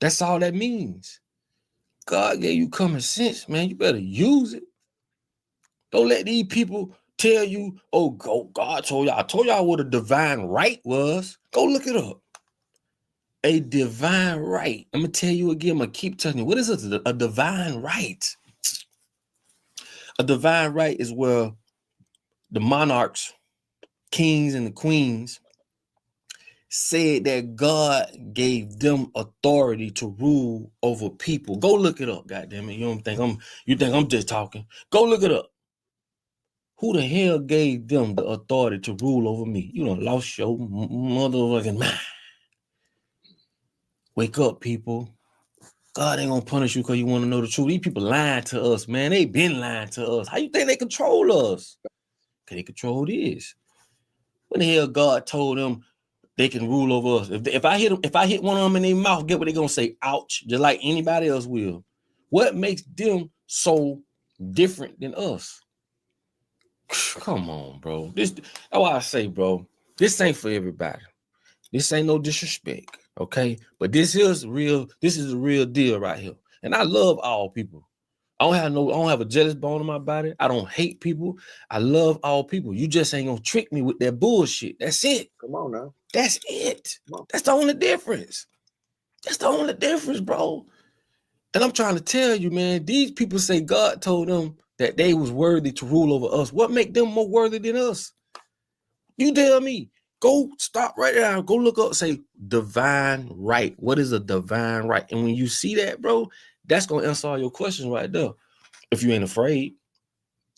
That's all that means. God gave you common sense, man. You better use it. Don't let these people tell you, oh, God told y'all. I told y'all what a divine right was. Go look it up. A divine right. I'm going to tell you again. I'm going to keep telling you. What is a divine right? A divine right is where the monarchs, kings and the queens, said that God gave them authority to rule over people. Go look it up, goddammit. You think I'm just talking. Go look it up. Who the hell gave them the authority to rule over me? You done lost your motherfucking mind. Wake up, people. God ain't gonna punish you because you want to know the truth. These people lying to us, man. They been lying to us. How you think they control us? Because they control this. When the hell God told them they can rule over us? If I hit one of them in their mouth, get what they gonna say? Ouch, just like anybody else will. What makes them so different than us? Come on, bro. That's why I say, bro, this ain't for everybody. This ain't no disrespect, okay? But this is real. This is the real deal right here. And I love all people. I don't have a jealous bone in my body. I don't hate people. I love all people. You just ain't gonna trick me with that bullshit. That's it. Come on now. That's it. That's the only difference. That's the only difference, bro. And I'm trying to tell you, man, these people say God told them that they was worthy to rule over us. What make them more worthy than us? You tell me. Go stop right there. Go look up, say divine right. What is a divine right? And when you see that, bro, that's going to answer all your questions right there. If you ain't afraid,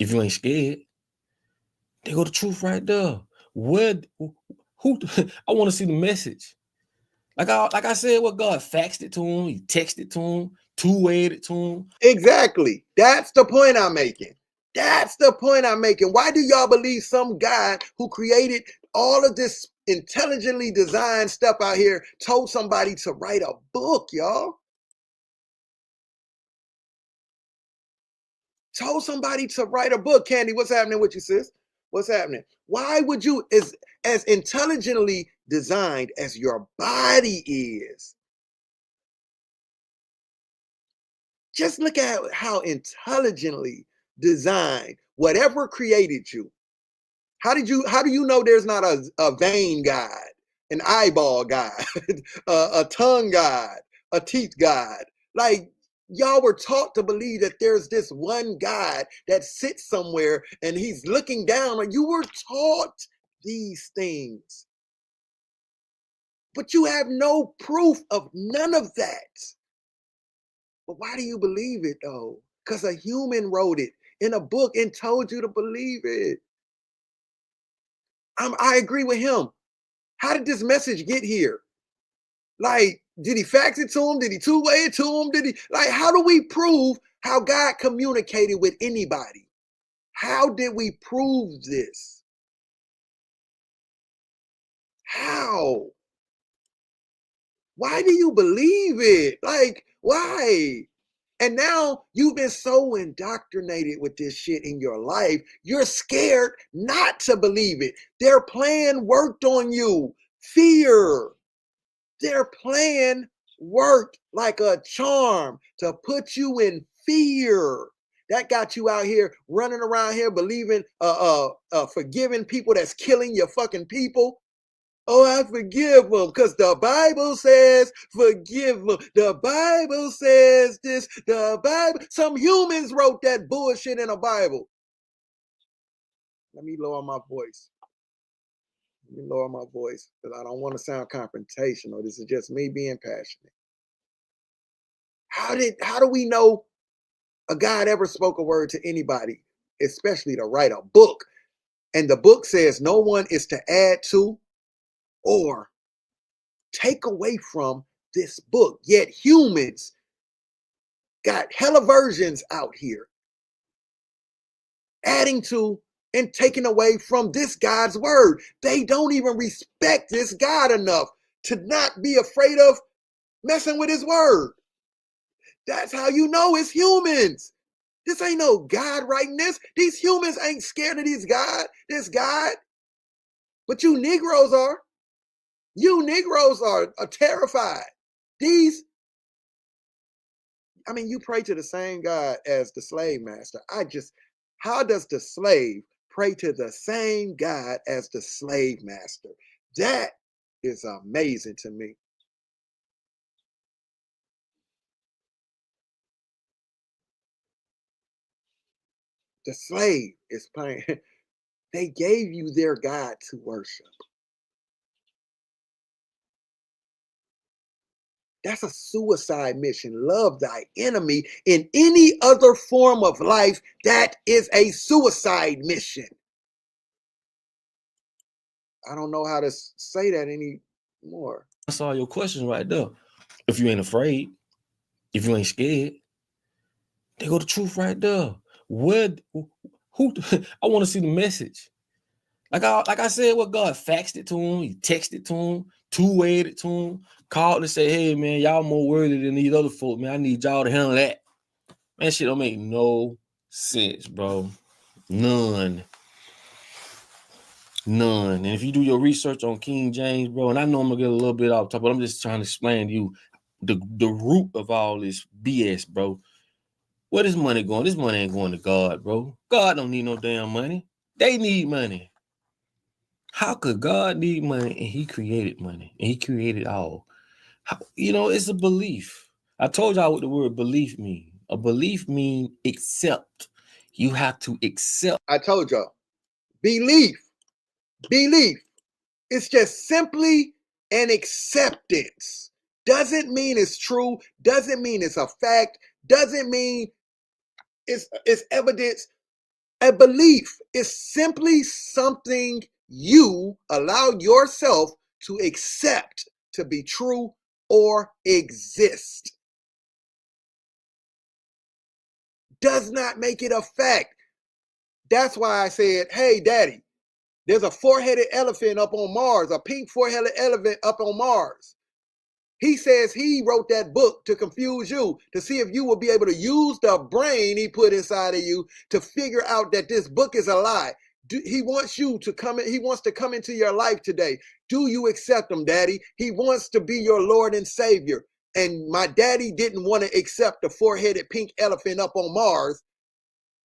if you ain't scared, they go the truth right there. Who I want to see the message. Like I said, what God faxed it to him, he texted it to him, two-wayed it to him. Exactly. That's the point I'm making. That's the point I'm making. Why do y'all believe some guy who created all of this intelligently designed stuff out here told somebody to write a book, y'all? Told somebody to write a book. Candy, what's happening with you, sis? What's happening? Why would you, as intelligently designed as your body is, just look at how intelligently designed whatever created you. How do you know there's not a vein God, an eyeball God, a tongue God, a teeth God? Like, y'all were taught to believe that there's this one God that sits somewhere and he's looking down. Like, you were taught these things, but you have no proof of none of that. But why do you believe it though? Because a human wrote it in a book and told you to believe it. I agree with him. How did this message get here? Like, did he fax it to him? Did he two-way it to him? How do we prove how God communicated with anybody? How did we prove this? How? Why do you believe it? Like, why? And now you've been so indoctrinated with this shit in your life, you're scared not to believe it. Their plan worked on you. Fear. Their plan worked like a charm to put you in fear. That got you out here running around here believing, forgiving people that's killing your fucking people. Oh, I forgive them because the Bible says forgive them. The Bible says this. The Bible. Some humans wrote that bullshit in a Bible. Let me lower my voice. Let me lower my voice because I don't want to sound confrontational. This is just me being passionate. How do we know a God ever spoke a word to anybody, especially to write a book? And the book says no one is to add to or take away from this book. Yet humans got hella versions out here adding to and taking away from this God's word. They don't even respect this God enough to not be afraid of messing with his word. That's how you know it's humans. This ain't no God writing this. These humans ain't scared of this God. But you Negroes are. You Negroes are terrified. You pray to the same God as the slave master. How does the slave pray to the same God as the slave master? That is amazing to me. The slave is praying. They gave you their God to worship. That's a suicide mission. Love thy enemy. In any other form of life, that is a suicide mission. I don't know how to say that anymore. That's all your questions right there. If you ain't afraid, if you ain't scared, they go the truth right there. Who I want to see the message. Like I said, what God faxed it to him, he texted it to him, two-wayed it to him, called and said, hey man, y'all more worthy than these other folk, man. I need y'all to handle that. Man, shit don't make no sense, bro. None. And if you do your research on King James, bro, and I know I'm gonna get a little bit off top, but I'm just trying to explain to you the root of all this BS, bro. Where this money going? This money ain't going to God, bro. God don't need no damn money. They need money. How could God need money and he created money and he created all? It's a belief. I told y'all what the word belief mean. A belief means accept. You have to accept. I told y'all, belief. It's just simply an acceptance. Doesn't mean it's true. Doesn't mean it's a fact. Doesn't mean it's evidence. A belief is simply something you allow yourself to accept to be true or exist. Does not make it a fact. That's why I said, hey, Daddy, there's a four-headed elephant up on Mars, a pink four-headed elephant up on Mars. He says he wrote that book to confuse you, to see if you will be able to use the brain he put inside of you to figure out that this book is a lie. He wants you to come in. He wants to come into your life today. Do you accept him, Daddy? He wants to be your Lord and Savior. And my daddy didn't want to accept the four-headed pink elephant up on Mars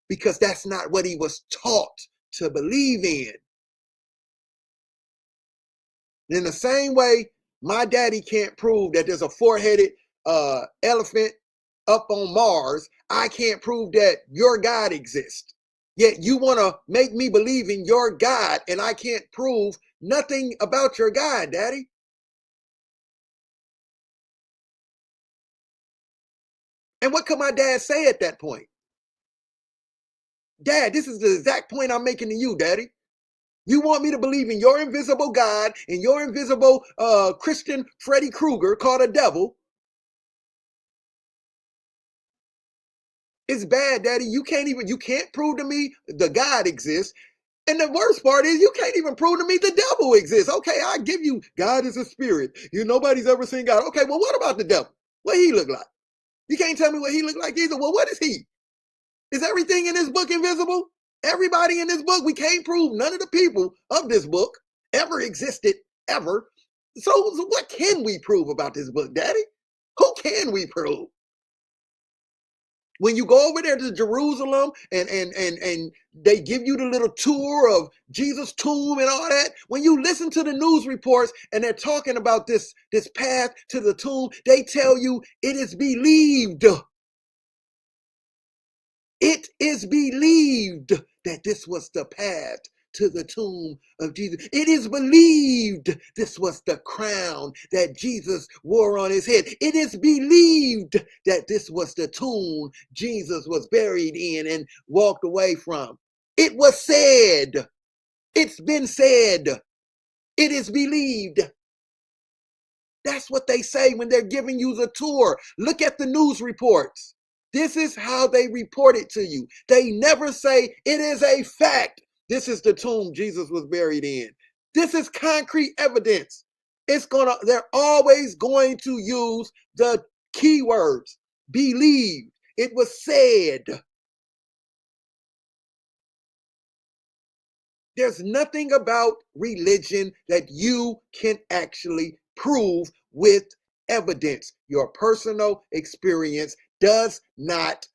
because that's not what he was taught to believe in. In the same way, my daddy can't prove that there's a four-headed elephant up on Mars. I can't prove that your God exists. Yet you want to make me believe in your God, and I can't prove nothing about your God, Daddy. And what could my dad say at that point? Dad, this is the exact point I'm making to you, Daddy. You want me to believe in your invisible God and your invisible Christian Freddy Krueger called a devil. It's bad, Daddy. You can't prove to me the God exists. And the worst part is you can't even prove to me the devil exists. Okay, I give you God is a spirit. Nobody's ever seen God. Okay, well, what about the devil? What he look like? You can't tell me what he look like either. Well, what is he? Is everything in this book invisible? Everybody in this book, we can't prove none of the people of this book ever existed, ever. So what can we prove about this book, Daddy? Who can we prove? When you go over there to Jerusalem and they give you the little tour of Jesus' tomb and all that, when you listen to the news reports and they're talking about this path to the tomb, they tell you it is believed. It is believed that this was the path to the tomb of Jesus. It is believed this was the crown that Jesus wore on his head. It is believed that this was the tomb Jesus was buried in and walked away from. It was said. It's been said. It is believed. That's what they say when they're giving you the tour. Look at the news reports. This is how they report it to you. They never say it is a fact. This is the tomb Jesus was buried in. This is concrete evidence. They're always going to use the keywords. Believed. It was said. There's nothing about religion that you can actually prove with evidence. Your personal experience does not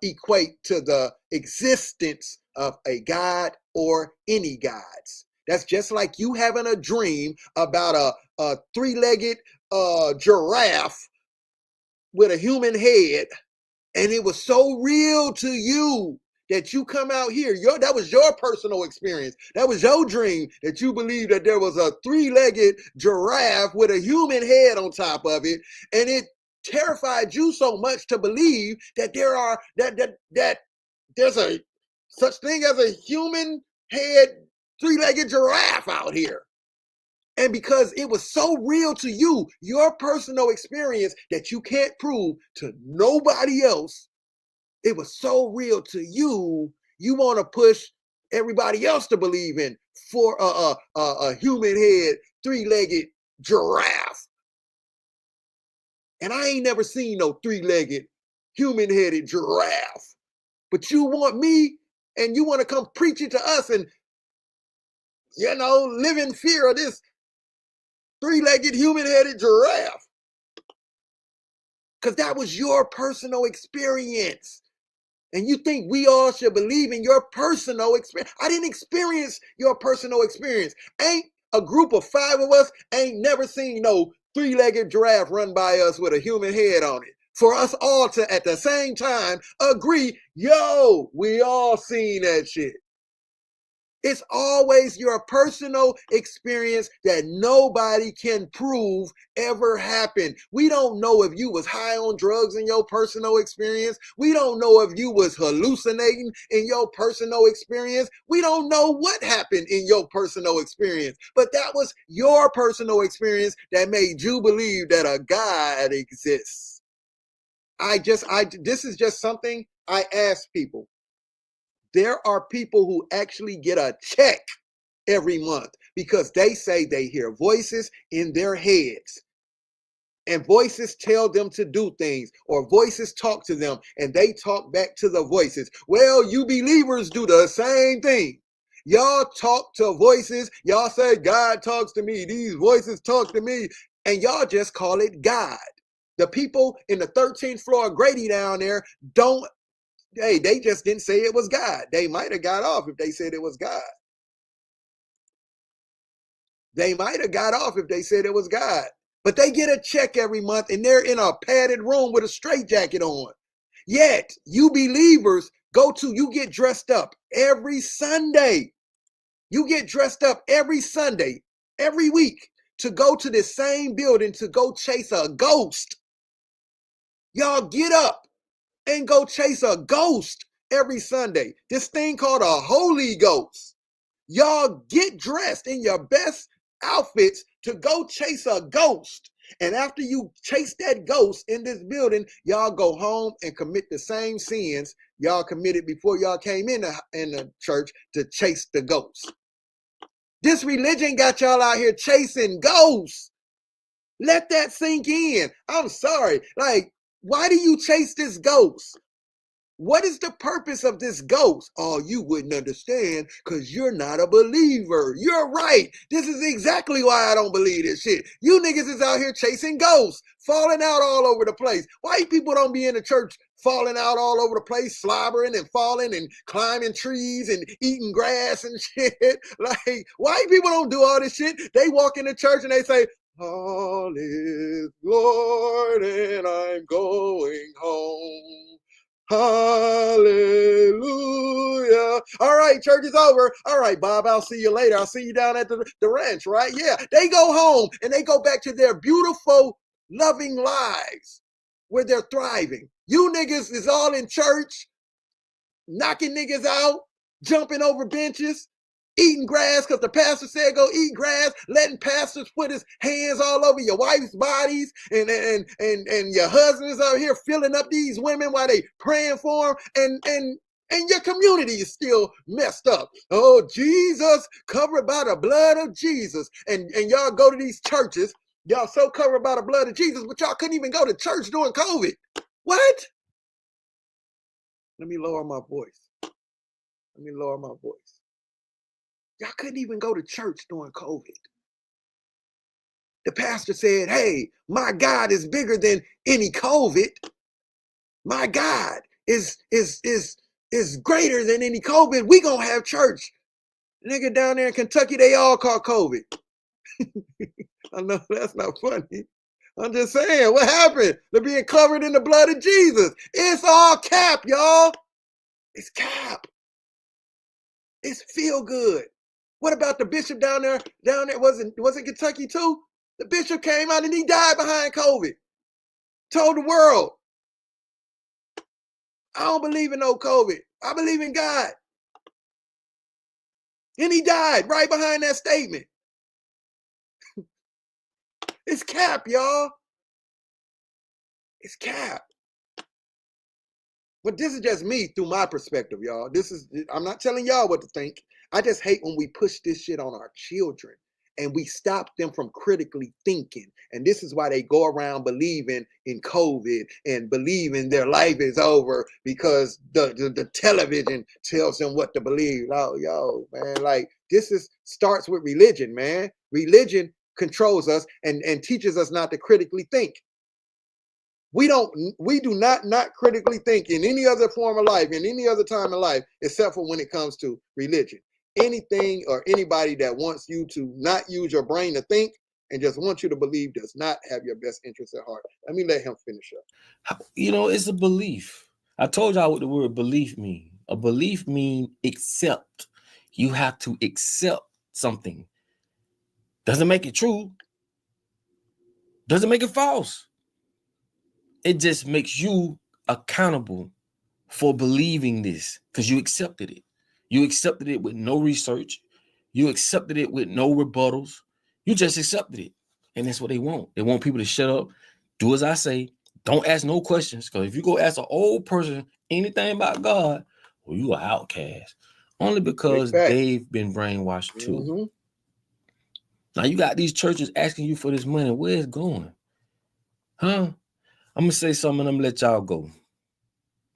equate to the existence of a God or any gods. That's just like you having a dream about a three-legged giraffe with a human head, and it was so real to you that you come out here. That was your personal experience. That was your dream, that you believed that there was a three-legged giraffe with a human head on top of it, and it terrified you so much to believe that there's a such thing as a human head three-legged giraffe out here. And because it was so real to you, your personal experience that you can't prove to nobody else, it was so real to you, you want to push everybody else to believe in for a human head three-legged giraffe. And I ain't never seen no three-legged human-headed giraffe. But you want me, and you want to come preach it to us and, live in fear of this three-legged human-headed giraffe. Because that was your personal experience. And you think we all should believe in your personal experience. I didn't experience your personal experience. Ain't a group of 5 of us ain't never seen no three-legged giraffe run by us with a human head on it. For us all to, at the same time, agree, we all seen that shit. It's always your personal experience that nobody can prove ever happened. We don't know if you was high on drugs in your personal experience. We don't know if you was hallucinating in your personal experience. We don't know what happened in your personal experience. But that was your personal experience that made you believe that a God exists. This is just something I ask people. there are people who actually get a check every month because they say they hear voices in their heads. And voices tell them to do things, or voices talk to them and they talk back to the voices. Well, you believers do the same thing. Y'all talk to voices. Y'all say, God talks to me. These voices talk to me. And y'all just call it God. The people in the 13th floor Grady down there they just didn't say it was God. They might have got off if they said it was God. They might have got off if they said it was God. But they get a check every month and they're in a padded room with a straitjacket on. Yet, you believers you get dressed up every Sunday. You get dressed up every Sunday, every week, to go to this same building to go chase a ghost. Y'all get up and go chase a ghost every Sunday. This thing called a Holy Ghost. Y'all get dressed in your best outfits to go chase a ghost. And after you chase that ghost in this building, y'all go home and commit the same sins y'all committed before y'all came in the church to chase the ghost. This religion got y'all out here chasing ghosts. Let that sink in. I'm sorry. Like, why do you chase this ghost? What is the purpose of this ghost? Oh, you wouldn't understand because you're not a believer. You're right. This is exactly why I don't believe this shit. You niggas is out here chasing ghosts, falling out all over the place. White people don't be in the church falling out all over the place, slobbering and falling and climbing trees and eating grass and shit. Like, white people don't do all this shit. They walk in the church and they say, all is Lord and I'm going home. Hallelujah. All right, church is over. All right, Bob, I'll see you later. I'll see you down at the ranch, right? Yeah, they go home and they go back to their beautiful, loving lives where they're thriving. You niggas is all in church, knocking niggas out, jumping over benches, eating grass because the pastor said go eat grass, letting pastors put his hands all over your wife's bodies, and your husbands out here filling up these women while they praying for them, and your community is still messed up. Oh, Jesus, covered by the blood of Jesus. And y'all go to these churches, y'all so covered by the blood of Jesus, but y'all couldn't even go to church during COVID. What? Let me lower my voice. Y'all couldn't even go to church during COVID. The pastor said, hey, my God is bigger than any COVID. My God is greater than any COVID. We gonna have church. Nigga down there in Kentucky, they all caught COVID. I know that's not funny. I'm just saying, what happened to being covered in the blood of Jesus? It's all cap, y'all. It's cap. It's feel good. What about the bishop down there? Was it Kentucky too? The bishop came out and he died behind COVID. Told the world, I don't believe in no COVID. I believe in God. And he died right behind that statement. It's cap, y'all. It's cap. But this is just me through my perspective, y'all. I'm not telling y'all what to think. I just hate when we push this shit on our children and we stop them from critically thinking. And this is why they go around believing in COVID and believing their life is over because the television tells them what to believe. Oh, yo, man, like starts with religion, man. Religion controls us and teaches us not to critically think. We do not critically think in any other form of life, in any other time in life, except for when it comes to religion. Anything or anybody that wants you to not use your brain to think and just wants you to believe does not have your best interest at heart. Let me let him finish up. You know, it's a belief. I told y'all what the word belief means. A belief means accept. You have to accept something. Doesn't make it true. Doesn't make it false. It just makes you accountable for believing this because you accepted it. You accepted it with no research. You accepted it with no rebuttals. You just accepted it. And that's what they want. They want people to shut up, do as I say, don't ask no questions. Because if you go ask an old person anything about God, well, you are outcast. Only because fact. they've been brainwashed too. Mm-hmm. Now you got these churches asking you for this money. Where it's going? Huh? I'm gonna say something and I'm gonna let y'all go.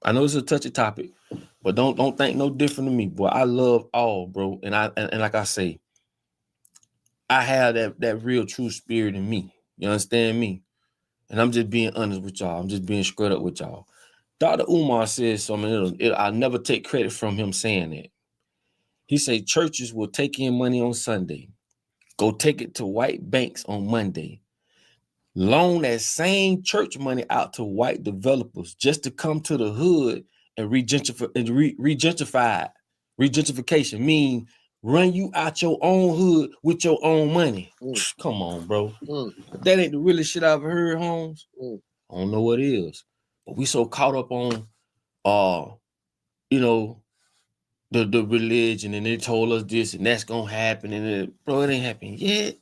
I know it's a touchy topic, but don't think no different to me, boy. I love all, bro. And like I say, I have that real true spirit in me. You understand me? And I'm just being honest with y'all. I'm just being straight up with y'all. Dr. Umar says something. I'll never take credit from him saying that. He said churches will take in money on Sunday, go take it to white banks on Monday, loan that same church money out to white developers just to come to the hood and regentification mean run you out your own hood with your own money. Come on, bro. If that ain't the realest shit I've heard, Holmes, I don't know what is. But we so caught up on the religion, and they told us this and that's gonna happen, and bro, it ain't happened yet.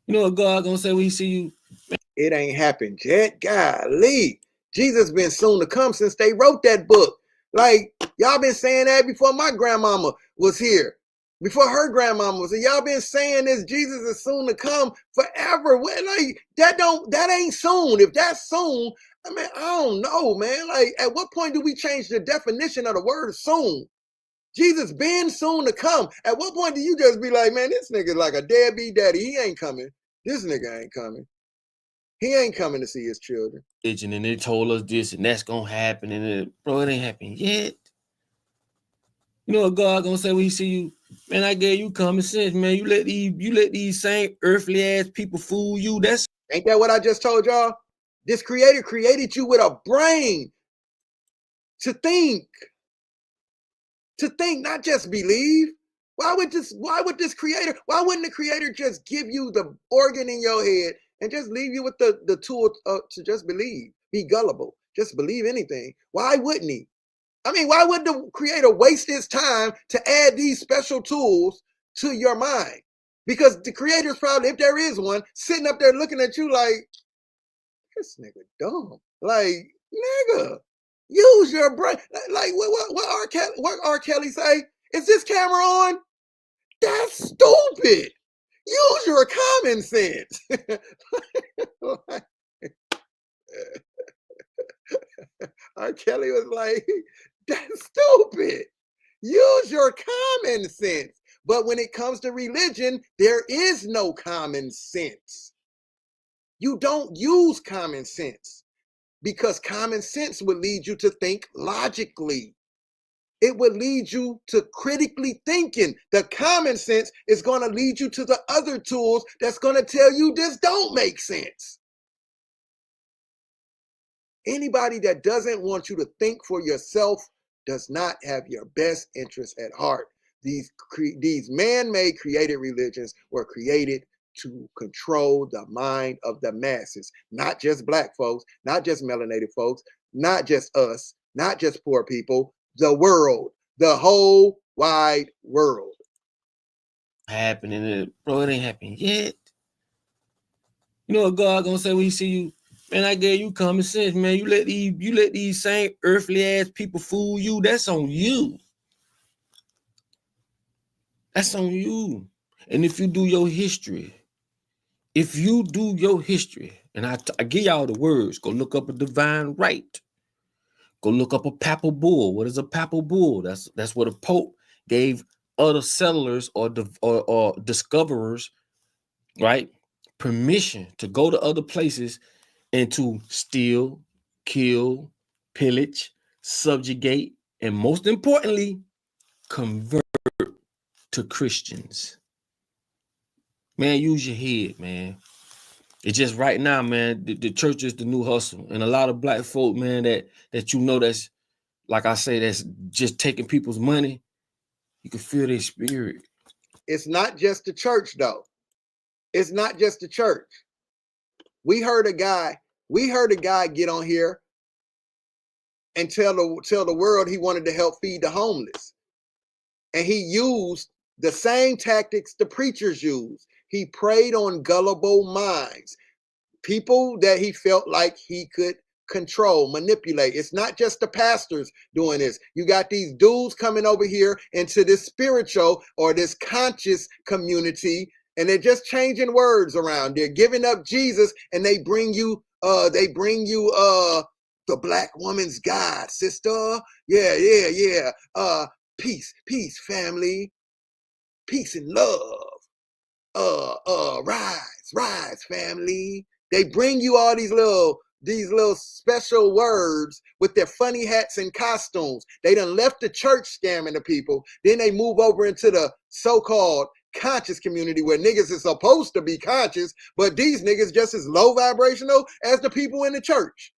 You know what God gonna say when he see you? It ain't happened yet. Golly. Jesus been soon to come since they wrote that book. Like, y'all been saying that before my grandmama was here. Before her grandmama was here. Y'all been saying this, Jesus is soon to come forever. Like, that ain't soon. If that's soon, I mean, I don't know, man. Like, at what point do we change the definition of the word soon? Jesus been soon to come. At what point do you just be like, man, this nigga like a deadbeat daddy. He ain't coming. This nigga ain't coming. He ain't coming to see his children. And they told us this and that's gonna happen, and bro, it ain't happened yet. You know what God gonna say when he see you? Man, I gave you common sense, man. You let these same earthly ass people fool you. Ain't that what I just told y'all? This creator created you with a brain to think, not just believe. Why wouldn't the creator just give you the organ in your head and just leave you with the tool to just believe, be gullible, just believe anything? Why wouldn't he? I mean, why would the creator waste his time to add these special tools to your mind? Because the creator's probably, if there is one, sitting up there looking at you like, this nigga dumb. Like, nigga, use your brain. Like, what R. Kelly say? Is this camera on? That's stupid. Use your common sense. R. Kelly was like, that's stupid. Use your common sense. But when it comes to religion, there is no common sense. You don't use common sense because common sense would lead you to think logically. It would lead you to critically thinking. The common sense is going to lead you to the other tools that's going to tell you this don't make sense. Anybody that doesn't want you to think for yourself does not have your best interest at heart. These man-made created religions were created to control the mind of the masses, not just black folks, not just melanated folks, not just us, not just poor people, the world, the whole wide world. Happening, bro, it ain't happened yet. You know what God gonna say when he see you? Man, I gave you common sense, man. You let these same earthly ass people fool you. That's on you. That's on you. And if you do your history, and I give y'all the words, go look up a divine right. Go look up a papal bull. What is a papal bull? That's what a pope gave other settlers or discoverers, right, permission to go to other places and to steal, kill, pillage, subjugate, and most importantly, convert to Christians. Man, use your head, man. It's just right now, man, the church is the new hustle. And a lot of black folk, man, that you know that's, like I say, that's just taking people's money. You can feel their spirit. It's not just the church, though. It's not just the church. We heard a guy get on here and tell the world he wanted to help feed the homeless. And he used the same tactics the preachers use. He preyed on gullible minds, people that he felt like he could control, manipulate. It's not just the pastors doing this. You got these dudes coming over here into this spiritual or this conscious community, and they're just changing words around. They're giving up Jesus, and they bring you the black woman's God, sister. Yeah. Peace, family. Peace and love. Rise, family. They bring you all these little special words with their funny hats and costumes. They done left the church scamming the people. Then they move over into the so-called conscious community where niggas is supposed to be conscious, but these niggas just as low vibrational as the people in the church.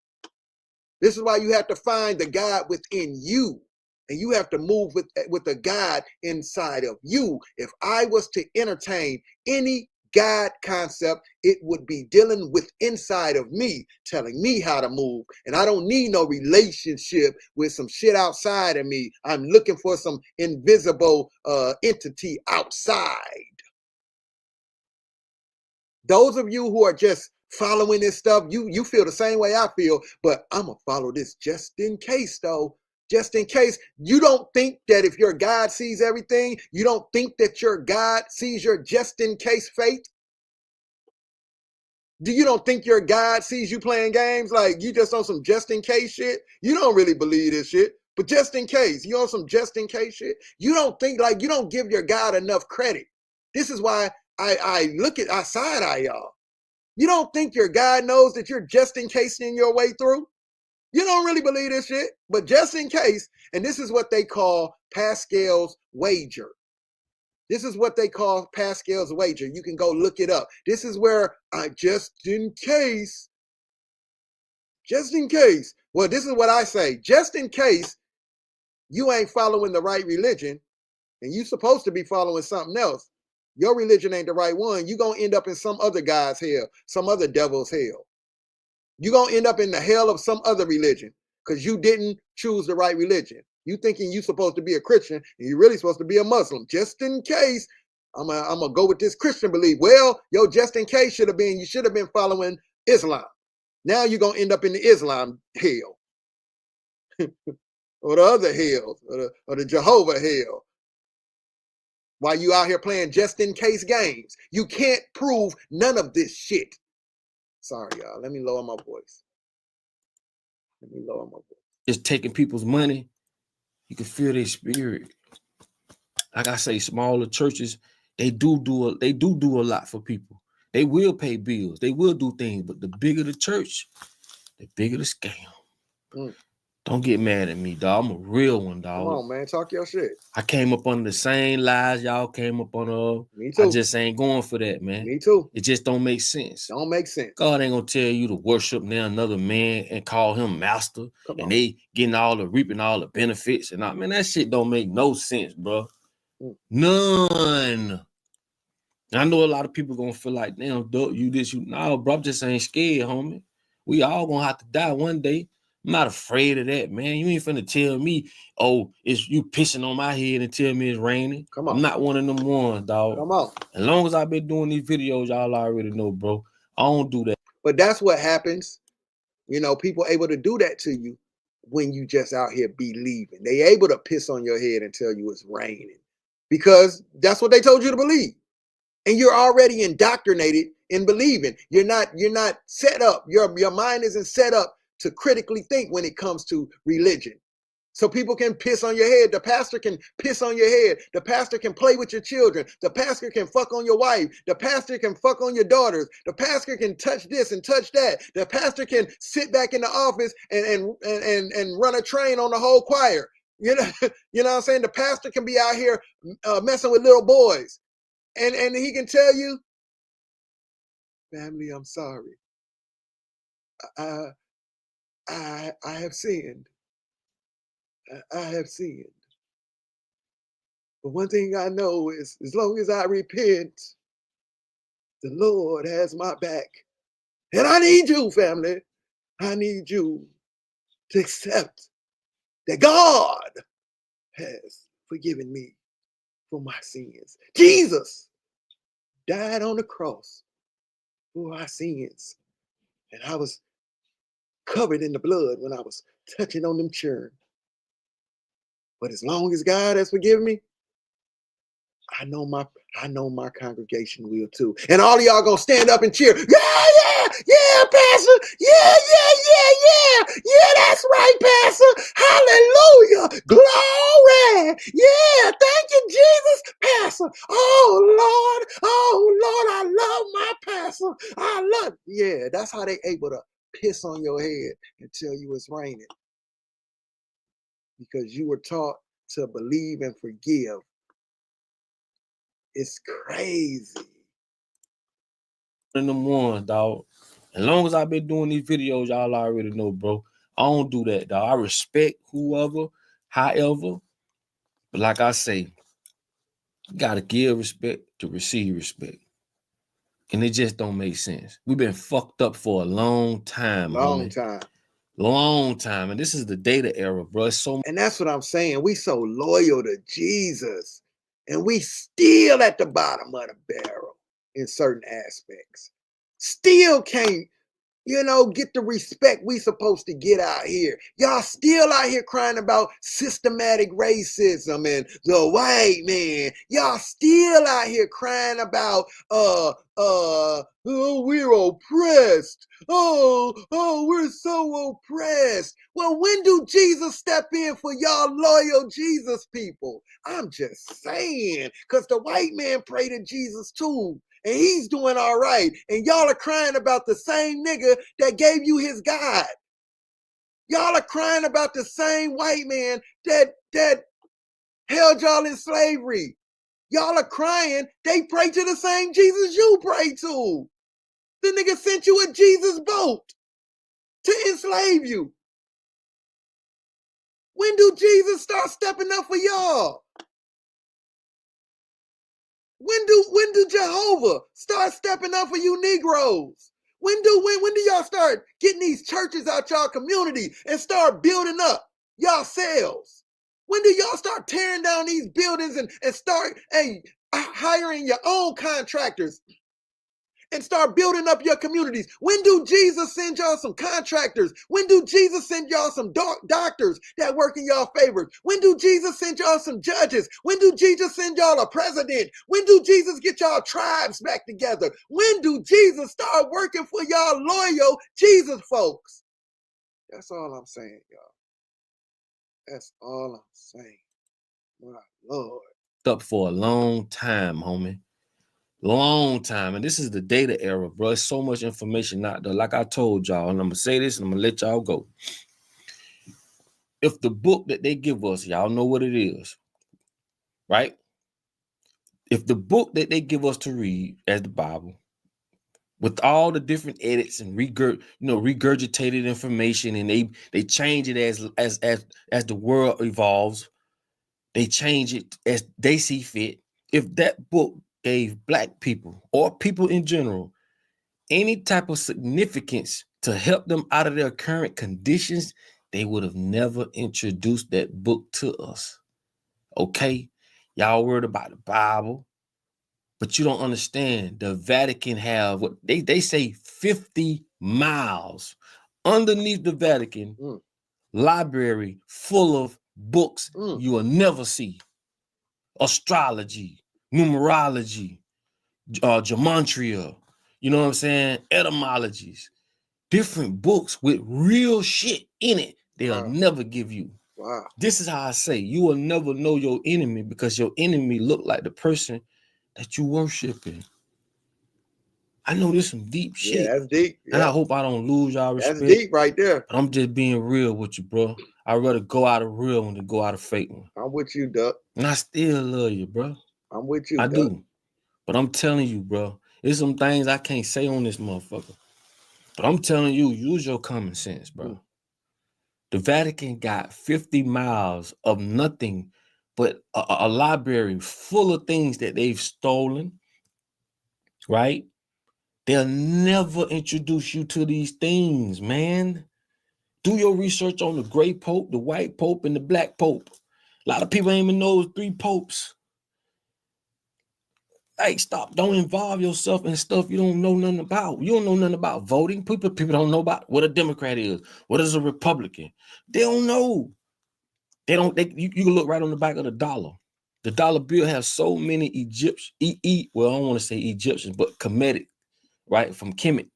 This is why you have to find the God within you. And you have to move with the God inside of you. If I was to entertain any God concept, it would be dealing with inside of me, telling me how to move. And I don't need no relationship with some shit outside of me. I'm looking for some invisible entity outside. Those of you who are just following this stuff, you feel the same way I feel, but I'm going to follow this just in case, though. Just in case. You don't think that if your God sees everything, you don't think that your God sees your just in case faith? You don't think your God sees you playing games like you just on some just in case shit? You don't really believe this shit, but just in case, you on some just in case shit? You don't think, like, you don't give your God enough credit. This is why I side eye y'all. You don't think your God knows that you're just in casing your way through? You don't really believe this shit, but just in case, and this is what they call Pascal's wager. This is what they call Pascal's wager. You can go look it up. This is where just in case. Well, this is what I say. Just in case you ain't following the right religion and you supposed to be following something else, your religion ain't the right one. You're going to end up in some other guy's hell, some other devil's hell. You're going to end up in the hell of some other religion because you didn't choose the right religion. You thinking you're supposed to be a Christian and you're really supposed to be a Muslim. Just in case, I'm gonna go with this Christian belief. Well, just in case you should have been following Islam. Now you're going to end up in the Islam hell or the other hell or the Jehovah hell. While you out here playing just in case games. You can't prove none of this shit. Sorry, y'all. Let me lower my voice. Just taking people's money, you can feel their spirit. Like I say, smaller churches, they do a lot for people. They will pay bills. They will do things. But the bigger the church, the bigger the scam. Don't get mad at me, dog. I'm a real one, dog. Come on, man. Talk your shit. I came up on the same lies y'all came up on. Me too. I just ain't going for that, man. Me too. It just don't make sense. Don't make sense. God ain't gonna tell you to worship now another man and call him master. And they reaping all the benefits. And man, that shit don't make no sense, bro. None. And I know a lot of people gonna feel like, damn, you this, you. No, bro, I just ain't scared, homie. We all gonna have to die one day. I'm not afraid of that, man. You ain't finna tell me, oh, it's you pissing on my head and tell me it's raining. Come on. I'm not one of them ones, dog. Come on. As long as I've been doing these videos, y'all already know, bro. I don't do that. But that's what happens. People able to do that to you when you just out here believing. They able to piss on your head and tell you it's raining because that's what they told you to believe. And you're already indoctrinated in believing. You're not set up. Your mind isn't set up to critically think when it comes to religion. So people can piss on your head. The pastor can piss on your head. The pastor can play with your children. The pastor can fuck on your wife. The pastor can fuck on your daughters. The pastor can touch this and touch that. The pastor can sit back in the office and run a train on the whole choir. You know what I'm saying? The pastor can be out here messing with little boys. And he can tell you, family, I'm sorry. I have sinned. I have sinned. But one thing I know is as long as I repent, the Lord has my back. And I need you, family. I need you to accept that God has forgiven me for my sins. Jesus died on the cross for our sins. And I was covered in the blood when I was touching on them children. But as long as God has forgiven me, I know my congregation will too. And all of y'all gonna stand up and cheer. Yeah, Pastor. Yeah, that's right, Pastor. Hallelujah. Glory. Yeah, thank you, Jesus, Pastor. Oh Lord, I love my pastor. I love. Yeah, that's how they able to piss on your head and tell you it's raining. Because you were taught to believe and forgive. It's crazy. In them ones, dog. As long as I've been doing these videos, y'all already know, bro. I don't do that, dog. I respect whoever, however. But like I say, you gotta give respect to receive respect. And it just don't make sense. We've been fucked up for a long time, homie. Long time. And this is the data era, bro. And that's what I'm saying. We so loyal to Jesus. And we still at the bottom of the barrel in certain aspects. Still can't, get the respect we supposed to get out here. Y'all still out here crying about systematic racism and the white man. Y'all still out here crying about oh, we're oppressed. Oh, we're so oppressed. Well, when do Jesus step in for y'all loyal Jesus people? I'm just saying, because the white man prayed to Jesus too. And he's doing all right. And y'all are crying about the same nigga that gave you his God. Y'all are crying about the same white man that held y'all in slavery. Y'all are crying. They pray to the same Jesus you pray to. The nigga sent you a Jesus boat to enslave you. When do Jesus start stepping up for y'all? When do Jehovah start stepping up for you Negroes? When do y'all start getting these churches out y'all community and start building up yourselves? When do y'all start tearing down these buildings and start hiring your own contractors and start building up your communities? When do Jesus send y'all some contractors? When do Jesus send y'all some doctors that work in y'all favor? When do Jesus send y'all some judges? When do Jesus send y'all a president? When do Jesus get y'all tribes back together? When do Jesus start working for y'all loyal Jesus folks? That's all I'm saying, y'all. That's all I'm saying. My Lord. Up for a long time, homie. Long time. And this is the data era, bro. There's so much information out there. Like I told y'all, and I'm gonna say this and I'm gonna let y'all go. If the book that they give us, y'all know what it is, right? If the book that they give us to read as the Bible, with all the different edits and regurgitated information, and they change it as the world evolves, they change it as they see fit. If that book gave Black people or people in general any type of significance to help them out of their current conditions, they would have never introduced that book to us. Okay? Y'all worried about the Bible, but you don't understand. The Vatican have what they say 50 miles underneath the Vatican library full of books you will never see. Astrology, numerology, gematria, you know what I'm saying? Etymologies, different books with real shit in it. They'll never give you. Wow. This is how I say you will never know your enemy, because your enemy look like the person that you worshiping. I know this some deep shit. Yeah, that's deep. Yeah. And I hope I don't lose y'all respect. That's deep right there. But I'm just being real with you, bro. I'd rather go out of real one than go out of fake one. I'm with you, Duck. And I still love you, bro. I'm with you, I Duck. do. But I'm telling you, bro, there's some things I can't say on this motherfucker. But I'm telling you, use your common sense, bro. The Vatican got 50 miles of nothing but a library full of things that they've stolen, right? They'll never introduce you to these things, man. Do your research on the gray pope, the white pope, and the black pope. A lot of people ain't even know it was 3 popes. Hey, stop. Don't involve yourself in stuff you don't know nothing about. You don't know nothing about voting. People don't know about what a Democrat is. What is a Republican? They don't know. They don't. You can look right on the back of the dollar. The dollar bill has so many Egyptian, well, I don't want to say Egyptians, but Kemetic, right? From Kemet.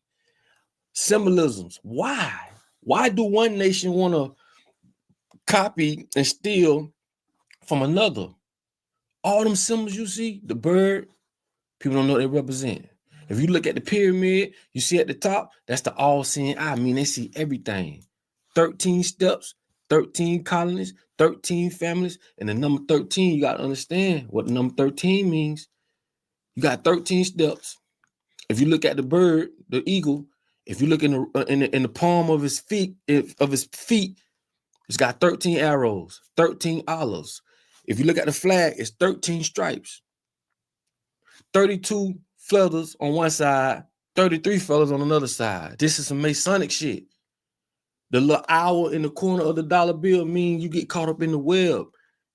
Symbolisms. Why? Why do one nation want to copy and steal from another? All them symbols you see, the bird, people don't know what they represent. If you look at the pyramid, you see at the top, that's the all-seeing eye. I mean, they see everything. 13 steps, 13 colonies, 13 families, and the number 13, you got to understand what the number 13 means. You got 13 steps. If you look at the bird, the eagle, if you look in the palm of his feet, it's got 13 arrows, 13 olives. If you look at the flag, it's 13 stripes, 32 feathers on one side, 33 feathers on another side. This is some Masonic shit. The little owl in the corner of the dollar bill means you get caught up in the web,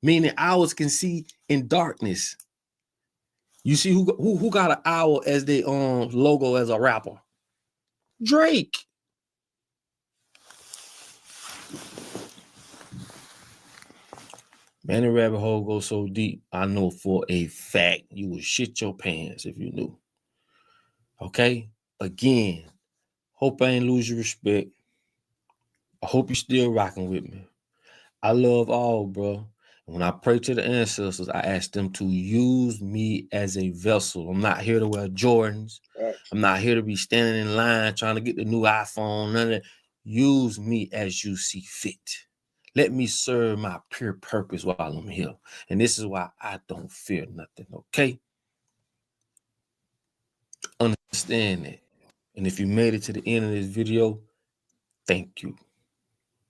meaning owls can see in darkness. You see who got an owl as their logo as a rapper? Drake. Man, the rabbit hole goes so deep, I know for a fact you would shit your pants if you knew. Okay? Again, hope I ain't lose your respect. I hope you still rocking with me. I love all, bro. When I pray to the ancestors, I ask them to use me as a vessel. I'm not here to wear Jordans. I'm not here to be standing in line trying to get the new iPhone. None of that. Use me as you see fit. Let me serve my pure purpose while I'm here. And this is why I don't fear nothing, okay? Understand that. And if you made it to the end of this video, thank you.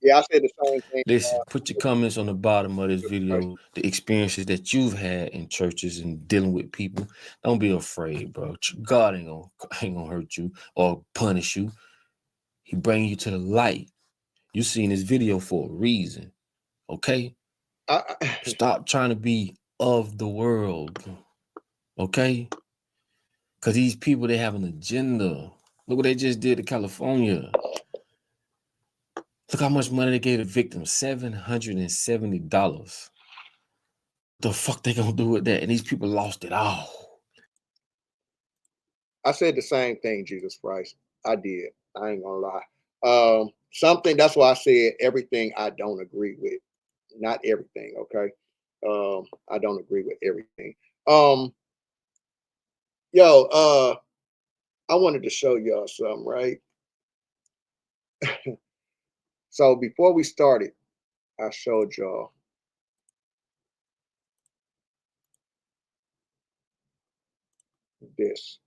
Yeah, I said the same thing. Listen, put your comments on the bottom of this video, the experiences that you've had in churches and dealing with people. Don't be afraid, bro. God ain't gonna hurt you or punish you. He bring you to the light. You seen this video for a reason, okay? Stop trying to be of the world, okay? Because these people, they have an agenda. Look what they just did to California. Look how much money they gave the victim, $770. The fuck they gonna do with that? And these people lost it all. I said the same thing, Jesus Christ. I did. I ain't gonna lie. Something, that's why I said everything I don't agree with. Not everything, okay? I don't agree with everything. I wanted to show y'all something, right? So before we started, I showed y'all this.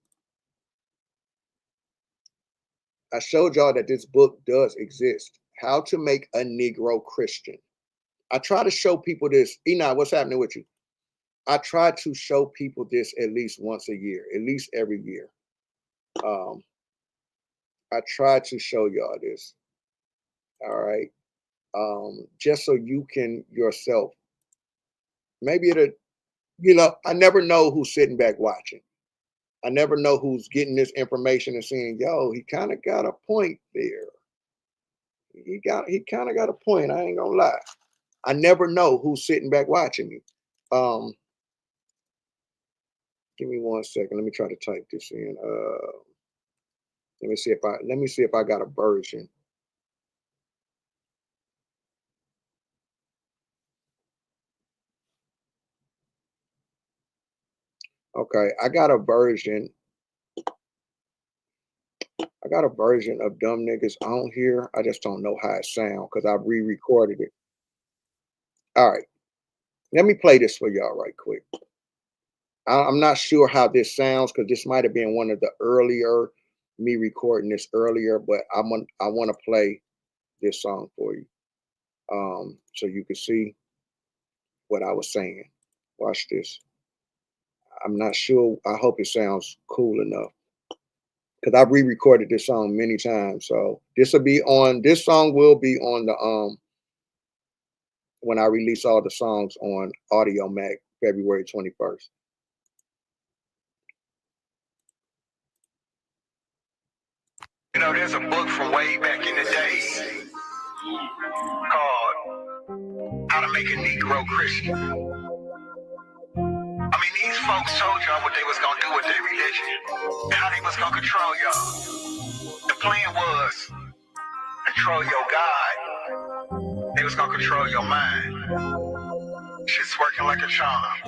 I showed y'all that this book does exist. How to Make a Negro Christian. I try to show people this. Enoch, what's happening with you? I try to show people this at least once a year, at least every year. I try to show y'all this. All right. Just so you can yourself, maybe I never know who's sitting back watching. I never know who's getting this information and saying, yo, he kind of got a point there. He kind of got a point. I ain't gonna lie. I never know who's sitting back watching me. Give me 1 second. Let me try to type this in. Let me see if I got a version. Okay, I got a version of Dumb Niggas on here. I just don't know how it sounds because I re-recorded it. All right, let me play this for y'all right quick. I'm not sure how this sounds because this might have been one of the earlier, me recording this earlier, but I want to play this song for you, so you can see what I was saying. Watch this. I'm not sure. I hope it sounds cool enough because I've re-recorded this song many times. So this song will be on the when I release all the songs on Audio Mac February 21st. know, there's a book from way back in the day called How to Make a Negro Christian. I mean, these folks told y'all what they was gonna do with their religion and how they was gonna control y'all. The plan was control your God. They was gonna control your mind. Shit's working like a charm.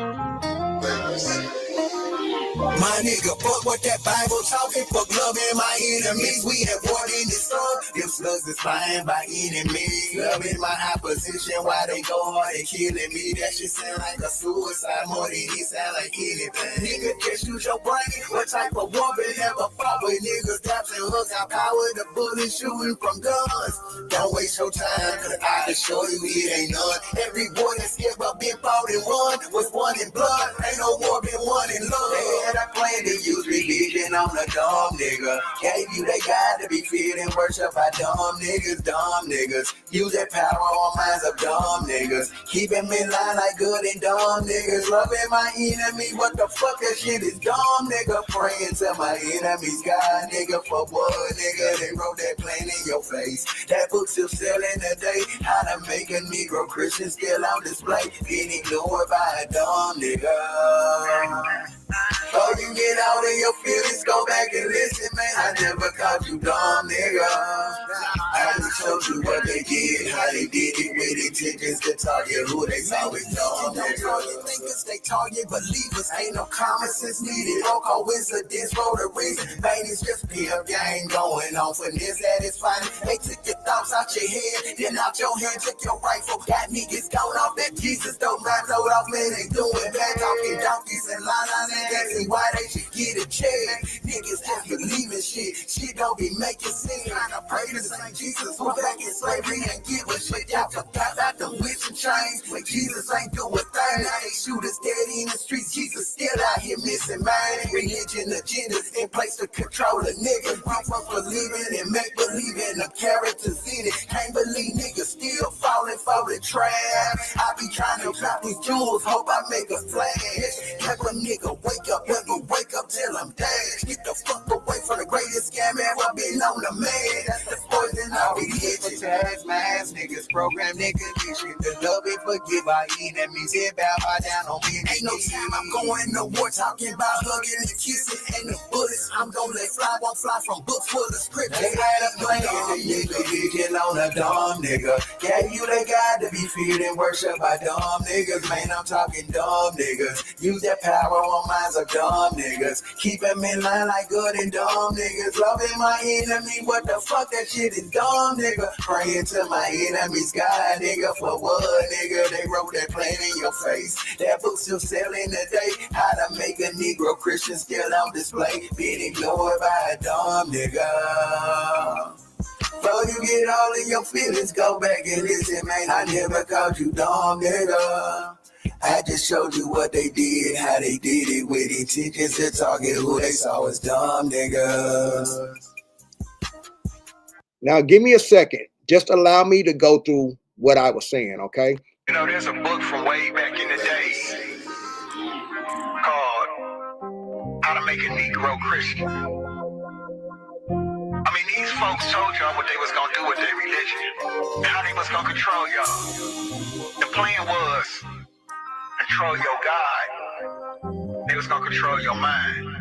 My nigga, fuck what that Bible talking, fuck loving my enemies. We have war in this song. Them slugs is flying by enemies. Loving my opposition while they go hard and killing me. That shit sound like a suicide more than it sound like anything. Nigga, just use your brain. What type of woman ever fought with niggas? Taps and hooks, I power the bullet shooting from guns. Don't waste your time, cause I assure you it ain't none. Every boy that's ever been fought and won was won in blood. Ain't no war been won in love. They had a plan to use religion on a dumb nigga. Gave you they God to be feared and worshiped by dumb niggas, dumb niggas. Use that power on minds of dumb niggas. Keep them in line like good and dumb niggas. Loving my enemy, what the fuck, that shit is dumb nigga. Praying to my enemies, God nigga, for what nigga? They wrote that plan in your face. That book still selling today. How to make a Negro Christian still on display. Getting ignored by a dumb nigga. Oh, you get out of your feelings, go back and listen, man. I never called you dumb, nigga. I just showed you what they did, how they did it with intentions to target who they saw with dumb, nigga. Thinkers, they target believers, ain't no common sense needed. No coincidence for the reason. Man, it's just a game going on for this satisfying. They took your thoughts out your head, then out your hand took your rifle. Got niggas going off that Jesus don't rap, load off, man, they doing bad, talking donkeys and line and asking why they should get a check. Niggas just believing shit, shit don't be making sense. Trying to pray to Saint Jesus who back in slavery and give a shit. Y'all forgot about the whips and chains when Jesus ain't do a thing. Now they shoot us dead in the streets, Jesus still out here missing mine. Religion agendas in place to control a nigga. My folks believing and make believing the characters in it. Can't believe niggas still falling for the trap. I be trying to drop these jewels, hope I make a flash. Have a nigga wake up, when we wake up till I'm dead. Get the fuck away from the greatest scam ever been on the man. That's the poison of religion. Tags, my ass niggas program nigga vision. To love and forgive our enemies. Head bow down on me. Ain't no time I'm going to war talking about hugging and kissing and the bullets I'm gonna let fly, won't fly from books full of script. They had a plan to use religion on a dumb nigga. Gave you they God to be feared and worshipped by dumb niggas. Man, I'm talking dumb niggas. Use that power on minds of dumb niggas. Keep them in line like good and dumb niggas. Loving my enemy, what the fuck, that shit is dumb nigga. Praying to my enemies, God nigga, for what nigga? They wrote that plan in your face. That book still selling today. How to make a Negro Christian still on display. Being ignored by a dumb nigga. Before you get all in your feelings, go back and listen, man. I never called you dumb nigga. I just showed you what they did, how they did it with intentions to target who they saw as dumb niggas. Now, give me a second. Just allow me to go through what I was saying, okay? You know, there's a book from way back in the day called How to Make a Negro Christian. I mean, these folks told y'all what they was gonna do with their religion and how they was gonna control y'all. The plan was control your God. They was gonna control your mind.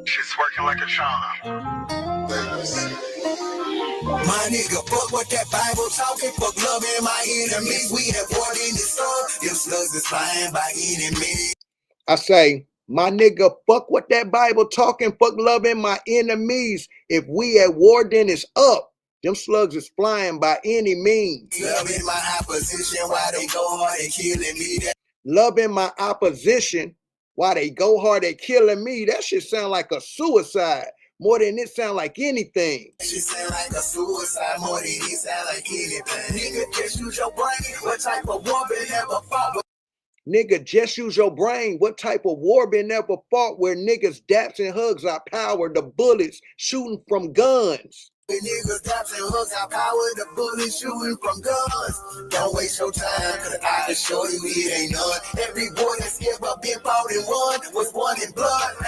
Shit's working like a charm. My nigga, fuck what that Bible talking, fuck loving my enemies. We have war in this song. Them slugs is flying by enemies. I say, my nigga, fuck what that Bible talking, fuck loving my enemies. If we at war, then it's up. Them slugs is flying by any means. Loving my opposition while they go hard at killing me. Loving my opposition while they go hard at killing me. That shit sound like a suicide more than it sound like anything. That shit sound like a suicide more than it sound like anything. Nigga, just use your brain. What type of war been ever fought? Nigga, just use your brain. What type of war been ever fought where niggas daps and hugs our power, the bullets shooting from guns? Niggas daps and hugs our power, the bullets shooting from guns. Don't waste your time, cause I assure you it ain't none. Every boy that's ever been fought and won was won in blood.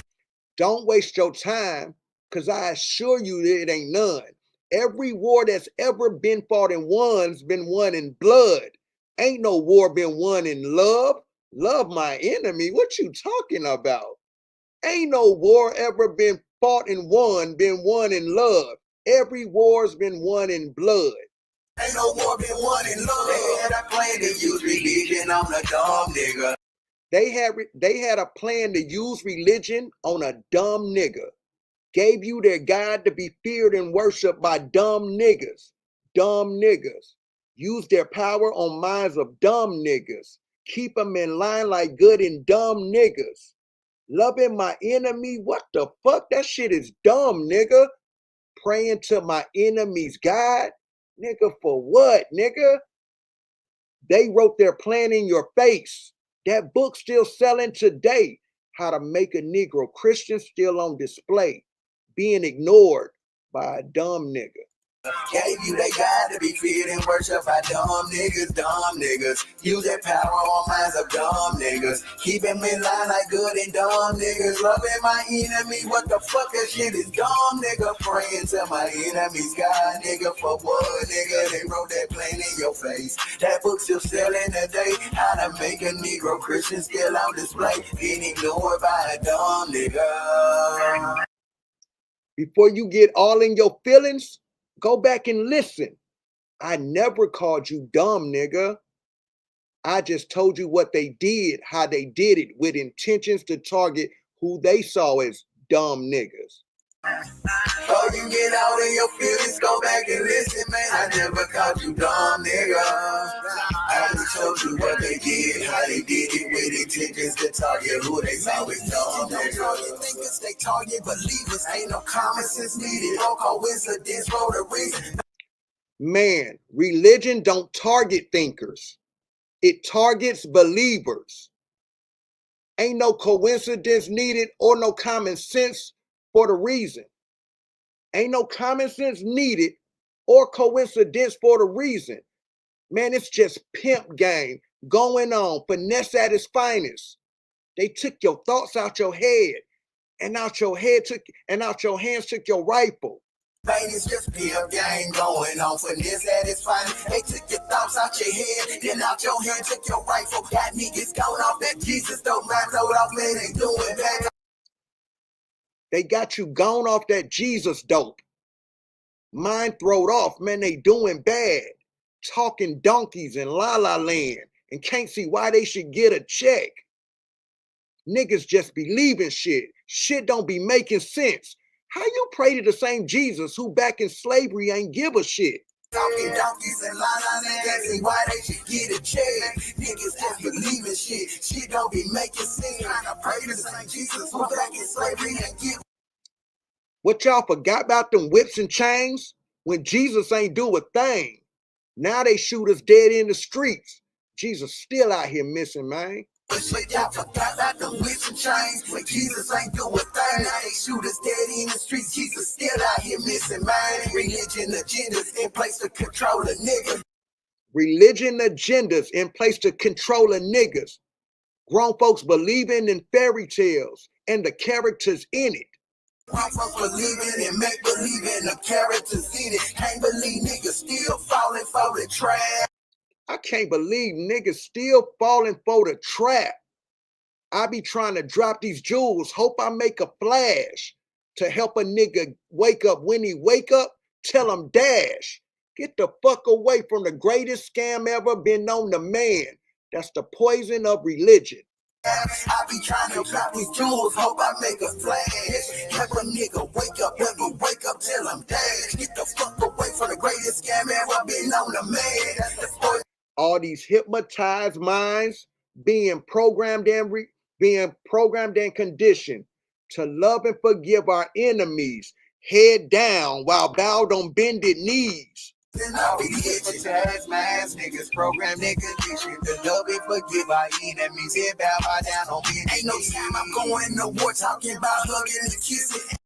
Don't waste your time, Because I assure you it ain't none. Every war that's ever been fought and won's been won in blood. Ain't no war been won in love. Love my enemy. What you talking about? Ain't no war ever been fought and won in love. Every war's been won in blood. Ain't no war been won in love. They had a plan to use religion on a dumb nigga. They had a plan to use religion on a dumb nigga. Gave you their God to be feared and worshiped by dumb niggas. Dumb niggas. Use their power on minds of dumb niggas. Keep them in line like good and dumb niggas. Loving my enemy? What the fuck? That shit is dumb, nigga. Praying to my enemy's God? Nigga, for what, nigga? They wrote their plan in your face. That book still selling today. How to Make a Negro Christian still on display. Being ignored by a dumb nigga. Gave you they God to be feared and worshiped by dumb niggas, dumb niggas. Use that power on minds of dumb niggas. Keep them in line like good and dumb niggas. Loving my enemy, what the fuck, that shit is dumb nigga. Praying to my enemy's God, nigga, for what, nigga? They wrote that plan in your face. That book still selling today. How to Make a Negro Christian still on display. Being ignored by a dumb nigga. Before you get all in your feelings, go back and listen. I never called you dumb, nigga. I just told you what they did, how they did it, with intentions to target who they saw as dumb niggas. Oh, you get out in your feelings, go back and listen, man. I never called you dumb, nigga. I just told you what they did, how they did it, with intentions to target who they saw as dumb, nigga. Thinkers, they target believers. Ain't no common sense needed, no coincidence for the reason. Man, religion don't target thinkers. It targets believers. Ain't no coincidence needed or no common sense for the reason. Ain't no common sense needed or coincidence for the reason. Man, it's just pimp game going on, finesse at its finest. They took your thoughts out your head, and out your hands took your rifle. Man, it's just pimp game going on, finesse at its finest. They took your thoughts out your head, then out your hand took your rifle. Got niggas going off that Jesus don't mind, told off, man, they doing bad. They got you gone off that Jesus dope. Mind throwed off, man, they doing bad. Talking donkeys in La La Land and can't see why they should get a check. Niggas just believing shit. Shit don't be making sense. How you pray to the same Jesus who back in slavery ain't give a shit? Talking donkeys and La La Land, can't see why they should get a check. Niggas just believing shit. Shit don't be making sense. Trying to pray to the same Jesus who back in slavery ain't give. What y'all forgot about them whips and chains? When Jesus ain't do a thing. Now they shoot us dead in the streets. Jesus still out here missing, man. But y'all forgot about the whips and chains. When Jesus ain't do a thing, now they shoot us dead in the streets. Jesus still out here missing, man. Religion agendas in place to control a nigga. Religion agendas in place to control a niggas. Grown folks believing in fairy tales and the characters in it. Grown folks believing and make believing the characters in it. Can't believe niggas still falling for the trap. I can't believe niggas still falling for the trap. I be trying to drop these jewels, hope I make a flash to help a nigga wake up. When he wake up, tell him dash. Get the fuck away from the greatest scam ever been known to man. That's the poison of religion. I be trying to drop these jewels, hope I make a flash. Help a nigga wake up, when he wake up, tell him dash. Get the fuck away from the greatest scam ever been known to man. That's the poison. All these hypnotized minds being programmed and conditioned to love and forgive our enemies, head down while bowed on bended knees. All these hypnotized minds, niggas programmed and conditioned to love and forgive our enemies, head bow down on bended knees. Ain't no time I'm going to war talking about hugging and kissing.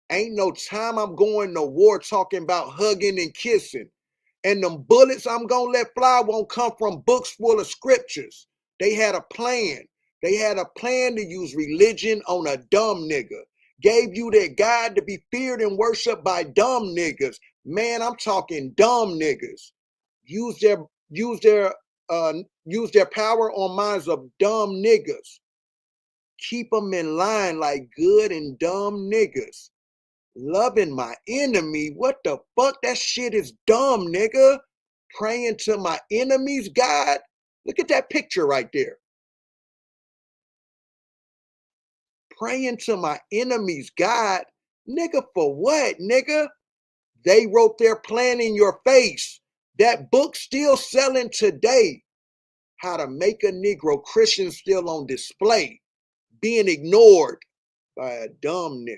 Ain't no time I'm going to war talking about hugging and kissing. And them bullets I'm gonna let fly won't come from books full of scriptures. They had a plan. They had a plan to use religion on a dumb nigga. gave you that God to be feared and worshiped by dumb niggas. Man, I'm talking dumb niggas. Use their power on minds of dumb niggas. Keep them in line like good and dumb niggas. Loving my enemy. What the fuck? That shit is dumb, nigga. Praying to my enemy's God. Look at that picture right there. Praying to my enemy's God. Nigga, for what, nigga? They wrote their plan in your face. That book still selling today. How to Make a Negro Christian still on display. Being ignored by a dumb nigga.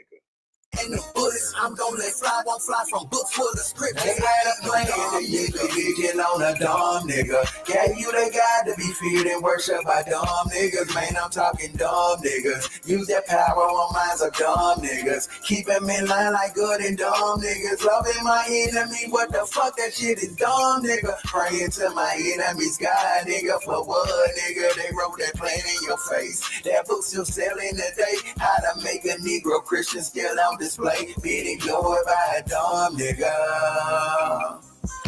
And the bullets I'm gonna let fly won't fly from books full of script. They had a plan to use the vision on a dumb nigga. Gave you the God to be feared and worshiped by dumb niggas. Man, I'm talking dumb niggas. Use that power on minds of dumb niggas. Keep them in line like good and dumb niggas. Loving my enemy, what the fuck? That shit is dumb, nigga. Praying to my enemy's God, nigga. For what, nigga? They wrote that plan in your face. That book still selling today. How to Make a Negro Christian still on display, being ignored by a dumb nigga.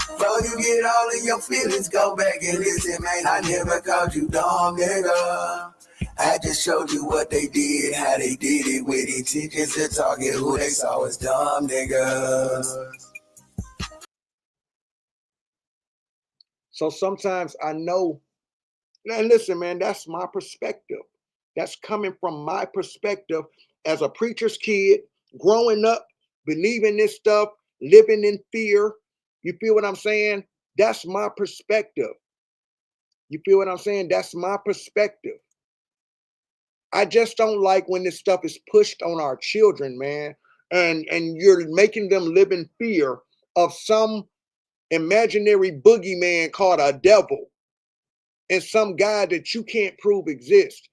Before you get all of your feelings, go back and listen, man. I never called you dumb nigga. I just showed you what they did, how they did it with intentions to target who they saw as dumb niggas. So sometimes I know, and listen, man, that's my perspective. That's coming from my perspective as a preacher's kid, growing up, believing this stuff, living in fear. You feel what I'm saying? That's my perspective. You feel what I'm saying? That's my perspective. I just don't like when this stuff is pushed on our children, man. And you're making them live in fear of some imaginary boogeyman called a devil and some guy that you can't prove exists.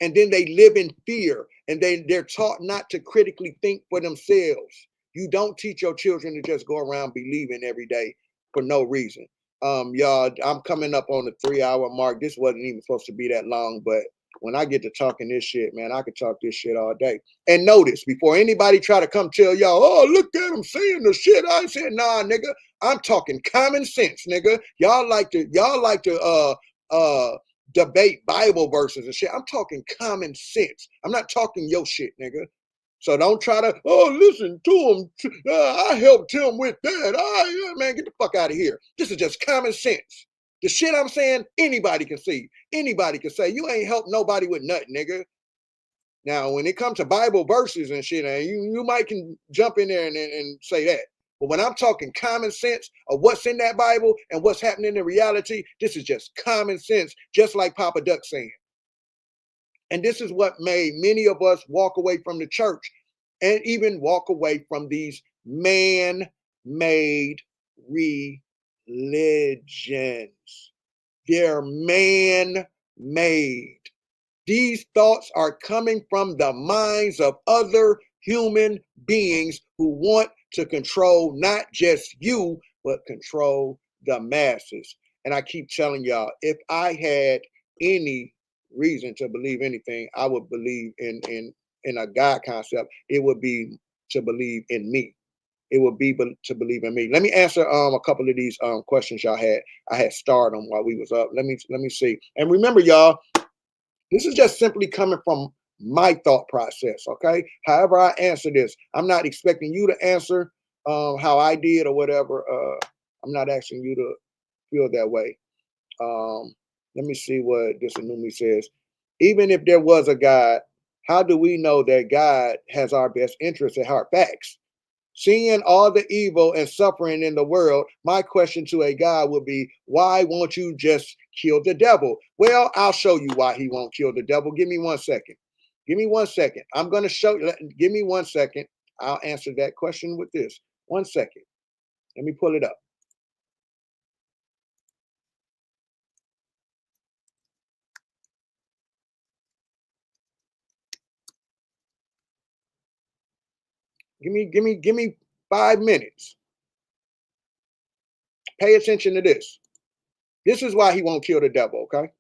And then they live in fear, and they're taught not to critically think for themselves. You don't teach your children to just go around believing every day for no reason. Y'all, I'm coming up on the 3-hour mark. This wasn't even supposed to be that long, but when I get to talking this shit, man, I could talk this shit all day. And notice, before anybody try to come tell y'all, oh, look at him saying the shit I said, nah, nigga, I'm talking common sense, nigga. Y'all like to debate Bible verses and shit. I'm talking common sense. I'm not talking your shit, nigga. So don't try to, oh, listen to him. I helped him with that. Man, get the fuck out of here. This is just common sense. The shit I'm saying, anybody can see. Anybody can say, you ain't helped nobody with nothing, nigga. Now, when it comes to Bible verses and shit, you might can jump in there and say that. But when I'm talking common sense of what's in that Bible and what's happening in reality, this is just common sense, just like Papa Duck saying. And this is what made many of us walk away from the church and even walk away from these man-made religions. They're man-made. These thoughts are coming from the minds of other human beings who want to control not just you, but control the masses. And I keep telling y'all, if I had any reason to believe anything, I would believe in a God concept. It would be to believe in me. It would be to believe in me. Let me answer a couple of these questions y'all had. I had starred them while we was up. Let me see. And remember, y'all, this is just simply coming from my thought process, okay? However I answer this, I'm not expecting you to answer how I did or whatever. I'm not asking you to feel that way. Let me see what this Anumi says. Even if there was a God, how do we know that God has our best interests at heart? Facts. Seeing all the evil and suffering in the world, my question to a God would be, why won't you just kill the devil? Well, I'll show you why he won't kill the devil. Give me 1 second. Give me 1 second. I'm going to show you. Give me 1 second. I'll answer that question with this. 1 second. Let me pull it up. Give me 5 minutes. Pay attention to this. This is why he won't kill the devil, okay?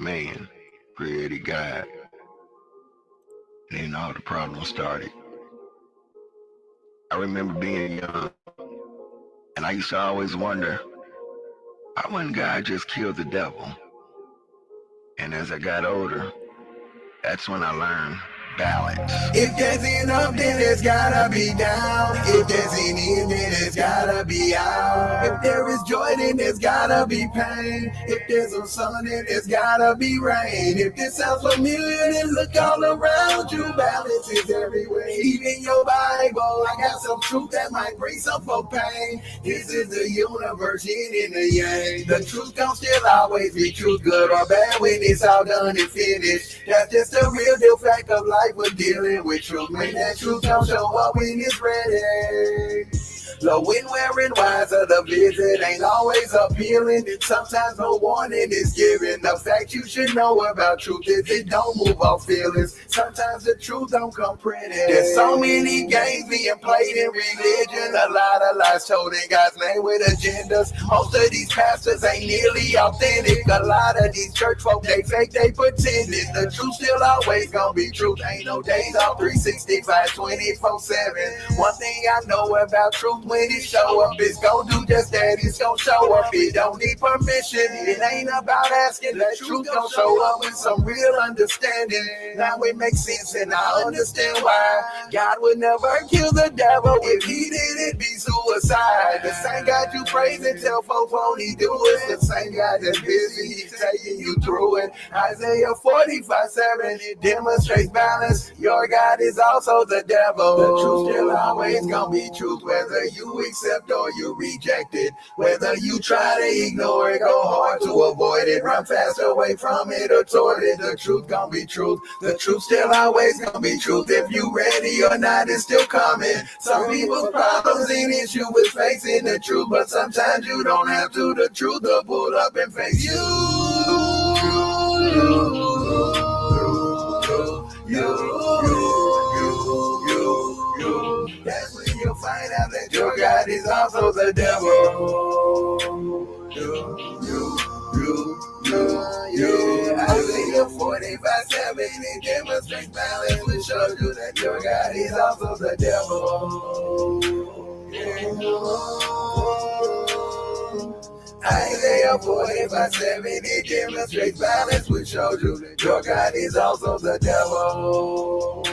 man created God. And then all the problems started. I remember being young, and I used to always wonder, why wouldn't God just kill the devil? And as I got older, that's when I learned balance. If there's an up, then there's gotta be down. If there's an in, then there's gotta be out. If there is joy, then there's gotta be pain. If there's a sun, then there's gotta be rain. If this sounds familiar, then look all around you. Balance is everywhere. Even your Bible, I got some truth that might bring some folk pain. This is the universe, yin and the yang. The truth gon' still always be truth, good or bad, when it's all done and finished. That's just the real deal fact of life. We're dealing with truth, when that truth don't show up when it's ready. Low and wearing wiser, the visit ain't always appealing. Sometimes no warning is given. The fact you should know about truth is it don't move off feelings. Sometimes the truth don't come pretty. There's so many games being played in religion, a lot of lies told in God's name with agendas. Most of these pastors ain't nearly authentic. A lot of these church folk, they fake, they pretending. The truth still always gonna be truth. Ain't no days off, 365, 24/7. One thing I know about truth, when it show up, it's gon' do just that. It's gon' show up. It don't need permission. It ain't about asking. The truth gon' show up with some real understanding. Now it makes sense, and I understand why God would never kill the devil. If he did, it'd be suicide. The same God you praise and tell folks won't he do it. The same God that's busy, he's taking you through it. Isaiah 45:7, it demonstrates balance. Your God is also the devil. The truth still always gonna be truth, whether you accept or you reject it. Whether you try to ignore it, go hard to avoid it, run fast away from it or toward it. The truth gonna be truth. The truth still always gonna be truth. If you ready or not, it's still coming. Some people's problems and issue with facing the truth, but sometimes you don't have to. The truth will pull up and face you. That's when you'll find out that your God is also the devil. Isaiah 45:7, it demonstrates balance, which shows you that your God is also the devil. Isaiah 45:7, it demonstrates balance, which shows you that your God is also the devil.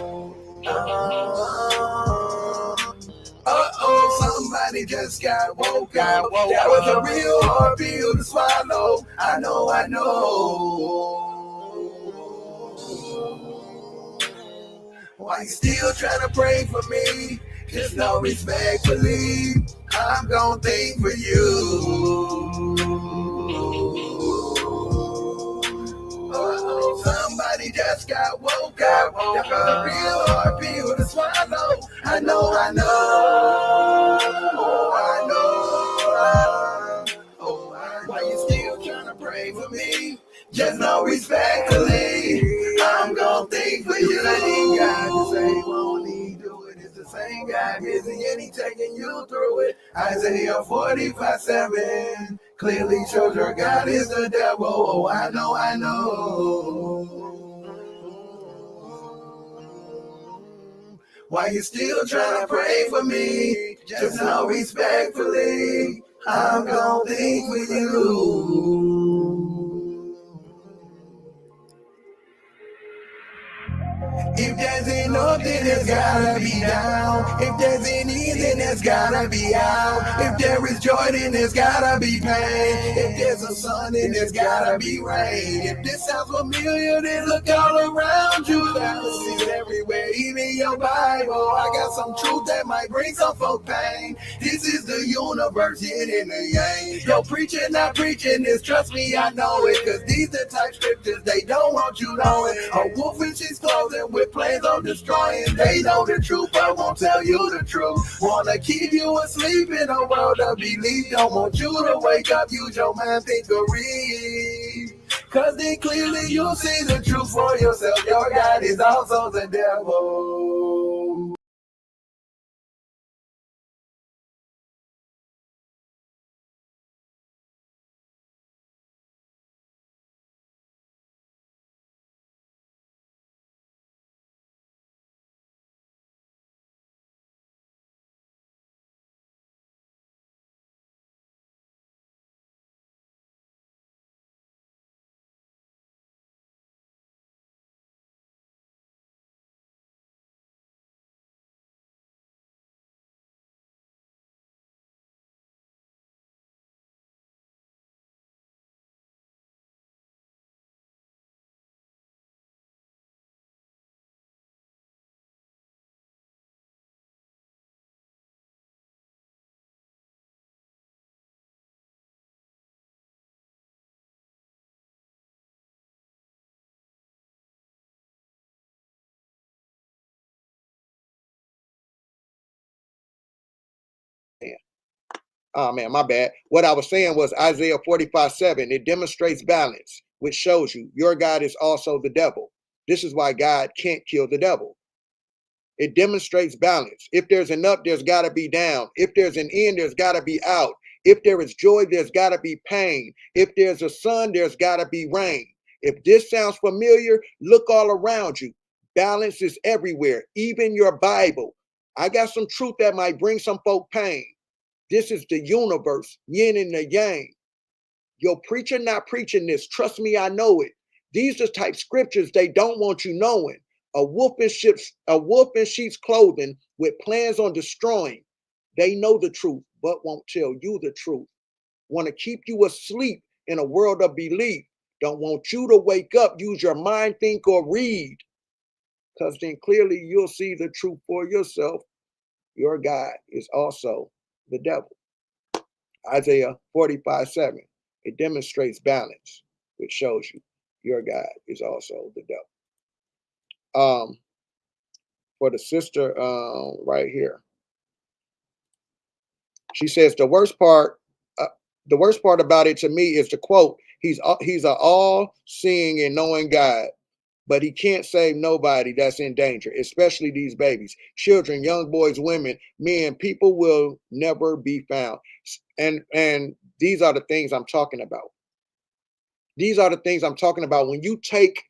Somebody just got woke up. That was a real hard pill to swallow. I know. Why you still trying to pray for me? Just know respectfully, I'm gonna think for you. Somebody just got woke up. That was a real hard pill to swallow. I know. Why you still trying to pray for me? Just know respectfully, I'm gonna think for you. Same God, the same won't he do it? It's the same God, busy and he taking you through it. Isaiah 45:7 clearly shows your God is the devil. Oh, I know. Why you still trying to pray for me? Just know respectfully, I'm gonna think for you. If there's an up, then there's gotta be down. If there's an in, then there's gotta be out. If there is joy, then there's gotta be pain. If there's a sun, then there's gotta be rain. If this sounds familiar, then look all around you. Balance is everywhere, even your Bible. I got some truth that might bring some folk pain. This is the universe, yin and the yang. Yo, preaching, not preaching this, trust me, I know it. Cause these the type scriptures they don't want you knowing. A wolf in sheep's clothing with plans on destroying. They know the truth, but won't tell you the truth. Wanna keep you asleep in a world of belief. Don't want you to wake up, use your mind, think or read. Cause then clearly you'll see the truth for yourself. Your God is also the devil. Oh man, my bad. What I was saying was Isaiah 45:7. It demonstrates balance, which shows you your God is also the devil. This is why God can't kill the devil. It demonstrates balance. If there's an up, there's got to be down. If there's an in, there's got to be out. If there is joy, there's got to be pain. If there's a sun, there's got to be rain. If this sounds familiar, look all around you. Balance is everywhere, even your Bible. I got some truth that might bring some folk pain. This is the universe, yin and the yang. Your preacher not preaching this. Trust me, I know it. These are type scriptures they don't want you knowing. A wolf in sheep's clothing with plans on destroying. They know the truth, but won't tell you the truth. Want to keep you asleep in a world of belief. Don't want you to wake up, use your mind, think, or read. Because then clearly you'll see the truth for yourself. Your God is also the devil. Isaiah 45:7. It demonstrates balance, which shows you your God is also the devil. For the sister right here, she says the worst part about it to me is the quote. He's an all-seeing and knowing God, but he can't save nobody that's in danger, especially these babies, children, young boys, women, men. People will never be found. And these are the things I'm talking about. These are the things I'm talking about. When you take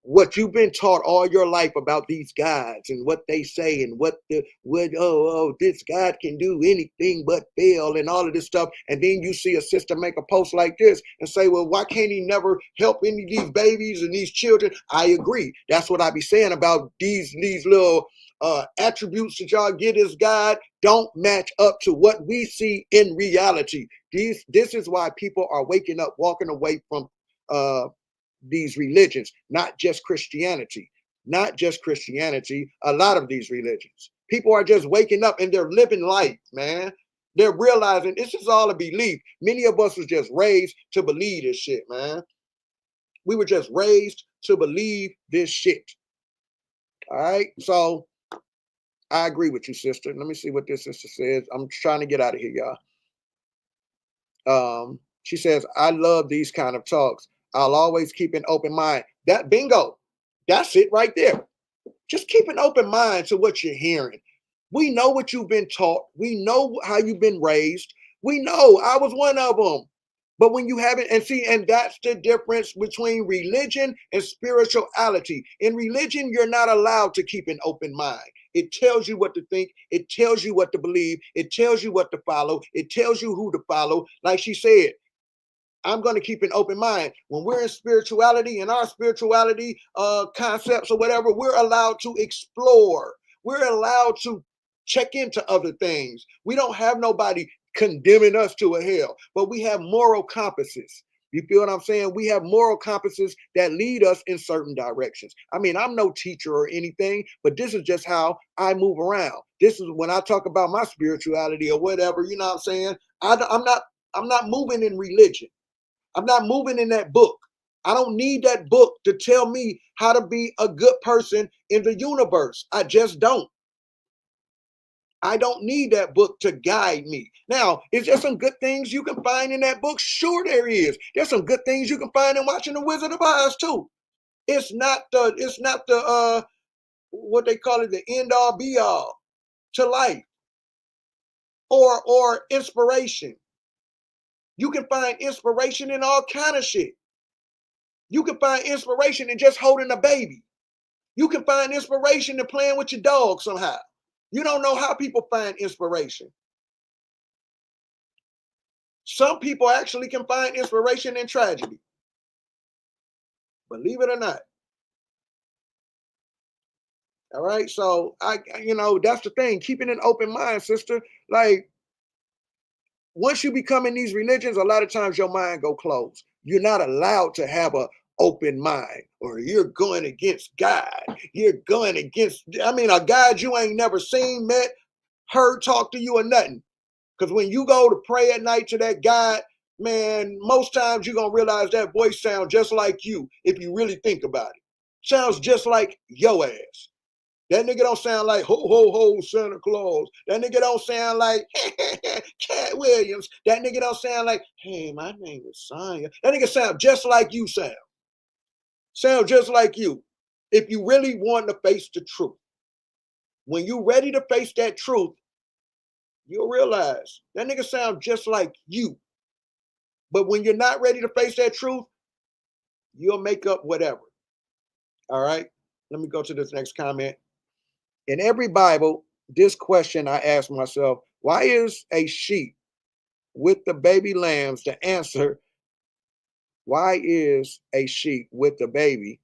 what you've been taught all your life about these gods and what they say and this God can do anything but fail and all of this stuff, and then you see a sister make a post like this and say, well, why can't he never help any of these babies and these children? I agree. That's what I be saying about these little attributes that y'all get as God don't match up to what we see in reality. This is why people are waking up, walking away from these religions, not just Christianity, a lot of these religions. People are just waking up and they're living life, man. They're realizing this is all a belief. Many of us was just raised to believe this shit, man. We were just raised to believe this shit. All right. So I agree with you, sister. Let me see what this sister says. I'm trying to get out of here, y'all. She says, I love these kind of talks. I'll always keep an open mind. That bingo. That's it right there. Just keep an open mind to what you're hearing. We know what you've been taught. We know how you've been raised. We know I was one of them. But when you haven't, and that's the difference between religion and spirituality. In religion, you're not allowed to keep an open mind. It tells you what to think. It tells you what to believe. It tells you what to follow. It tells you who to follow. Like she said, I'm going to keep an open mind. When we're in spirituality and our spirituality concepts or whatever, we're allowed to explore. We're allowed to check into other things. We don't have nobody condemning us to a hell, but we have moral compasses. You feel what I'm saying? We have moral compasses that lead us in certain directions. I mean, I'm no teacher or anything, but this is just how I move around. This is when I talk about my spirituality or whatever, you know what I'm saying? I'm not moving in religion. I'm not moving in that book. I don't need that book to tell me how to be a good person in the universe. I just don't. I don't need that book to guide me. Now, is there some good things you can find in that book? Sure there is. There's some good things you can find in watching The Wizard of Oz too. It's not the what they call it, the end all be all to life or inspiration. You can find inspiration in all kind of shit. You can find inspiration in just holding a baby. You can find inspiration in playing with your dog somehow. You don't know how people find inspiration. Some people actually can find inspiration in tragedy. Believe it or not. All right. So that's the thing. Keeping an open mind, sister. Like, once you become in these religions, a lot of times your mind go closed. You're not allowed to have a open mind, or you're going against God. You're going against, a God you ain't never seen, met, heard, talk to you or nothing. Because when you go to pray at night to that God, man, most times you're going to realize that voice sounds just like you if you really think about it. Sounds just like your ass. That nigga don't sound like ho, ho, ho, Santa Claus. That nigga don't sound like Cat Williams. That nigga don't sound like, hey, my name is Sonya. That nigga sound just like you sound. Sound just like you. If you really want to face the truth. When you ready to face that truth, you'll realize that nigga sound just like you. But when you're not ready to face that truth, you'll make up whatever. All right? Let me go to this next comment. In every Bible, this question I ask myself, why is a sheep with the baby lambs? The answer, why is a sheep with the baby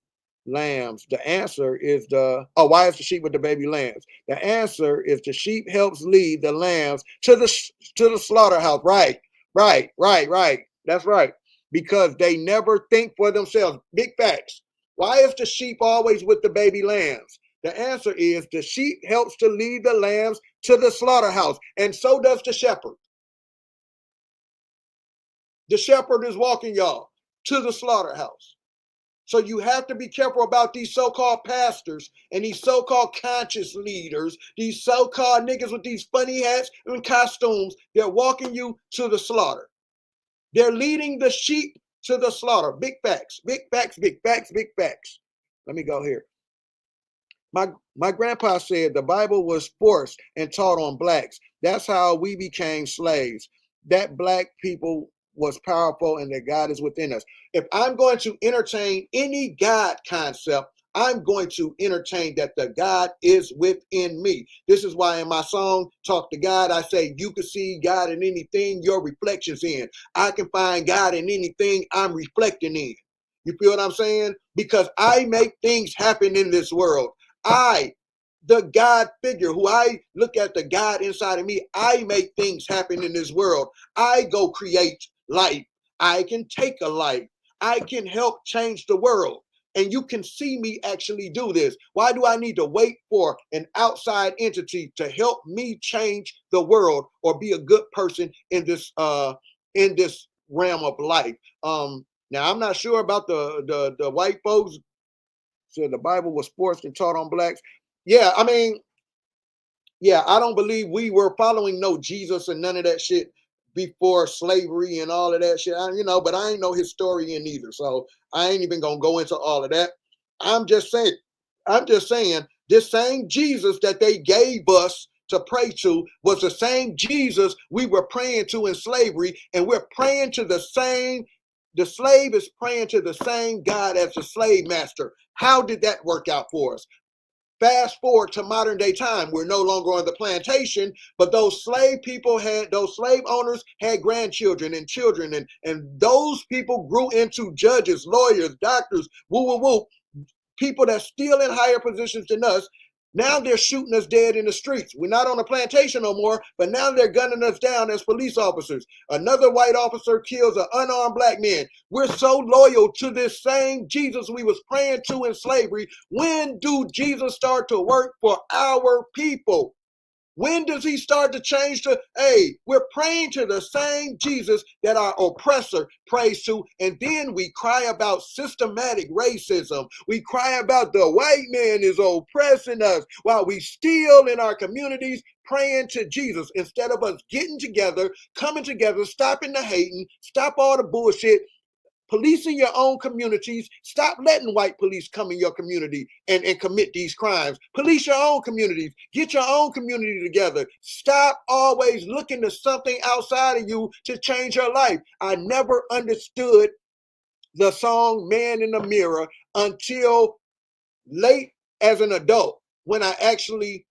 lambs? The answer is why is the sheep with the baby lambs? The answer is the sheep helps lead the lambs to the slaughterhouse. Right. That's right. Because they never think for themselves. Big facts. Why is the sheep always with the baby lambs? The answer is the sheep helps to lead the lambs to the slaughterhouse, and so does the shepherd. The shepherd is walking y'all to the slaughterhouse. So you have to be careful about these so-called pastors and these so-called conscious leaders, these so-called niggas with these funny hats and costumes. They're walking you to the slaughter. They're leading the sheep to the slaughter. Big facts, big facts, big facts, big facts. Let me go here. My grandpa said the Bible was forced and taught on blacks. That's how we became slaves. That black people was powerful and that God is within us. If I'm going to entertain any God concept, I'm going to entertain that the God is within me. This is why in my song, Talk to God, I say, you can see God in anything your reflection's in. I can find God in anything I'm reflecting in. You feel what I'm saying? Because I make things happen in this world. I, the God figure, who I look at the God inside of me, I make things happen in this world. I go create life. I can take a life. I can help change the world. And you can see me actually do this. Why do I need to wait for an outside entity to help me change the world or be a good person in this realm of life? Now I'm not sure about the white folks. Said the Bible was forced and taught on blacks. Yeah, I mean, yeah, I don't believe we were following no Jesus and none of that shit before slavery and all of that shit. But I ain't no historian either, so I ain't even gonna go into all of that. I'm just saying, this same Jesus that they gave us to pray to was the same Jesus we were praying to in slavery, and we're praying to the same. The slave is praying to the same God as the slave master. How did that work out for us? Fast forward to modern day time, we're no longer on the plantation, but those slave owners had grandchildren and children, and those people grew into judges, lawyers, doctors, people that's still in higher positions than us. Now they're shooting us dead in the streets. We're not on the plantation no more, but now they're gunning us down as police officers. Another white officer kills an unarmed black man. We're so loyal to this same Jesus we was praying to in slavery. When do Jesus start to work for our people? When does he start to change we're praying to the same Jesus that our oppressor prays to, and then we cry about systematic racism. We cry about the white man is oppressing us while we still in our communities praying to Jesus instead of us getting together, coming together, stopping the hating, stop all the bullshit, policing your own communities. Stop letting white police come in your community and commit these crimes. Police your own communities. Get your own community together. Stop always looking to something outside of you to change your life. I never understood the song Man in the Mirror until late as an adult, when I actually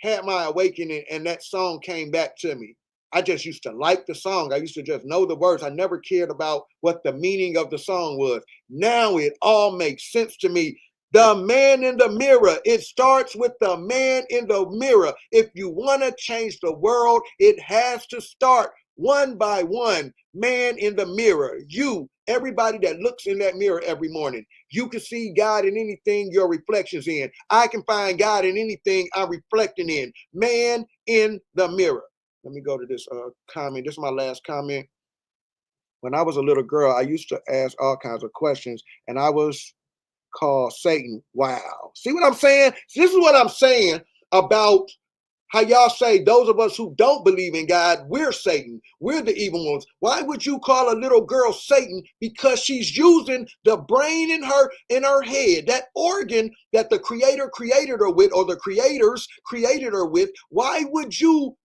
had my awakening and that song came back to me. I just used to like the song. I used to just know the words. I never cared about what the meaning of the song was. Now it all makes sense to me. The man in the mirror. It starts with the man in the mirror. If you want to change the world, it has to start one by one. Man in the mirror. You, everybody that looks in that mirror every morning. You can see God in anything your reflection's in. I can find God in anything I'm reflecting in. Man in the mirror. Let me go to this comment. This is my last comment. When I was a little girl, I used to ask all kinds of questions, and I was called Satan. Wow. See what I'm saying? This is what I'm saying about how y'all say those of us who don't believe in God, we're Satan. We're the evil ones. Why would you call a little girl Satan? Because she's using the brain in her head, that organ that the creator created her with, or the creators created her with. Why would you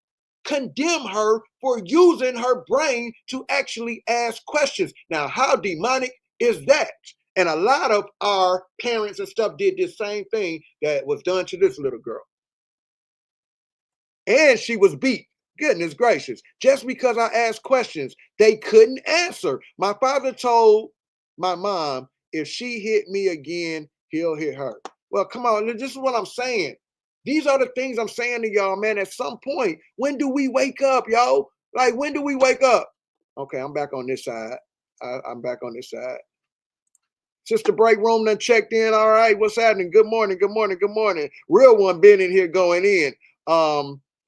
condemn her for using her brain to actually ask questions? Now, how demonic is that? And a lot of our parents and stuff did this same thing that was done to this little girl. And she was beat. Goodness gracious. Just because I asked questions, they couldn't answer. My father told my mom, if she hit me again, he'll hit her. Well, come on. This is what I'm saying. These are the things I'm saying to y'all, man. At some point, when do we wake up, yo? Like, when do we wake up? Okay, I'm back on this side. I'm back on this side. Sister Break Room done checked in. All right, what's happening? Good morning, good morning, good morning. Real one been in here going in.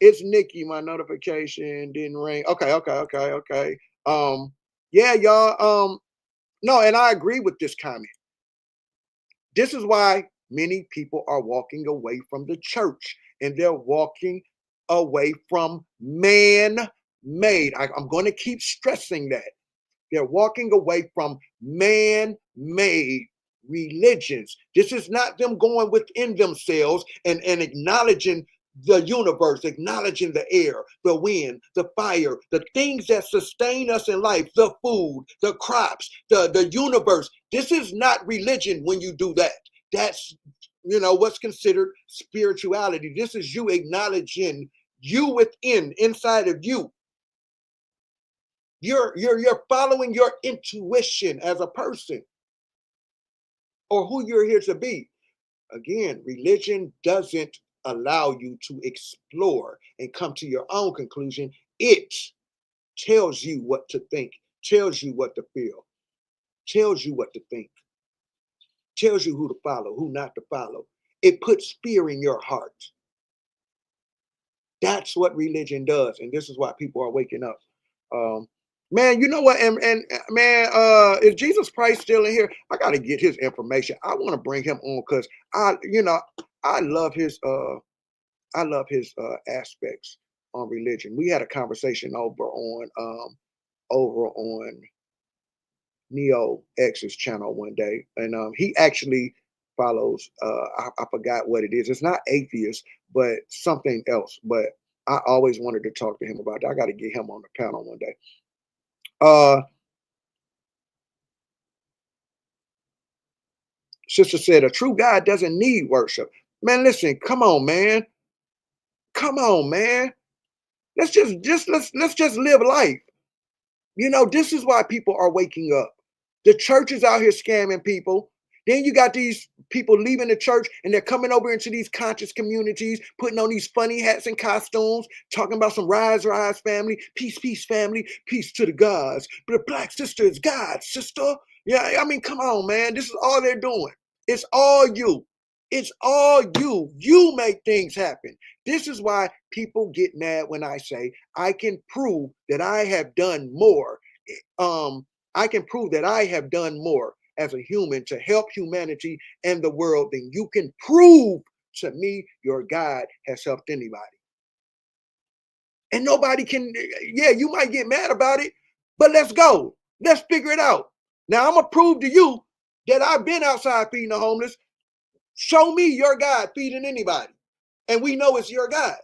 It's Nikki. My notification didn't ring. Okay. Yeah, y'all. No, and I agree with this comment. This is why many people are walking away from the church, and they're walking away from man-made. I'm going to keep stressing that. They're walking away from man-made religions. This is not them going within themselves and acknowledging the universe, acknowledging the air, the wind, the fire, the things that sustain us in life, the food, the crops, the universe. This is not religion when you do that. That's, what's considered spirituality. This is you acknowledging you within, inside of you. You're following your intuition as a person, or who you're here to be. Again, religion doesn't allow you to explore and come to your own conclusion. It tells you what to think, tells you what to feel, tells you what to think, tells you who to follow, who not to follow. It puts fear in your heart. That's what religion does, and this is why people are waking up. Man, you know what? And man, is Jesus Christ still in here? I gotta get his information. I want to bring him on because I love his aspects on religion. We had a conversation over on Neo X's channel one day, and he actually follows. I forgot what it is. It's not atheist, but something else. But I always wanted to talk to him about that. I got to get him on the panel one day. Sister said, a true God doesn't need worship. Man, listen, come on, man. Come on, man. Let's just live life. This is why people are waking up. The church is out here scamming people. Then you got these people leaving the church and they're coming over into these conscious communities, putting on these funny hats and costumes, talking about some rise family, peace family, peace to the gods. But the black sister is God, sister. Yeah, I mean, come on, man. This is all they're doing. It's all you. It's all you. You make things happen. This is why people get mad when I say I can prove that I have done more. I can prove that I have done more as a human to help humanity and the world than you can prove to me your God has helped anybody. And nobody can, yeah, you might get mad about it, but let's go. Let's figure it out. Now I'm going to prove to you that I've been outside feeding the homeless. Show me your God feeding anybody. And we know it's your God.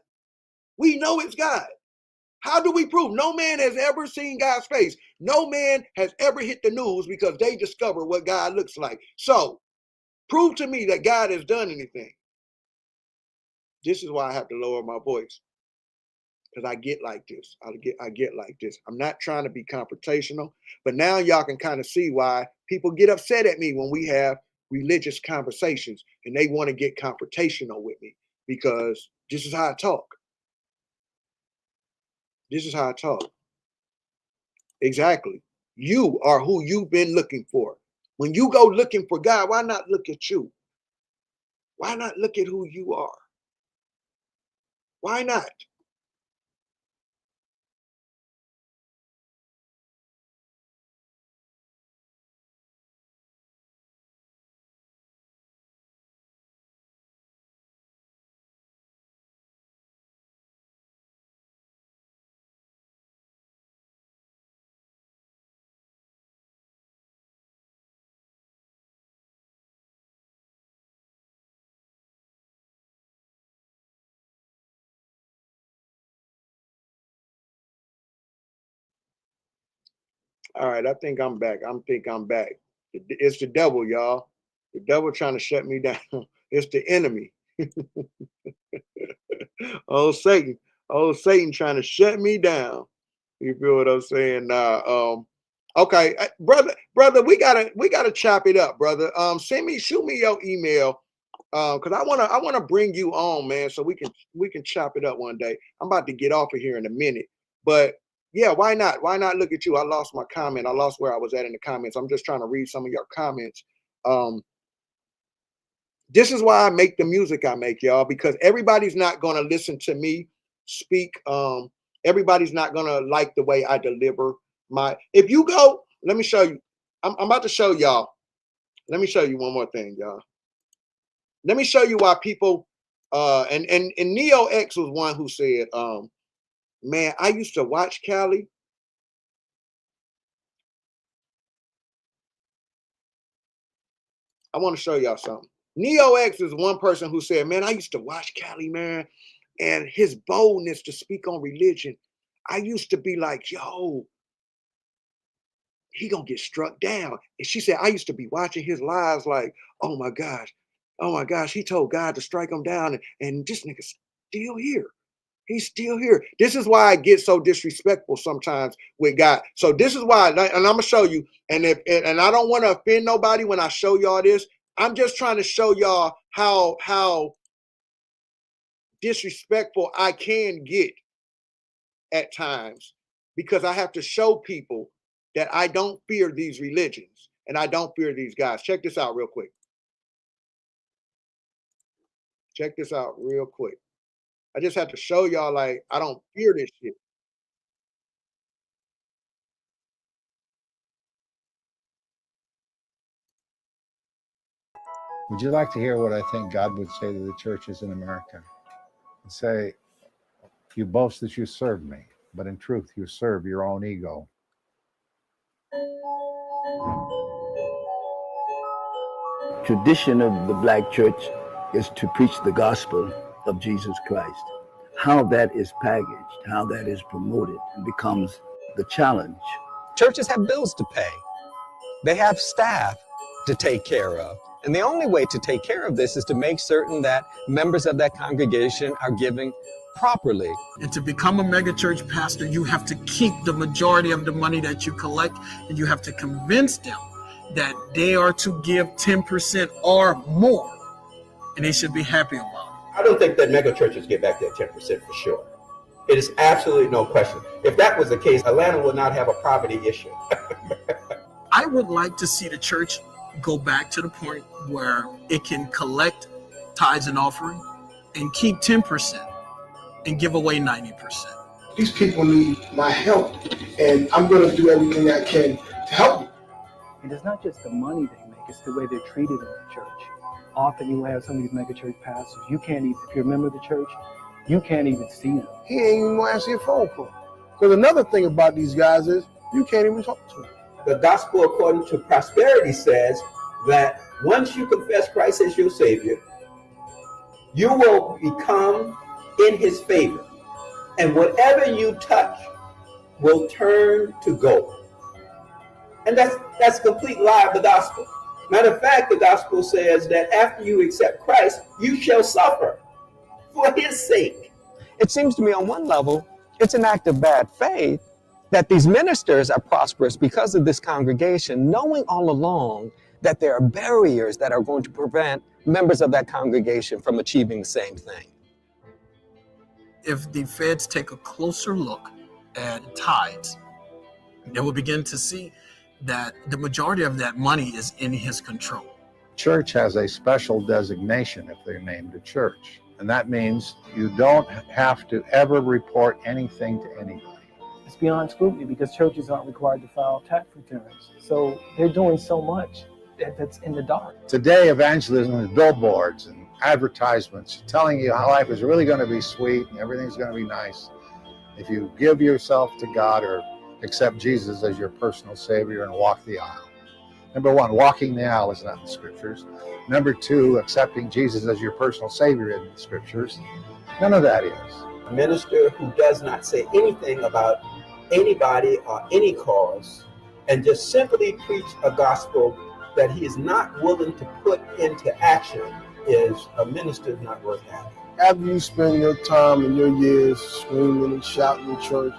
We know it's God. How do we prove? No man has ever seen God's face. No man has ever hit the news because they discover what God looks like. So prove to me that God has done anything. This is why I have to lower my voice, because I get like this. I get like this. I'm not trying to be confrontational, but now y'all can kind of see why people get upset at me when we have religious conversations and they want to get confrontational with me, because this is how I talk. This is how I talk. Exactly. You are who you've been looking for. When you go looking for God, why not look at you? Why not look at who you are? Why not? All right, I think I'm back. I'm back. It's the devil, y'all. The devil trying to shut me down. It's the enemy. Oh Satan. Oh Satan trying to shut me down. You feel what I'm saying? Okay, brother, we gotta chop it up, brother. Shoot me your email. Because I wanna bring you on, man, so we can chop it up one day. I'm about to get off of here in a minute. But yeah, why not? Why not? Look at you. I lost my comment. I lost where I was at in the comments. I'm just trying to read some of your comments. This is why I make the music I make, y'all, because everybody's not gonna listen to me speak. Everybody's not gonna like the way I deliver my. If you go, let me show you. I'm about to show y'all. Let me show you one more thing, y'all. Let me show you why people. And Neo X was one who said, "Man, I used to watch Cali." I want to show y'all something. Neo X is one person who said, "Man, I used to watch Cali, man, and his boldness to speak on religion. I used to be like, yo, he gonna get struck down." And she said, "I used to be watching his lives like, oh my gosh, he told God to strike him down, and this nigga's still here. He's still here." This is why I get so disrespectful sometimes with God. So this is why, and I'm gonna show you. And I don't want to offend nobody when I show y'all this. I'm just trying to show y'all how disrespectful I can get at times, because I have to show people that I don't fear these religions and I don't fear these guys. Check this out real quick. Check this out real quick. I just have to show y'all, like, I don't fear this shit. Would you like to hear what I think God would say to the churches in America? He'd say, "You boast that you serve me, but in truth, you serve your own ego." Tradition of the black church is to preach the gospel of Jesus Christ. How that is packaged, how that is promoted, becomes the challenge. Churches have bills to pay. They have staff to take care of. And the only way to take care of this is to make certain that members of that congregation are giving properly. And to become a megachurch pastor, you have to keep the majority of the money that you collect, and you have to convince them that they are to give 10% or more, and they should be happy about it. I don't think that megachurches get back that 10% for sure. It is absolutely no question. If that was the case, Atlanta would not have a poverty issue. I would like to see the church go back to the point where it can collect tithes and offering and keep 10% and give away 90%. These people need my help, and I'm going to do everything I can to help them. And it's not just the money they make, it's the way they're treated in the church. Often you have some of these megachurch pastors, you can't even, if you're a member of the church, you can't even see them. He ain't even going to answer your phone call. Because another thing about these guys is you can't even talk to them. The gospel according to prosperity says that once you confess Christ as your Savior, you will become in his favor. And whatever you touch will turn to gold. And that's a complete lie of the gospel. Matter of fact, the gospel says that after you accept Christ, you shall suffer for his sake. It seems to me on one level, it's an act of bad faith that these ministers are prosperous because of this congregation, knowing all along that there are barriers that are going to prevent members of that congregation from achieving the same thing. If the feds take a closer look at tithes, they will begin to see that the majority of that money is in his control. Church has a special designation if they're named a church. And that means you don't have to ever report anything to anybody. It's beyond scrutiny because churches aren't required to file tax returns. So they're doing so much that's in the dark. Today, evangelism is billboards and advertisements telling you how life is really going to be sweet and everything's going to be nice if you give yourself to God or accept Jesus as your personal Savior and walk the aisle. Number one, walking the aisle is not in the scriptures. Number two, accepting Jesus as your personal Savior in the scriptures. None of that is. A minister who does not say anything about anybody or any cause and just simply preach a gospel that he is not willing to put into action, is a minister not worth having. After you spend your time and your years screaming and shouting in church,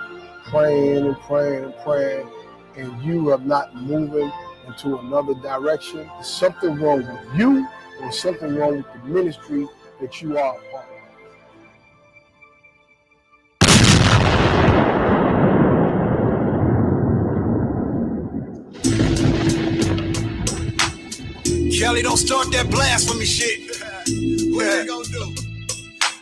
praying and praying and praying, and you are not moving into another direction, there's something wrong with you or something wrong with the ministry that you are a part of. Kelly, don't start that blasphemy shit. What they gonna do?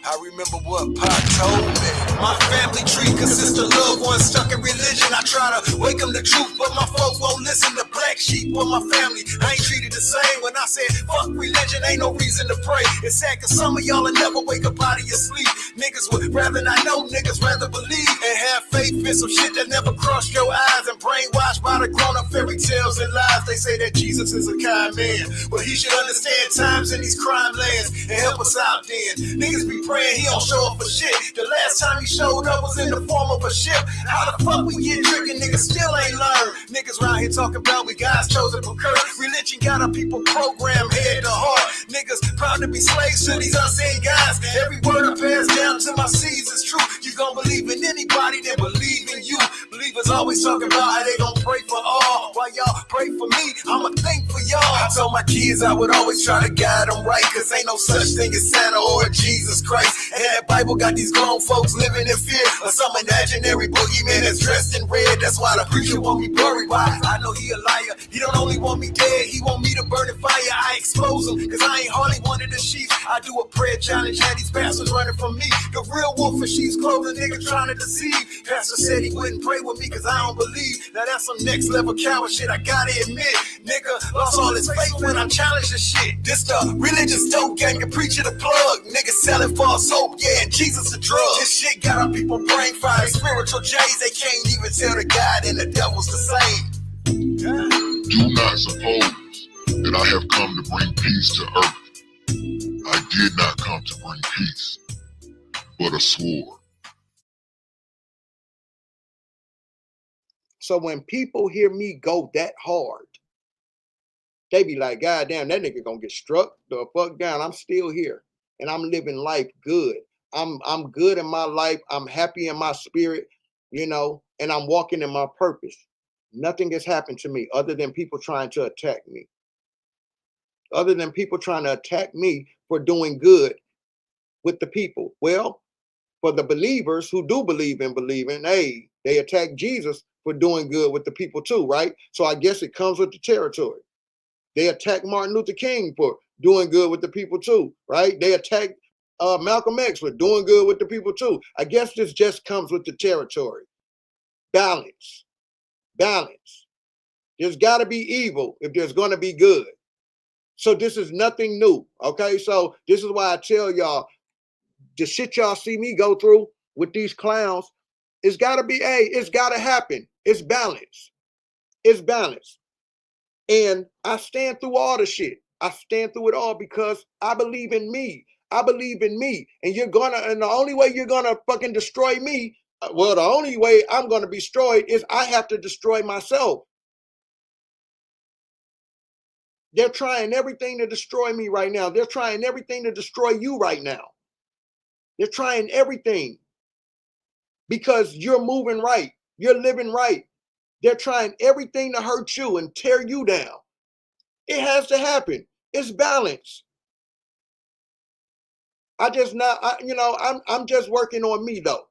I remember what Pop told me. My family tree consists of loved ones stuck in religion. I try to wake them to truth, but my folks won't listen. The black sheep of my family, I ain't treated the same. When I said fuck religion, ain't no reason to pray. It's sad cause some of y'all will never wake up out of your sleep. Niggas would rather not know, niggas rather believe and have faith in some shit that never crossed your eyes. And brainwashed by the grown-up fairy tales and lies. They say that Jesus is a kind man, but he should understand times in these crime lands and help us out then. Niggas be praying he don't show up for shit. The last time he showed up was in the form of a ship. How the fuck we get tricked and niggas still ain't learned? Niggas round here talking about we guys chosen from curse. Religion got our people programmed head to heart. Niggas proud to be slaves to these unseen guys. Every word I pass down to my seeds is true. You gon' believe in anybody that believe in you. Believers always talking about how they gon' pray for all. While y'all pray for me, I'ma think for y'all. I told my kids I would always try to guide them right, cause ain't no such thing as Santa or Jesus Christ. And that Bible got these grown folks living in fear of some imaginary boogeyman that's dressed in red. That's why the preacher want me buried. Why? I know he a liar. He don't only want me dead, he want me to burn in fire. I expose him, cause I ain't hardly one of the sheep. I do a prayer challenge, had these bastards running from me. The real wolf in sheep's clothing, nigga trying to deceive. Pastor said he wouldn't pray with me cause I don't believe. Now that's some next level coward shit, I gotta admit. Nigga lost all his faith when I challenged the shit. This the religious dope gang, the preacher the plug. Niggas selling false hope, yeah, and Jesus a drug. This shit got our people brain fried. Spiritual J's, they can't even tell the God and the devil's the same. Do not suppose that I have come to bring peace to earth. I did not come to bring peace, but a sword. So when people hear me go that hard, they be like, God damn, that nigga gonna get struck the fuck down. I'm still here and I'm living life good. I'm good in my life. I'm happy in my spirit, you know, and I'm walking in my purpose. Nothing has happened to me other than people trying to attack me. Other than people trying to attack me for doing good with the people. Well, for the believers who do believe in believing, hey, they attack Jesus for doing good with the people too, right? So I guess it comes with the territory. They attack Martin Luther King for doing good with the people too, right? They attack Malcolm X for doing good with the people too. I guess this just comes with the territory. Balance. Balance. There's got to be evil if there's going to be good. So this is nothing new, okay? So this is why I tell y'all, the shit y'all see me go through with these clowns, it's got to be, hey, it's got to happen. It's balance. It's balance. And I stand through all the shit. I stand through it all because I believe in me. I believe in me. And the only way you're gonna fucking destroy me, well, the only way I'm gonna be destroyed is I have to destroy myself. They're trying everything to destroy me right now. They're trying everything to destroy you right now. They're trying everything because you're moving right. You're living right. They're trying everything to hurt you and tear you down. It has to happen. It's balance. I'm just working on me though.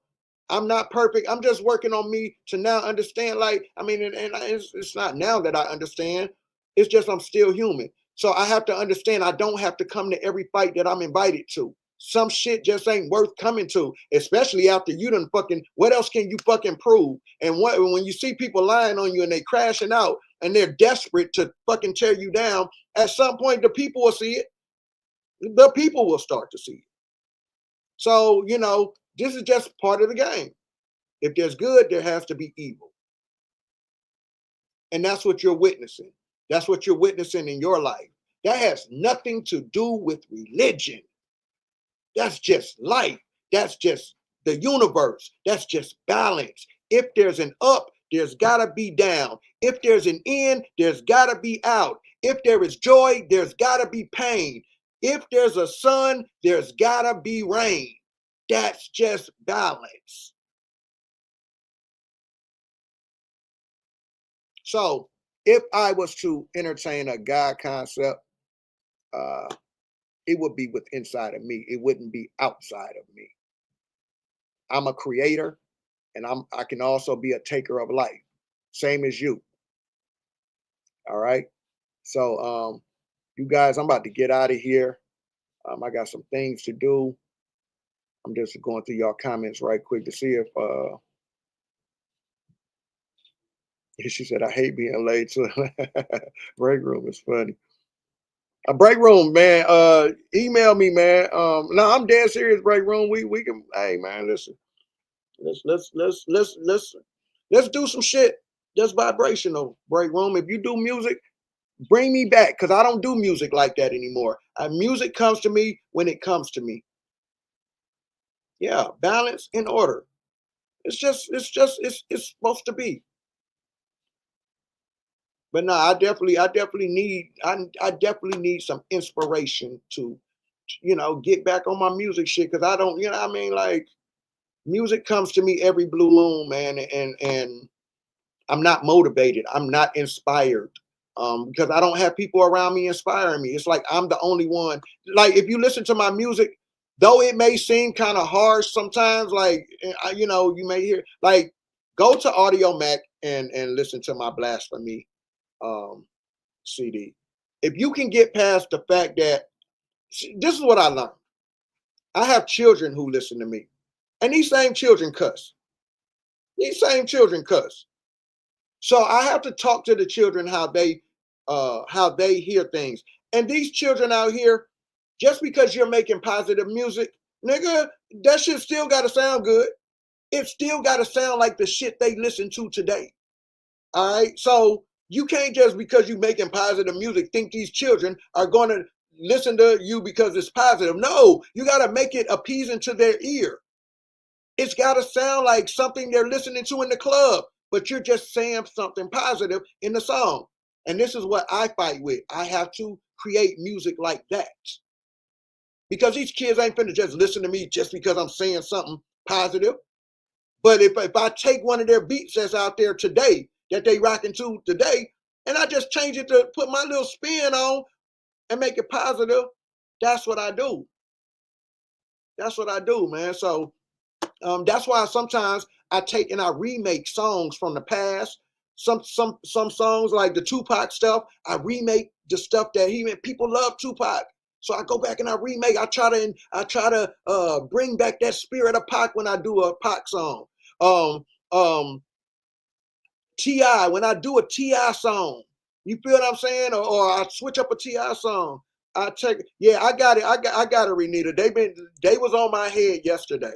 I'm not perfect. I'm just working on me to now understand, like, I mean, and it's not now that I understand. It's just I'm still human. So I have to understand I don't have to come to every fight that I'm invited to. Some shit just ain't worth coming to, especially after you done fucking, what else can you fucking prove? And when you see people lying on you and they crashing out and they're desperate to fucking tear you down, at some point the people will see it. The people will start to see it. So, you know, this is just part of the game. If there's good, there has to be evil. And that's what you're witnessing. That's what you're witnessing in your life. That has nothing to do with religion. That's just life. That's just the universe. That's just balance. If there's an up, there's gotta be down. If there's an in, there's gotta be out. If there is joy, there's gotta be pain. If there's a sun, there's gotta be rain. That's just balance. So if I was to entertain a God concept, it would be with inside of me. It wouldn't be outside of me. I'm a creator, and I can also be a taker of life, same as you. All right. So you guys, I'm about to get out of here. I got some things to do. I'm just going through y'all comments right quick to see if she said I hate being late to break room is funny. A break room, man. Email me, man. No, I'm dead serious. Break room. We can. Hey, man, listen. Let's do some shit that's vibrational. Break room. If you do music, bring me back because I don't do music like that anymore. Music comes to me when it comes to me. Yeah, balance and order. It's supposed to be. But no, I definitely need some inspiration to, get back on my music shit because I don't, what I mean, like music comes to me every blue moon, man, and I'm not motivated. I'm not inspired. Because I don't have people around me inspiring me. It's like I'm the only one. Like if you listen to my music, though it may seem kind of harsh sometimes, like you may hear like go to Audio Mac and listen to my Blasphemy CD. If you can get past the fact that this is what I learned. I have children who listen to me, and these same children cuss. These same children cuss. So I have to talk to the children how they hear things. And these children out here, just because you're making positive music, nigga, that shit still gotta sound good. It still gotta sound like the shit they listen to today. All right. So you can't just because you're making positive music think these children are gonna listen to you because it's positive. No, you gotta make it appeasing to their ear. It's gotta sound like something they're listening to in the club, but you're just saying something positive in the song. And this is what I fight with. I have to create music like that. Because these kids ain't finna just listen to me just because I'm saying something positive. But if I take one of their beats that's out there today, that they rocking to today, and I just change it to put my little spin on and make it positive, that's what I do. That's what I do, man. So that's why sometimes I take and I remake songs from the past. Some songs like the Tupac stuff, I remake the stuff that people love Tupac. So I go back and I remake. I try to bring back that spirit of Pac when I do a Pac song. T.I. when I do a T.I. song, you feel what I'm saying? Or I switch up a T.I. song. I got it. I got it, Renita. They was on my head yesterday.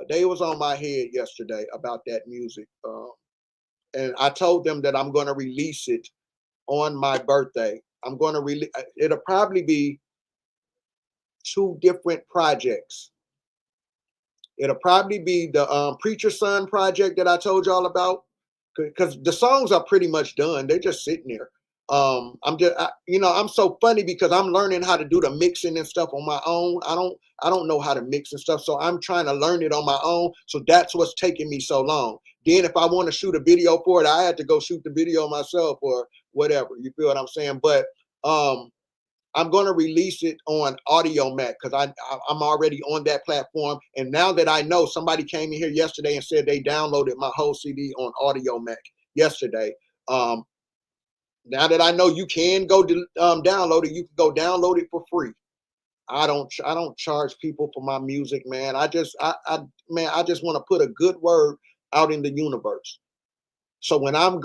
They was on my head yesterday about that music. And I told them that I'm going to release it on my birthday. I'm going to release, it'll probably be 2 different projects. It'll probably be the Preacher Son project that I told y'all about, because the songs are pretty much done. They're just sitting there. I'm so funny because I'm learning how to do the mixing and stuff on my own. I don't know how to mix and stuff, so I'm trying to learn it on my own. So that's what's taking me so long. Then if I want to shoot a video for it, I had to go shoot the video myself or whatever. You feel what I'm saying? But I'm going to release it on Audio Mac because I'm already on that platform. And now that I know, somebody came in here yesterday and said they downloaded my whole CD on Audio Mac yesterday. Now that I know you can go download it, you can go download it for free. I don't charge people for my music, man. I just want to put a good word out in the universe. So when I'm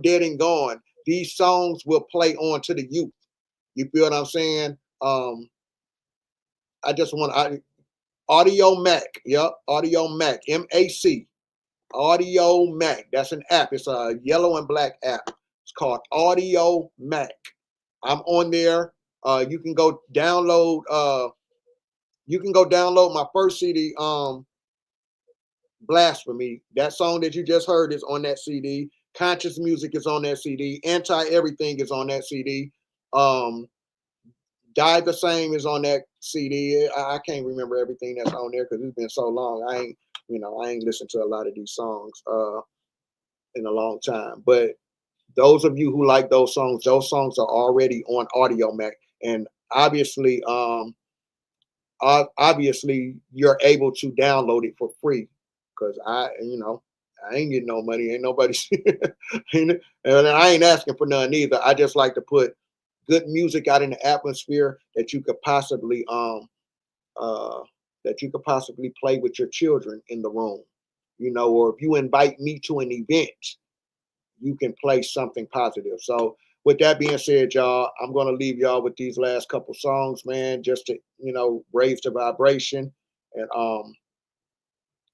dead and gone, these songs will play on to the youth. You feel what I'm saying? Audio Mac. Yep, Audio Mac. MAC. Audio Mac. That's an app. It's a yellow and black app. It's called Audio Mac. I'm on there. You can go download. You can go download my first CD. Blasphemy. That song that you just heard is on that CD. Conscious Music is on that CD. Anti-Everything is on that CD. Die the Same is on that CD. I can't remember everything that's on there because it's been so long. I ain't listened to a lot of these songs in a long time. But those of you who like those songs are already on Audio Mac, and obviously you're able to download it for free because I ain't getting no money. Ain't nobody, and I ain't asking for none either. I just like to put good music out in the atmosphere that you could possibly play with your children in the room, or if you invite me to an event, you can play something positive. So with that being said, y'all, I'm going to leave y'all with these last couple songs, man, just to, raise the vibration. And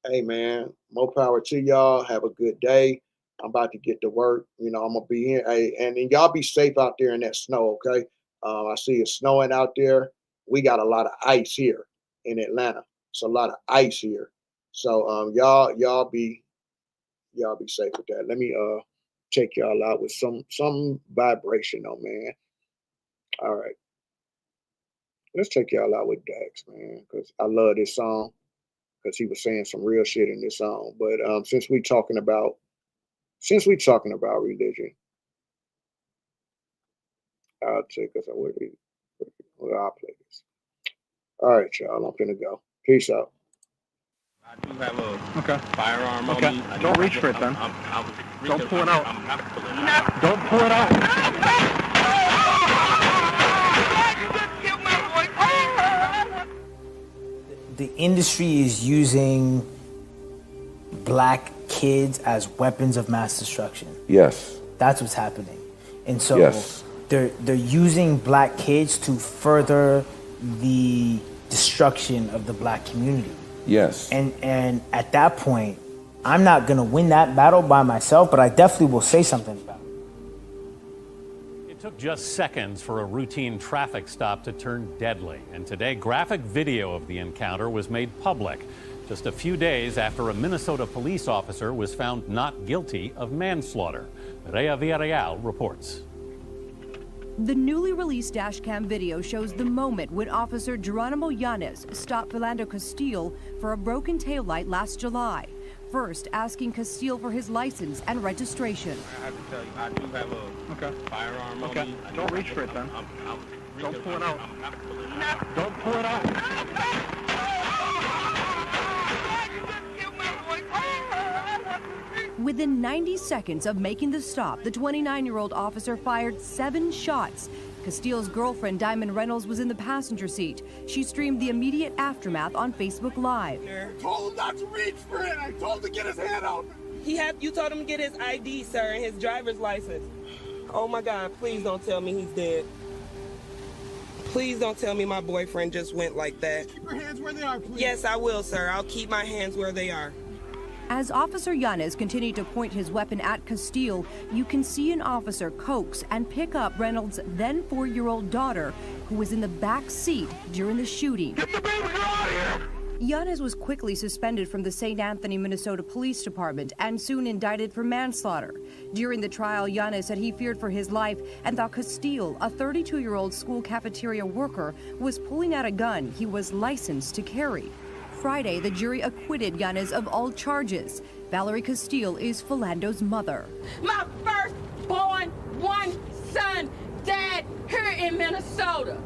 hey, man, more power to y'all. Have a good day. I'm about to get to work. I'm going to be here. Hey, and y'all be safe out there in that snow, okay? I see it snowing out there. We got a lot of ice here in Atlanta. It's a lot of ice here. So y'all be safe with that. Let me take y'all out with some vibration, man. All right. Let's take y'all out with Dax, man, because I love this song because he was saying some real shit in this song. But since we talking about religion, I'll take us away. I'll play this. All right, y'all. I'm gonna go. Peace out. I do have a firearm on me. Don't reach for it then. Don't pull it out. Don't pull it out. The industry is using black kids as weapons of mass destruction. Yes. That's what's happening. And so yes. they're using black kids to further the destruction of the black community. Yes. And at that point, I'm not going to win that battle by myself, but I definitely will say something about it. It took just seconds for a routine traffic stop to turn deadly. And today, graphic video of the encounter was made public just a few days after a Minnesota police officer was found not guilty of manslaughter. Rhea Villarreal reports. The newly released dashcam video shows the moment when Officer Geronimo Yanez stopped Philando Castile for a broken taillight last July, first asking Castile for his license and registration. I have to tell you, I do have a firearm on me. Don't reach for it then. Don't pull it out. Don't pull it out. Within 90 seconds of making the stop, the 29-year-old officer fired 7 shots. Castile's girlfriend, Diamond Reynolds, was in the passenger seat. She streamed the immediate aftermath on Facebook Live. I told him not to reach for it. I told him to get his hand out. You told him to get his ID, sir, and his driver's license. Oh my God, please don't tell me he's dead. Please don't tell me my boyfriend just went like that. Keep your hands where they are, please. Yes, I will, sir. I'll keep my hands where they are. As Officer Yanez continued to point his weapon at Castile, you can see an officer coax and pick up Reynolds' then 4-year-old daughter, who was in the back seat during the shooting. Get the baby girl out of here! Yanez was quickly suspended from the St. Anthony, Minnesota Police Department and soon indicted for manslaughter. During the trial, Yanez said he feared for his life and thought Castile, a 32-year-old school cafeteria worker, was pulling out a gun he was licensed to carry. Friday, the jury acquitted Yanez of all charges. Valerie Castile is Philando's mother. My firstborn one son died here in Minnesota.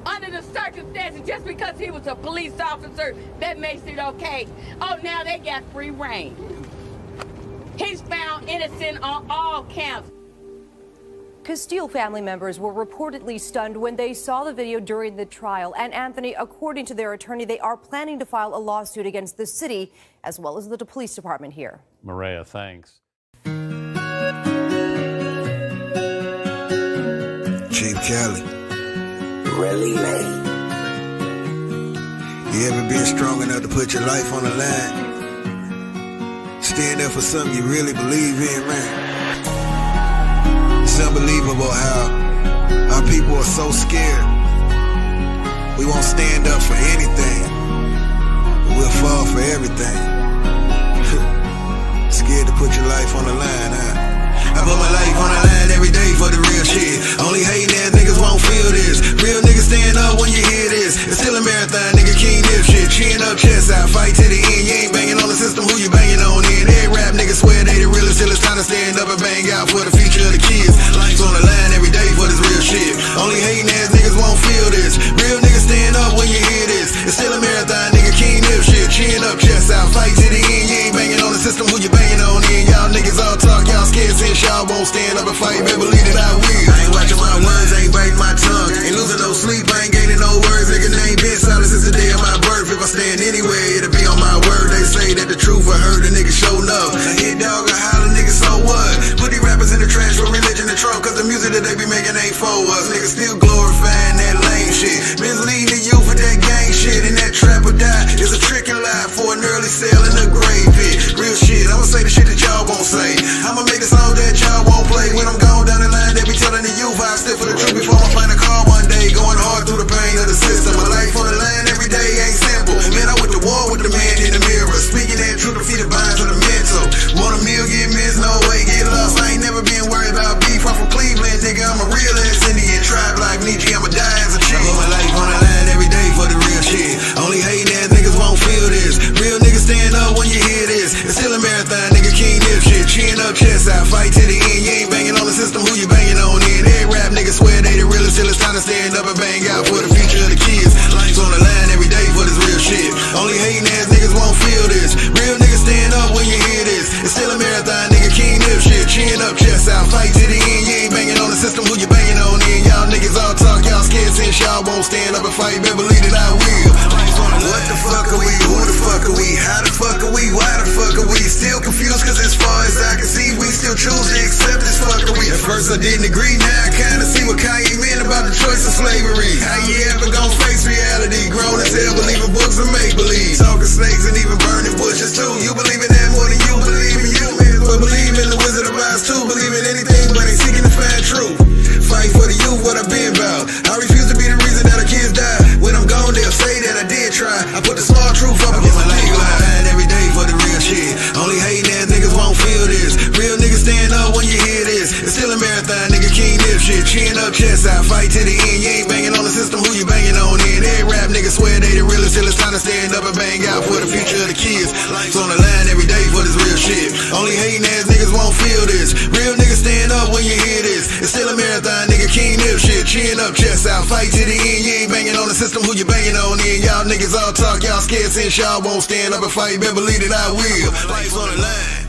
Under the circumstances, just because he was a police officer, that makes it okay. Oh, now they got free reign. He's found innocent on all counts. Castile family members were reportedly stunned when they saw the video during the trial. And Anthony, according to their attorney, they are planning to file a lawsuit against the city as well as the police department here. Maria, thanks. Chief Kelly. Really late. You ever been strong enough to put your life on the line? Stand up for something you really believe in, man. It's unbelievable how our people are so scared. We won't stand up for anything. We'll fall for everything. still a marathon, nigga, king dip shit. Chin up, chest out, fight to the end. You ain't banging on the system, who you banging on in? Every rap nigga swear they the realest till it's time to stand up and bang out for the future of the kids. Life's on the line every day for this real shit. Only hating ass niggas won't feel this. Real niggas stand up when you hear this. It's still a marathon, nigga, king dip shit. Chin up, chest out, fight to the end. You ain't banging on the system, who you banging on in? Y'all niggas all talk, y'all scared since y'all won't stand up and fight. Better believe that I will. I ain't watching my words, ain't biting my tongue. Ain't losing no sleep, I ain't gaining no words. Nigga name been solid since the day of my birth. If I stand anywhere, it'll be on my word. They say that the truth I heard a nigga show love. A hit dog, I holler, nigga, so what? Put these rappers in the trash for religion and troll, cause the music that they be making ain't for us. Niggas still glorifying that lame shit. Misleading the youth with that gang shit. And that trap or die is a trick and lie for an early sale in the grave pit. Real shit, I'ma say the shit that y'all won't say. I'ma make the song that y'all won't play. When I'm gone down the line, they be telling the youth I still for the truth before I find a car one day. Going hard through the pain of the system. My life on the line every day ain't simple. Man, I went to war with the man in the mirror. Speaking that truth, defeat the binds of the mental. Want a meal, get missed, no way, get lost. I ain't never been worried about beef. I'm from Cleveland, nigga, I'm a real ass Indian. Tribe like Nietzsche, I'ma die as a chick. I put my life on the line every day for the real shit. Only hating ass niggas won't feel this. Real niggas stand up when you hear this. It's still a marathon, nigga, king dip shit. Chin up, chest out, fight to the end. You ain't banging on the system, who you banging on in? Every rap nigga swear they the realest till it's time to stand up and bang out for the future of the kids. Life's on the line every day for this real shit. Only hating ass niggas won't feel this. Real niggas stand up when you hear this. It's still a marathon, nigga, king dip shit. Chin up, chest out, fight to the end. You ain't banging on the system, who you banging on in? Y'all niggas all talk, y'all scared since y'all won't stand up and fight. Better believe that I will. What the fuck are we? Who the fuck are we? How the fuck are we? Why the fuck are we? Still confused, cause as far as I can see, we still choose to accept this fuckery. At first I didn't agree, now I kinda see what Kanye meant about the choice of slavery. How you ever gon' face reality? Grown as hell, believing books and make-believe. Talking snakes and even burning bushes too. You believe in that more than you believe in you. But believe in the Wizard of Oz too. Believe in anything but ain't seeking to find truth. Fight for the youth, what I've been about. I refuse to be the reason that our kids die. When I'm gone, they'll say that I did try. I put the small truth up against my life line every day for the real shit. Only hating ass niggas won't feel this. Real niggas stand up when you hear this. It's still a marathon, nigga, king dip shit. Chin up, chest out, fight to the end. You ain't banging on the system, who you banging on in? Every rap nigga swear they the realest till it's time to stand up and bang out for the future of the kids. Life's on the line every day for this real shit. Only hating ass niggas won't feel this. Real niggas stand up when you hear this. It's still a marathon, nigga, king dip shit. Chin up, chest out, fight to the end. You ain't banging on the system, who you banging on in? Y'all niggas all talk, y'all scared since y'all won't stand up and fight. Better believe that I will. Life's on the line.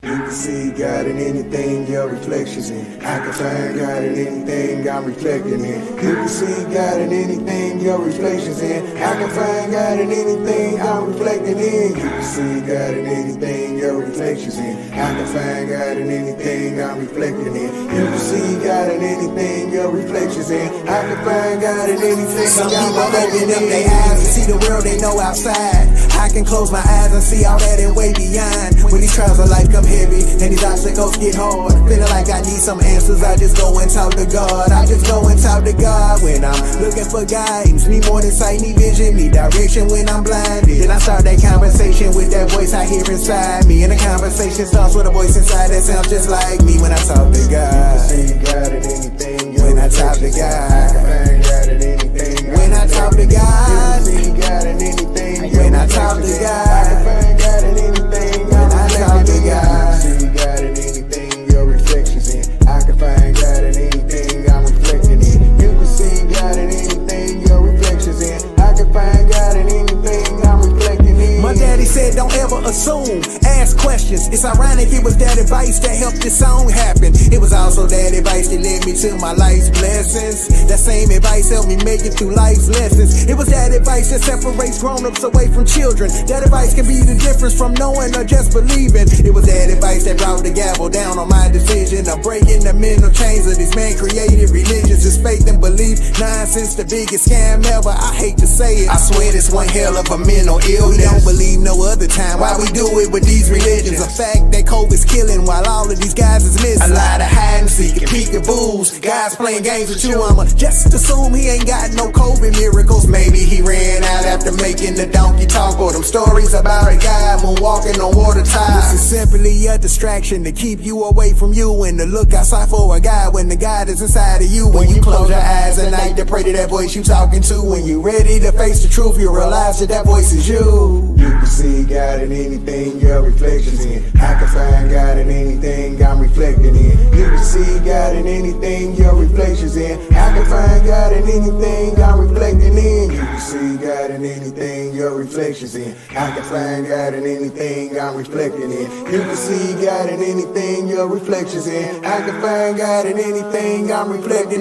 You can see God in anything your reflections in. I can find God in anything I'm reflecting in. You can see God in anything your reflections in. I can find God in anything I'm reflecting in. You can see God in anything your reflections in. I can find God in anything I'm reflecting in. You can see God in anything your reflections in. I can find God in anything Some I'm people reflecting open up in. their eyes and see the world they know outside. I can close my eyes and see all that and way beyond. When these trials of life come heavy and these obstacles get hard, feeling like I need some answers, I just go and talk to God. I just go and talk to God when I'm looking for guidance. Need more than sight, need vision, need direction when I'm blinded. Then I start that conversation with that voice I hear inside me. And the conversation starts with a voice inside that sounds just like me when I talk to God. You can see God in anything When I talk to God. find God in anything. When I talk to God. You can see God in anything. When I talk to God. I can find God in anything. When I talk to God. You can see God in anything your reflections in. I can find God in anything I'm reflecting in. You can see God in anything your reflections in. I can find God in anything I'm reflecting in. My daddy said don't ever assume, ask questions. It's ironic it was that advice that helped this song happen. It was also that advice that led me to my life's blessings. That same advice helped me make it through life's lessons. It was that advice that separates grown-ups away from children. That advice can be the difference from knowing or just believing. It was that advice that brought the gavel down on my decision of breaking the mental chains of these man-created religions. It's faith and belief, nonsense, the biggest scam ever. I hate to say it, I swear this one hell of a mental illness. We don't believe no other time. Why we do it with these religions? A fact that COVID's killing while all of these guys is missing. A lot of hide and seek and peek-a-boos. Guys playing games with you, I'ma just assume he ain't got no COVID miracles. Maybe he ran out after making the donkey talk or them stories about a guy side, moonwalking on water tides. This is simply a distraction to keep you away from you and to look outside for a guide when the God is inside of you. When you close your eyes at night to pray to that voice you talking to. When you ready to face the truth, you realize that that voice is you. You can see God in anything your reflections in. I can find God in anything I'm reflecting in. You can see God in anything your reflections in. I can find God in anything I'm reflecting in. You can see God in anything your reflections in. I can find God in anything I'm reflecting in. You can see God in anything your reflections in. I can find God in anything I'm reflecting in.